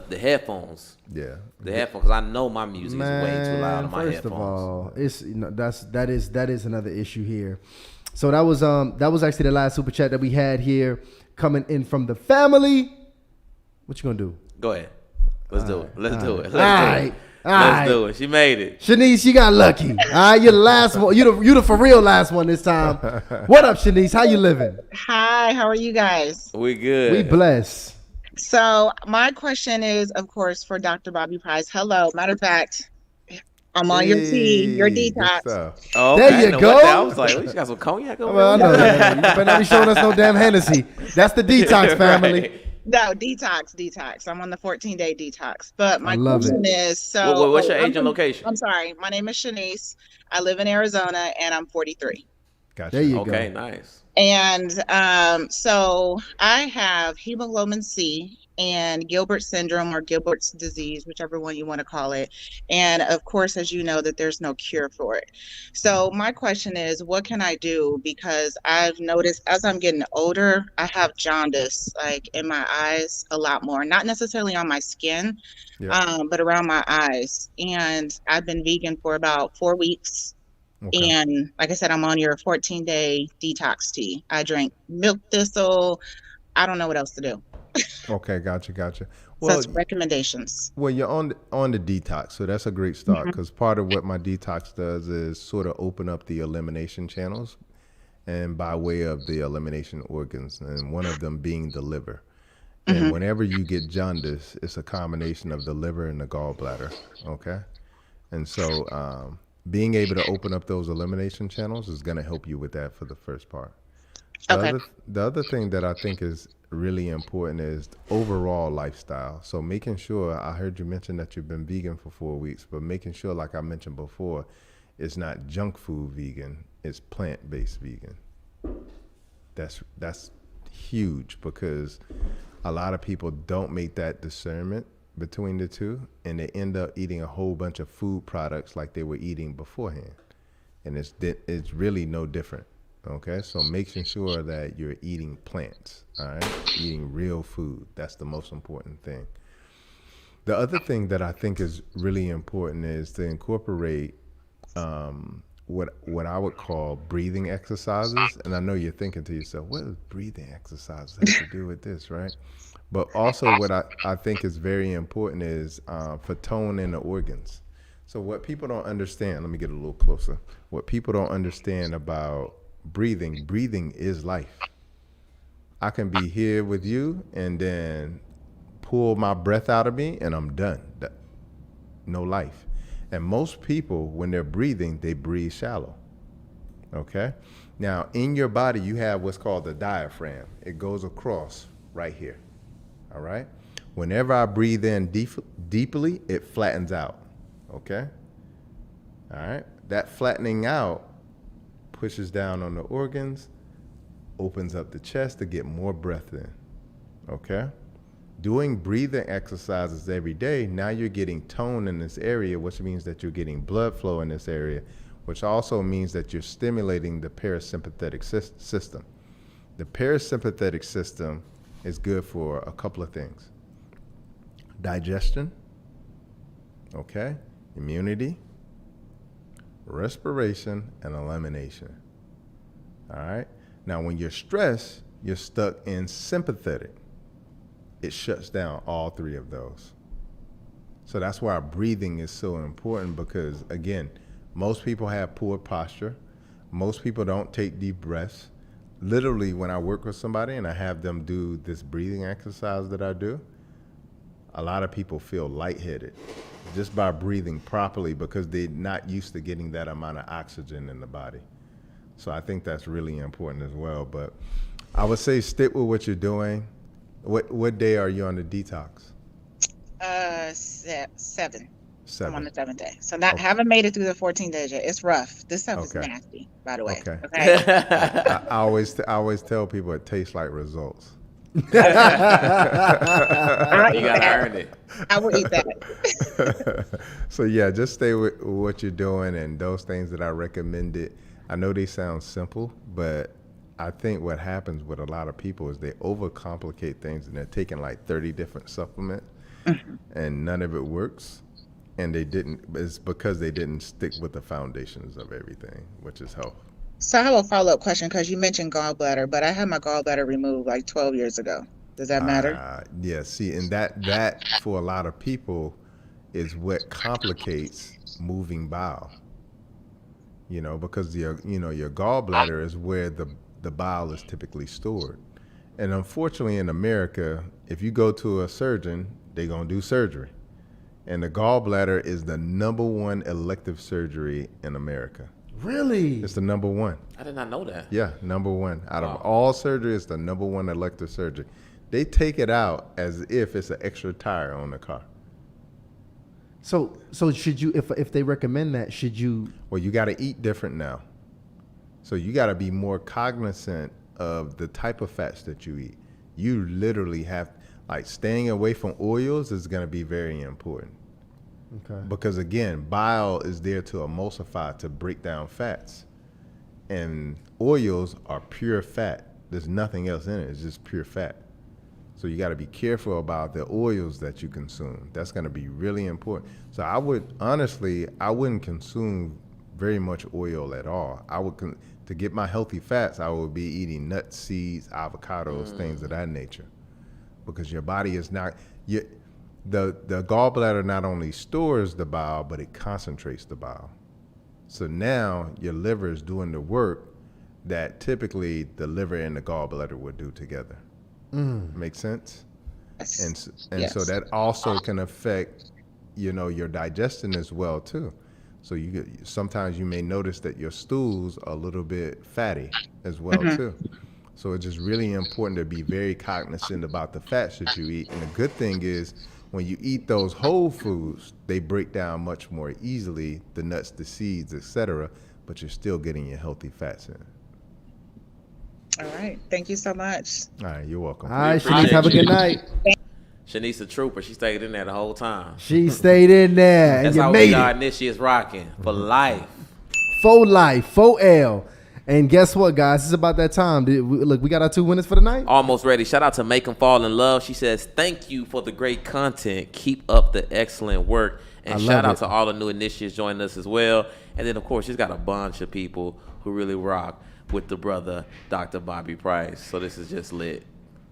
B: headphones.
F: Yeah.
B: The headphones, because I know my music is way too loud on my
A: First
B: headphones.
A: of all, it's that is another issue here. So that was actually the last super chat that we had here coming in from the family. What you gonna do?
B: Go ahead. Let's do it. Let's do it.
A: Let's
B: do it. She made it.
A: Shanice, you got lucky. All right, you're the last one. You the for real last one this time. What up, Shanice? How you living?
O: Hi, how are you guys?
B: We good.
A: We blessed.
O: So my question is, of course, for Dr. Bobby Price. Hello. Matter of fact, I'm on your tea, your detox.
B: Oh, okay.
A: There you go.
B: I was like, well, you got some cognac over
A: Well, I
B: there?
A: know that. You better not be showing us no damn Hennessy. That's the detox family.
B: Right.
O: No, detox. I'm on the 14-day detox. But my
A: love
O: question
A: it.
O: is, so
B: what's your age and location?
O: I'm sorry. My name is Shanice. I live in Arizona, and I'm 43.
F: Gotcha.
A: There you go.
B: Okay, nice.
O: And so I have hemoglobin C and Gilbert syndrome or Gilbert's disease, whichever one you want to call it. And of course, as you know, that there's no cure for it. So my question is, what can I do? Because I've noticed as I'm getting older, I have jaundice like in my eyes a lot more, not necessarily on my skin, but around my eyes. And I've been vegan for about 4 weeks.
F: Okay.
O: And like I said, I'm on your 14-day detox tea. I drink milk thistle. I don't know what else to do.
F: Okay, gotcha.
O: So
F: Well,
O: that's recommendations.
F: well, you're on the detox, so that's a great start because part of what my detox does is sort of open up the elimination channels, and by way of the elimination organs, and one of them being the liver. And whenever you get jaundice, it's a combination of the liver and the gallbladder. Okay, and so being able to open up those elimination channels is going to help you with that for the first part. The other thing that I think is really important is overall lifestyle. So making sure, I heard you mention that you've been vegan for 4 weeks, but making sure, like I mentioned before, it's not junk food vegan, it's plant-based vegan. That's huge because a lot of people don't make that discernment between the two, and they end up eating a whole bunch of food products like they were eating beforehand, and it's really no different. Okay, so making sure that you're eating plants, all right, eating real food, that's the most important thing. The other thing that I think is really important is to incorporate what I would call breathing exercises. And I know you're thinking to yourself, what does breathing exercises have to do with this, right? But also what I think is very important is for tone in the organs. So what people don't understand, let me get a little closer. What people don't understand about breathing is life. I can be here with you and then pull my breath out of me and I'm done. No life. And most people, when they're breathing, they breathe shallow. Okay? Now, in your body, you have what's called the diaphragm. It goes across right here. All right? Whenever I breathe in deeply, it flattens out. Okay? All right? That flattening out pushes down on the organs, opens up the chest to get more breath in. Okay? Doing breathing exercises every day, now you're getting tone in this area, which means that you're getting blood flow in this area, which also means that you're stimulating the parasympathetic system. The parasympathetic system is good for a couple of things. Digestion, okay, immunity, respiration, and elimination. All right? Now, when you're stressed, you're stuck in sympathetic. It shuts down all three of those. So that's why breathing is so important because, again, most people have poor posture. Most people don't take deep breaths. Literally, when I work with somebody and I have them do this breathing exercise that I do, a lot of people feel lightheaded just by breathing properly because they're not used to getting that amount of oxygen in the body. So I think that's really important as well. But I would say stick with what you're doing. What day are you on the detox?
O: 7.
F: 7.
O: I'm on the 7th day. So haven't made it through the 14 days yet. It's rough. This stuff is
F: Okay.
O: nasty, by the way.
F: Okay.
O: Okay.
F: I always tell people it tastes like results.
I: I'll
B: You
I: eat
B: gotta
I: that.
B: earn it.
I: I will eat that.
F: So yeah, just stay with what you're doing and those things that I recommended. I know they sound simple, but I think what happens with a lot of people is they overcomplicate things and they're taking like 30 different supplements and none of it works. And it's because they didn't stick with the foundations of everything, which is health.
O: So I have a follow-up question because you mentioned gallbladder, but I had my gallbladder removed like 12 years ago. Does that matter?
F: Yeah, see, and that for a lot of people is what complicates moving bowel. Because your gallbladder is where the bile is typically stored. And unfortunately in America, if you go to a surgeon, they're going to do surgery. And the gallbladder is the #1 elective surgery in America.
A: Really?
F: It's the #1.
B: I did not know that.
F: Yeah, #1. Out of all surgery, it's the #1 elective surgery. They take it out as if it's an extra tire on the car.
A: So should you, if they recommend that, should you?
F: Well, you got to eat different now. So you got to be more cognizant of the type of fats that you eat. You literally have, like, staying away from oils is going to be very important.
A: Okay.
F: Because again, bile is there to emulsify, to break down fats. And oils are pure fat. There's nothing else in it. It's just pure fat. So you got to be careful about the oils that you consume. That's going to be really important. So I wouldn't consume very much oil at all. To get my healthy fats, I would be eating nuts, seeds, avocados, things of that nature. Because your body is not, the gallbladder not only stores the bile, but it concentrates the bile. So now your liver is doing the work that typically the liver and the gallbladder would do together. Make sense?
O: Yes.
F: And so that also can affect, your digestion as well too. So sometimes you may notice that your stools are a little bit fatty as well too. So it's just really important to be very cognizant about the fats that you eat. And the good thing is when you eat those whole foods, they break down much more easily, the nuts, the seeds, etc. But you're still getting your healthy fats in.
O: All right. Thank you so much.
F: All right, you're welcome.
A: All right, Shanice, have a good night.
B: Shanice a trooper. She stayed in there the whole time.
A: She stayed in there, and
B: That's
A: you
B: how
A: made
B: we got
A: it.
B: initiates rocking for life.
A: Faux life, faux L. And guess what, guys? It's about that time. Look, we got our 2 winners for the night.
B: Almost ready. Shout out to Make 'Em Fall in Love. She says, thank you for the great content. Keep up the excellent work. And
A: I
B: shout
A: love
B: out
A: it.
B: to all the new initiates joining us as well. And then, of course, she's got a bunch of people who really rock with the brother, Dr. Bobby Price. So this is just lit.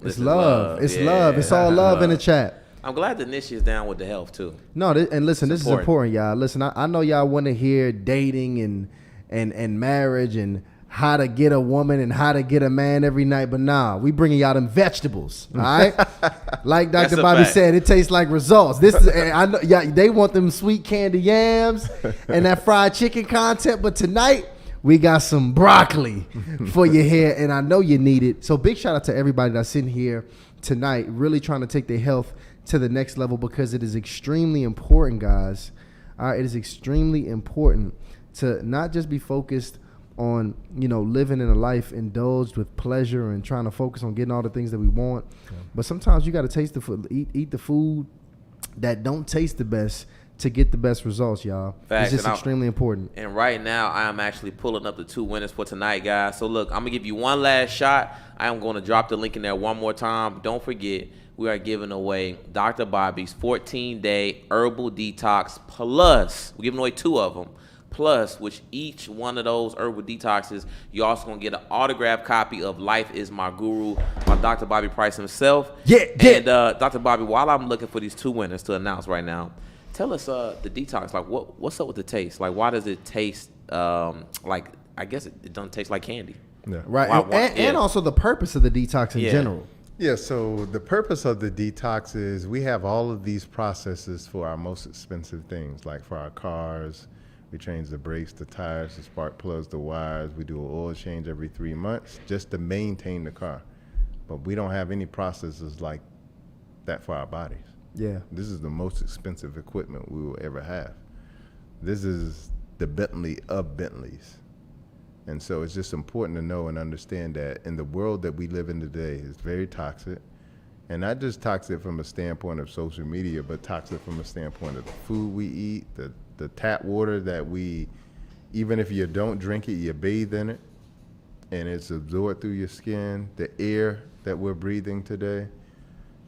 A: It's love. It's love. It's all love in the chat.
B: I'm glad the initiate's down with the health, too.
A: No, and listen, this is important, y'all. Listen, I know y'all want to hear dating and marriage and how to get a woman and how to get a man every night, but nah, we bringing y'all them vegetables, all right? Like Dr. Bobby said, it tastes like results. This is, I know, yeah, they want them sweet candy yams and that fried chicken content, but tonight we got some broccoli for your hair, and I know you need it. So big shout out to everybody that's sitting here tonight, really trying to take their health to the next level, because it is extremely important, guys. All right, it is extremely important to not just be focused on, living in a life indulged with pleasure and trying to focus on getting all the things that we want. But sometimes you got to taste the food, eat the food that don't taste the best to get the best results, y'all.
B: Facts,
A: it's just extremely important.
B: And right now, I am actually pulling up the 2 winners for tonight, guys. So look, I'm going to give you one last shot. I am going to drop the link in there one more time. Don't forget, we are giving away Dr. Bobby's 14-day herbal detox plus. We're giving away 2 of them. Plus, which each one of those herbal detoxes, you're also going to get an autographed copy of Life is My Guru by Dr. Bobby Price himself. And Dr. Bobby, while I'm looking for these 2 winners to announce right now, tell us the detox. Like, what's up with the taste? Like, why does it taste like, I guess it doesn't taste like candy?
F: Yeah.
A: Right. And also the purpose of the detox in general.
F: Yeah, so the purpose of the detox is we have all of these processes for our most expensive things, like for our cars. We change the brakes, the tires, the spark plugs, the wires. We do an oil change every 3 months just to maintain the car. But we don't have any processes like that for our bodies.
A: Yeah.
F: This is the most expensive equipment we will ever have. This is the Bentley of Bentleys. And so it's just important to know and understand that in the world that we live in today, it's very toxic. And not just toxic from a standpoint of social media, but toxic from a standpoint of the food we eat, the tap water that we, even if you don't drink it, you bathe in it, and it's absorbed through your skin, the air that we're breathing today.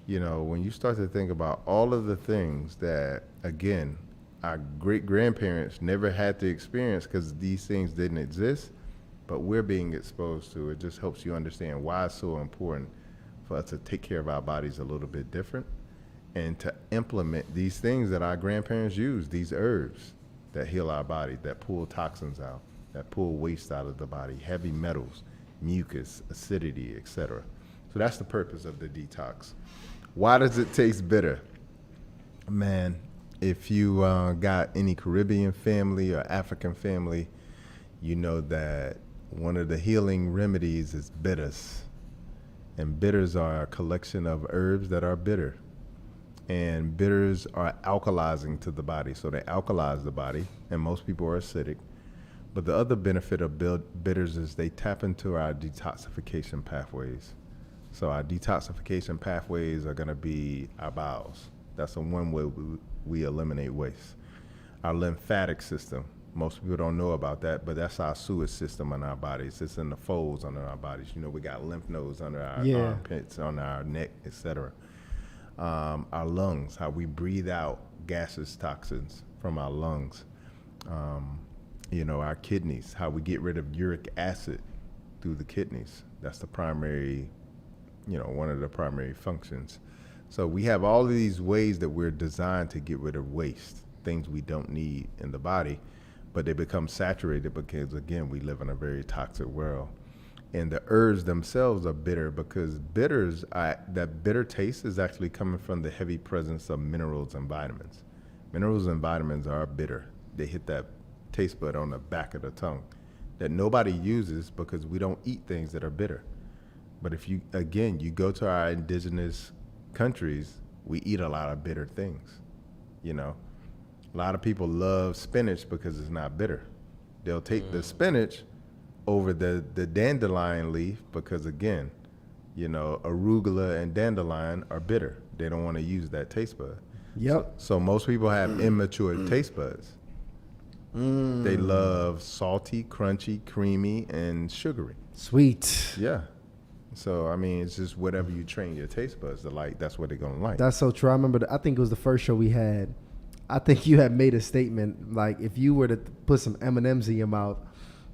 F: You know, when you start to think about all of the things that, again, our great-grandparents never had to experience because these things didn't exist, but we're being exposed to, it just helps you understand why it's so important for us to take care of our bodies a little bit different and to implement these things that our grandparents used, these herbs that heal our body, that pull toxins out, that pull waste out of the body, heavy metals, mucus, acidity, etc. So that's the purpose of the detox. Why does it taste bitter? Man, if you got any Caribbean family or African family, you know that one of the healing remedies is bitters. And bitters are a collection of herbs that are bitter. And bitters are alkalizing to the body. So they alkalize the body, and most people are acidic. But the other benefit of bitters is they tap into our detoxification pathways. So our detoxification pathways are going to be our bowels. That's the one way we eliminate waste. Our lymphatic system, most people don't know about that, but that's our sewage system in our bodies. It's in the folds under our bodies. You know, we got lymph nodes under our armpits, on our neck, etc. Our lungs, how we breathe out gases, toxins from our lungs. You know, our kidneys, how we get rid of uric acid through the kidneys. That's the primary, you know, one of the primary functions. So we have all of these ways that we're designed to get rid of waste, things we don't need in the body, but they become saturated because, again, we live in a very toxic world. And the herbs themselves are bitter because bitters, that bitter taste is actually coming from the heavy presence of minerals and vitamins. Minerals and vitamins are bitter. They hit that taste bud on the back of the tongue that nobody uses because we don't eat things that are bitter. But if you, again, you go to our indigenous countries, we eat a lot of bitter things. You know, a lot of people love spinach because it's not bitter. They'll take the spinach over the dandelion leaf because, again, you know, arugula and dandelion are bitter. They don't want to use that taste bud.
A: Yep.
F: So most people have immature taste buds. They love salty, crunchy, creamy, and sugary.
A: Sweet.
F: Yeah. So, I mean, it's just whatever you train your taste buds to like, that's what they're going to like.
A: That's so true. I remember, I think it was the first show we had. I think you had made a statement, like, if you were to put some M&Ms in your mouth,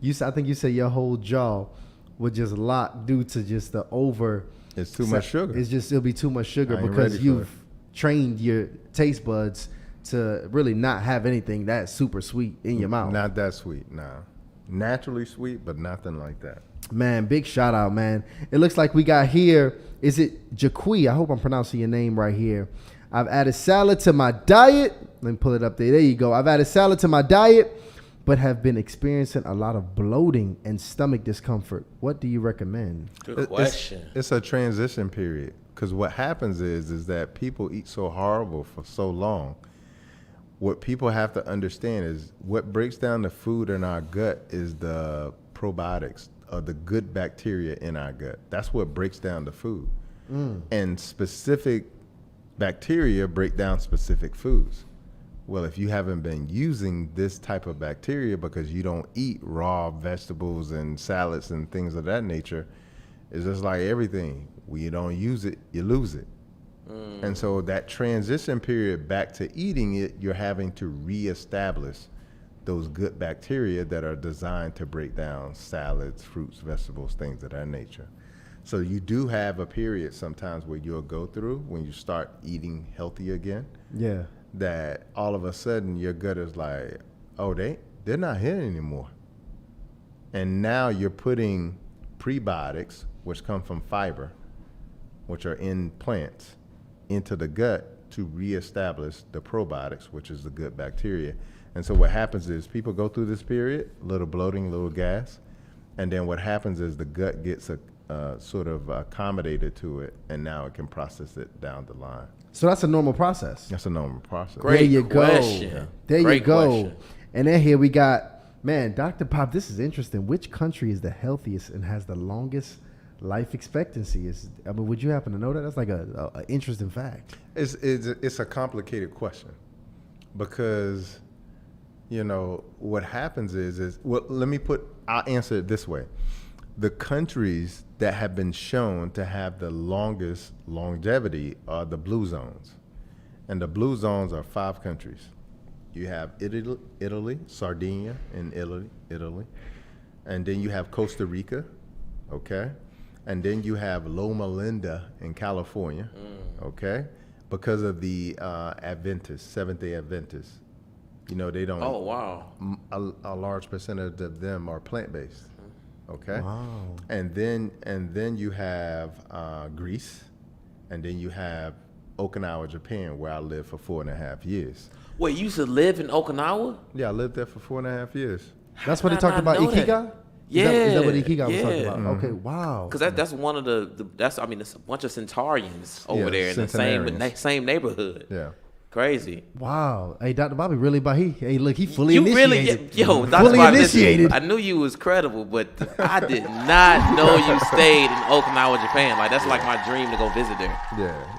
A: I think you said your whole jaw would just lock due to just the over.
F: It's too much sugar.
A: It'll be too much sugar because you've trained your taste buds to really not have anything that's super sweet in your mouth.
F: Not that sweet, nah. Naturally sweet, but nothing like that.
A: Man, big shout out, man. It looks like we got here, is it Jaqui? I hope I'm pronouncing your name right here. I've added salad to my diet. Let me pull it up there. There you go. I've added salad to my diet, but have been experiencing a lot of bloating and stomach discomfort. What do you recommend?
B: Good question.
F: It's a transition period because what happens is that people eat so horrible for so long. What people have to understand is what breaks down the food in our gut is the probiotics, or the good bacteria in our gut. That's what breaks down the food. And specific bacteria break down specific foods. Well, if you haven't been using this type of bacteria because you don't eat raw vegetables and salads and things of that nature, it's just like everything. When you don't use it, you lose it. And so that transition period back to eating it, you're having to reestablish those good bacteria that are designed to break down salads, fruits, vegetables, things of that nature. So you do have a period sometimes where you'll go through when you start eating healthy again.
A: Yeah.
F: That all of a sudden your gut is like, oh, they're not here anymore. And now you're putting prebiotics, which come from fiber, which are in plants, into the gut to reestablish the probiotics, which is the good bacteria. And so what happens is people go through this period, a little bloating, a little gas, and then what happens is the gut gets sort of accommodated to it, and now it can process it down the line.
A: So that's a normal process.
F: That's a normal process.
A: There you go. There you go.
B: Question.
A: And then here we got, man, Dr. Pop, this is interesting. Which country is the healthiest and has the longest life expectancy is. I mean, would you happen to know that? That's like a interesting fact.
F: It's a complicated question because, you know, what happens is well, I'll answer it this way. The countries that have been shown to have the longest longevity are the blue zones. And the blue zones are 5 countries. You have Italy, Sardinia in Italy. And then you have Costa Rica, okay? And then you have Loma Linda in California, okay? Because of the Adventists, Seventh-day Adventists. You know, they don't.
B: Oh, wow.
F: A large percentage of them are plant-based, okay?
A: Wow.
F: And then you have Greece, and then you have Okinawa, Japan, where I lived for 4.5 years.
B: Wait, you used to live in Okinawa?
F: Yeah, I lived there for 4.5 years.
A: That's what they talked about Ikigai?
B: Yeah.
A: Is that what Ikigai was talking about? Okay, wow.
B: Because that's one of that's a bunch of Centaurians over there in the same neighborhood.
F: Yeah.
B: Crazy.
A: Wow. Hey, Dr. Bobby, really, he fully
B: You
A: initiated.
B: really, Dr.
A: fully
B: Bobby,
A: initiated.
B: listen, I knew you was credible, but I did not know you stayed in Okinawa, Japan. Like, that's like my dream to go visit there.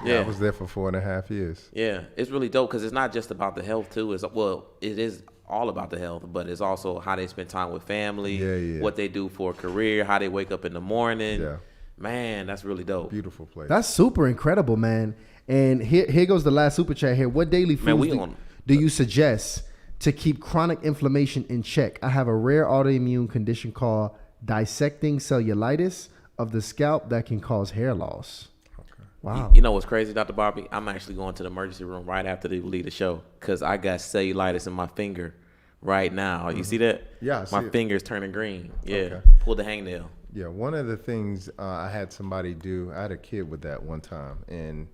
F: Yeah. I was there for 4.5 years.
B: Yeah, it's really dope because it's not just about the health too. It is all about the health, but it's also how they spend time with family, what they do for a career, how they wake up in the morning.
F: Yeah.
B: Man, that's really dope.
F: Beautiful place.
A: That's super incredible, man. And here goes the last super chat here. What daily foods do you suggest to keep chronic inflammation in check? I have a rare autoimmune condition called dissecting cellulitis of the scalp that can cause hair loss.
F: Okay.
A: Wow.
B: You know what's crazy, Dr. Bobby? I'm actually going to the emergency room right after they leave the show because I got cellulitis in my finger right now. You see that?
F: Yeah, I see
B: my
F: it.
B: finger's turning green. Yeah.
F: Okay.
B: Pull the hangnail.
F: Yeah, one of the things I had somebody do, I had a kid with that one time, and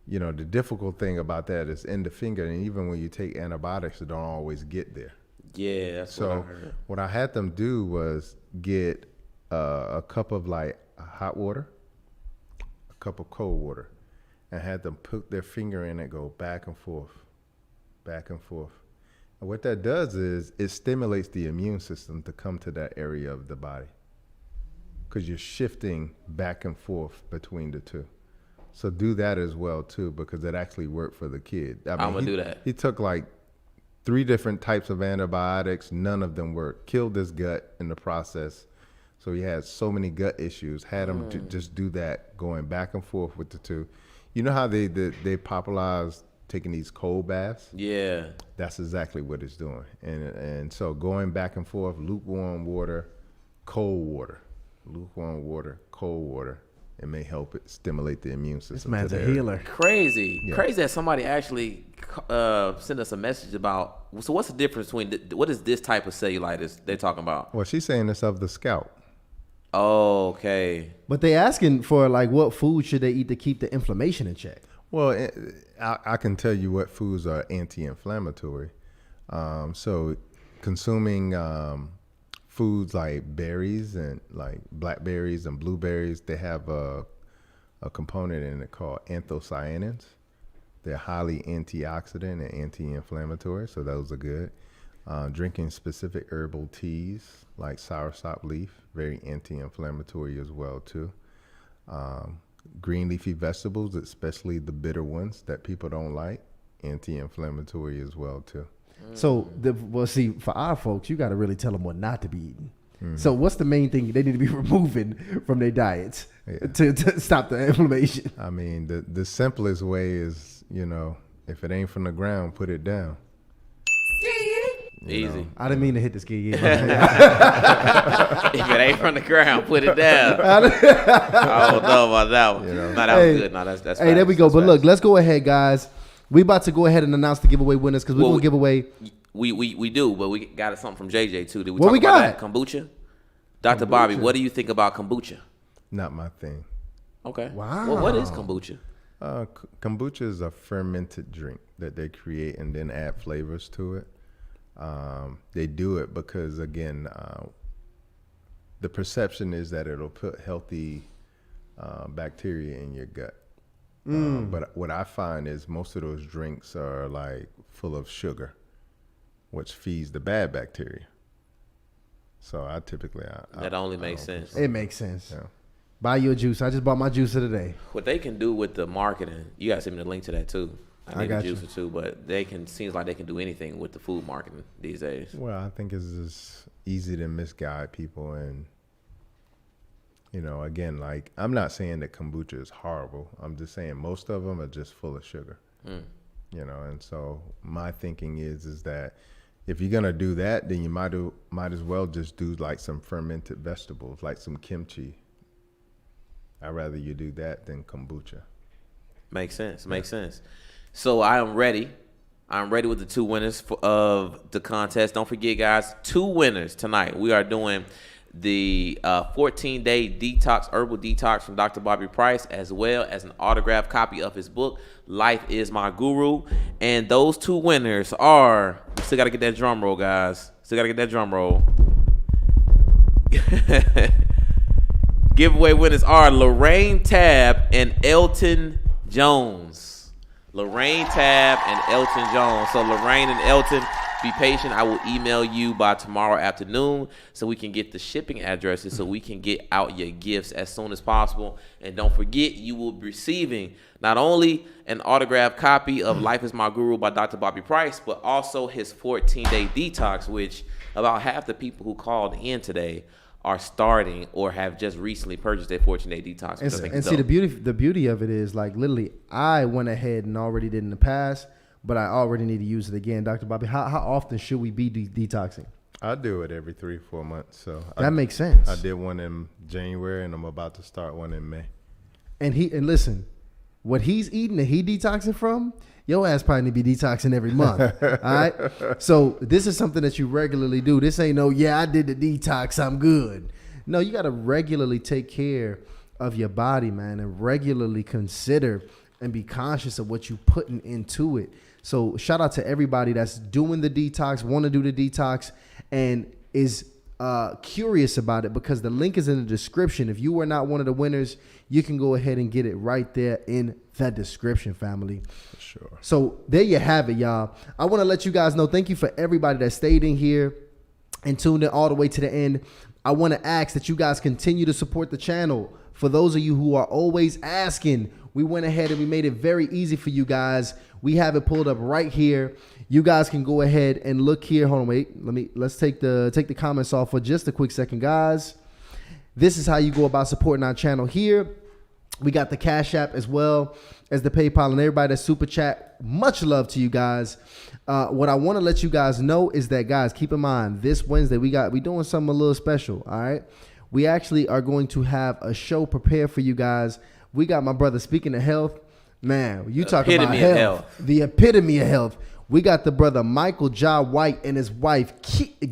F: you know, the difficult thing about that is in the finger, and even when you take antibiotics, it don't always get there.
B: Yeah, that's what I heard.
F: What I had them do was get a cup of like hot water, a cup of cold water, and had them put their finger in and go back and forth, back and forth. And what that does is it stimulates the immune system to come to that area of the body because you're shifting back and forth between the two. So do that as well too, because it actually worked for the kid. I mean,
B: I'm gonna do that.
F: He took like 3 different types of antibiotics. None of them worked. Killed his gut in the process. So he had so many gut issues. Had him to just do that, going back and forth with the two. You know how they popularized taking these cold baths?
B: Yeah.
F: That's exactly what it's doing. And so going back and forth, lukewarm water, cold water, lukewarm water, cold water. It may help it stimulate the immune system.
A: This man's a healer.
B: Crazy.
F: Yeah.
B: Crazy that somebody actually sent us a message about, so what's the difference between, what is this type of cellulitis they're talking about?
F: Well, she's saying it's of the scalp.
B: Oh, okay.
A: But they asking for like what food should they eat to keep the inflammation in check?
F: Well, I can tell you what foods are anti-inflammatory. So consuming foods like berries and like blackberries and blueberries, they have a component in it called anthocyanins. They're highly antioxidant and anti-inflammatory, so those are good. Drinking specific herbal teas like soursop leaf, very anti-inflammatory as well too. Green leafy vegetables, especially the bitter ones that people don't like, anti-inflammatory as well too.
A: So, see, for our folks, you got to really tell them what not to be eating. Mm-hmm. So what's the main thing they need to be removing from their diets to stop the inflammation?
F: I mean, the simplest way is, you know, if it ain't from the ground, put it down.
B: Easy.
A: I didn't mean to hit the ski.
B: If it ain't from the ground, put it down. I don't know about that one. You know? No, that was good. No, that's
A: hey, there we go. But look, let's go ahead, guys. We about to go ahead and announce the giveaway winners because we're going to give away.
B: We do, but we got something from JJ too. Did we
A: what
B: talk
A: we
B: about
A: got?
B: That? Kombucha? Dr. Bobby, what do you think about kombucha?
F: Not my thing.
B: Okay.
A: Wow.
B: Well, what is kombucha?
F: Kombucha is a fermented drink that they create and then add flavors to it. They do it because, again, the perception is that it'll put healthy bacteria in your gut. But what I find is most of those drinks are like full of sugar, which feeds the bad bacteria. So I typically
B: that only makes sense.
A: It makes sense.
F: Yeah.
A: Buy your juice. I just bought my juicer today.
B: What they can do with the marketing, you guys send me the link to that too. I need a juicer too, but seems like they can do anything with the food marketing these days.
F: Well, I think it's just easy to misguide people, and again, like I'm not saying that kombucha is horrible. I'm just saying most of them are just full of sugar. And so my thinking is that if you're gonna do that, then you might as well just do like some fermented vegetables, like some kimchi. I'd rather you do that than kombucha.
B: Makes sense. So I am ready. I'm ready with the 2 winners of the contest. Don't forget, guys, 2 winners tonight. We are doing the 14-day detox, herbal detox from Dr. Bobby Price, as well as an autographed copy of his book, Life is My Guru. And those 2 winners are, we still got to get that drum roll, guys. Giveaway winners are Lorraine Tab and Elton Jones. So Lorraine and Elton, be patient. I will email you by tomorrow afternoon so we can get the shipping addresses so we can get out your gifts as soon as possible. And don't forget, you will be receiving not only an autographed copy of Life is My Guru by Dr. Bobby Price, but also his 14-day detox, which about half the people who called in today are starting or have just recently purchased their 14-day detox.
A: And see, the beauty of it is, like, literally, I went ahead and already did in the past, but I already need to use it again. Dr. Bobby, how often should we be detoxing?
F: I do it every 3-4 months. So
A: that makes sense.
F: I did one in January, and I'm about to start one in May.
A: And listen, what he's eating and he detoxing from, your ass probably need to be detoxing every month. All right. So this is something that you regularly do. This ain't I did the detox, I'm good. No, you got to regularly take care of your body, man, and regularly consider and be conscious of what you're putting into it. So shout out to everybody that's doing the detox, want to do the detox, and is curious about it, because the link is in the description. If you are not one of the winners, you can go ahead and get it right there in that description, family.
F: Sure.
A: So there you have it, y'all. I want to let you guys know, thank you for everybody that stayed in here and tuned in all the way to the end. I want to ask that you guys continue to support the channel. For those of you who are always asking, we went ahead and we made it very easy for you guys. We have it pulled up right here. You guys can go ahead and look here. Hold on, wait. Let's take the comments off for just a quick second, guys. This is how you go about supporting our channel here. We got the Cash App as well as the PayPal, and everybody that super chat. Much love to you guys. What I want to let you guys know is that, guys, keep in mind, this Wednesday we doing something a little special. All right, we actually are going to have a show prepared for you guys. We got my brother, speaking of health, man. You talking about health, the epitome of health. We got the brother Michael Ja White and his wife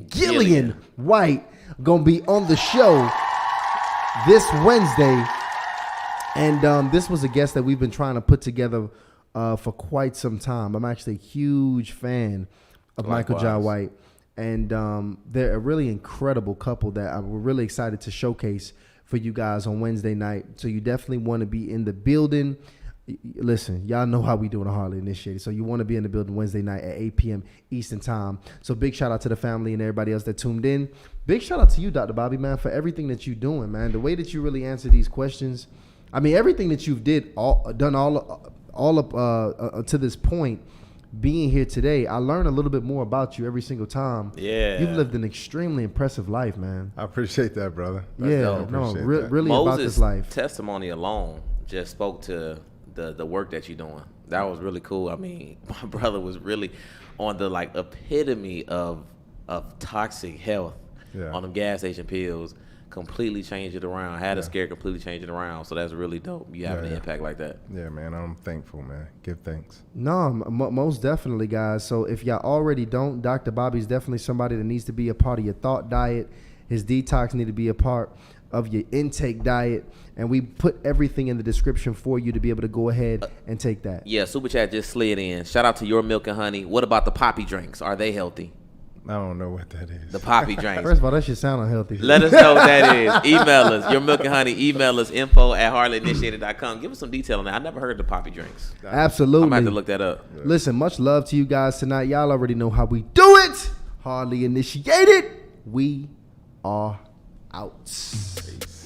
A: Gillian White gonna be on the show this Wednesday. And this was a guest that we've been trying to put together for quite some time. I'm actually a huge fan of Michael Ja White. And they're a really incredible couple that we're really excited to showcase for you guys on Wednesday night. So you definitely want to be in the building. Listen, y'all know how we doing a Hardly Initiated. So you want to be in the building Wednesday night at 8 p.m. Eastern time. So big shout out to the family and everybody else that tuned in. Big shout out to you, Dr. Bobby, man, for everything that you're doing, man. The way that you really answer these questions. I mean, everything that you've done all up to this point, being here today, I learn a little bit more about you every single time.
B: Yeah,
A: you've lived an extremely impressive life, man.
F: I appreciate that, brother.
B: Really
A: about this life.
B: Testimony alone just spoke to the work that you're doing. That was really cool. I mean, my brother was really on the epitome of toxic health on them gas station pills. Completely changed it around. Had a scare, completely changed it around. So that's really dope. You have an impact like that.
F: Yeah, man. I'm thankful, man. Give thanks.
A: No, most definitely, guys. So if y'all already don't, Dr. Bobby's definitely somebody that needs to be a part of your thought diet. His detox need to be a part of your intake diet. And we put everything in the description for you to be able to go ahead and take that.
B: Yeah, Super Chat just slid in. Shout out to Your Milk and Honey. What about the poppy drinks? Are they healthy?
F: I don't know what that is.
B: The poppy drinks.
A: First of all, that should sound unhealthy.
B: Let us know what that is. Email us. Your Milk and Honey. Email us info@hardlyinitiated.com. Give us some detail on that. I never heard of the poppy drinks.
A: Absolutely.
B: I'm going to have to look that up.
A: Listen, much love to you guys tonight. Y'all already know how we do it. Hardly Initiated. We are out.
F: Peace.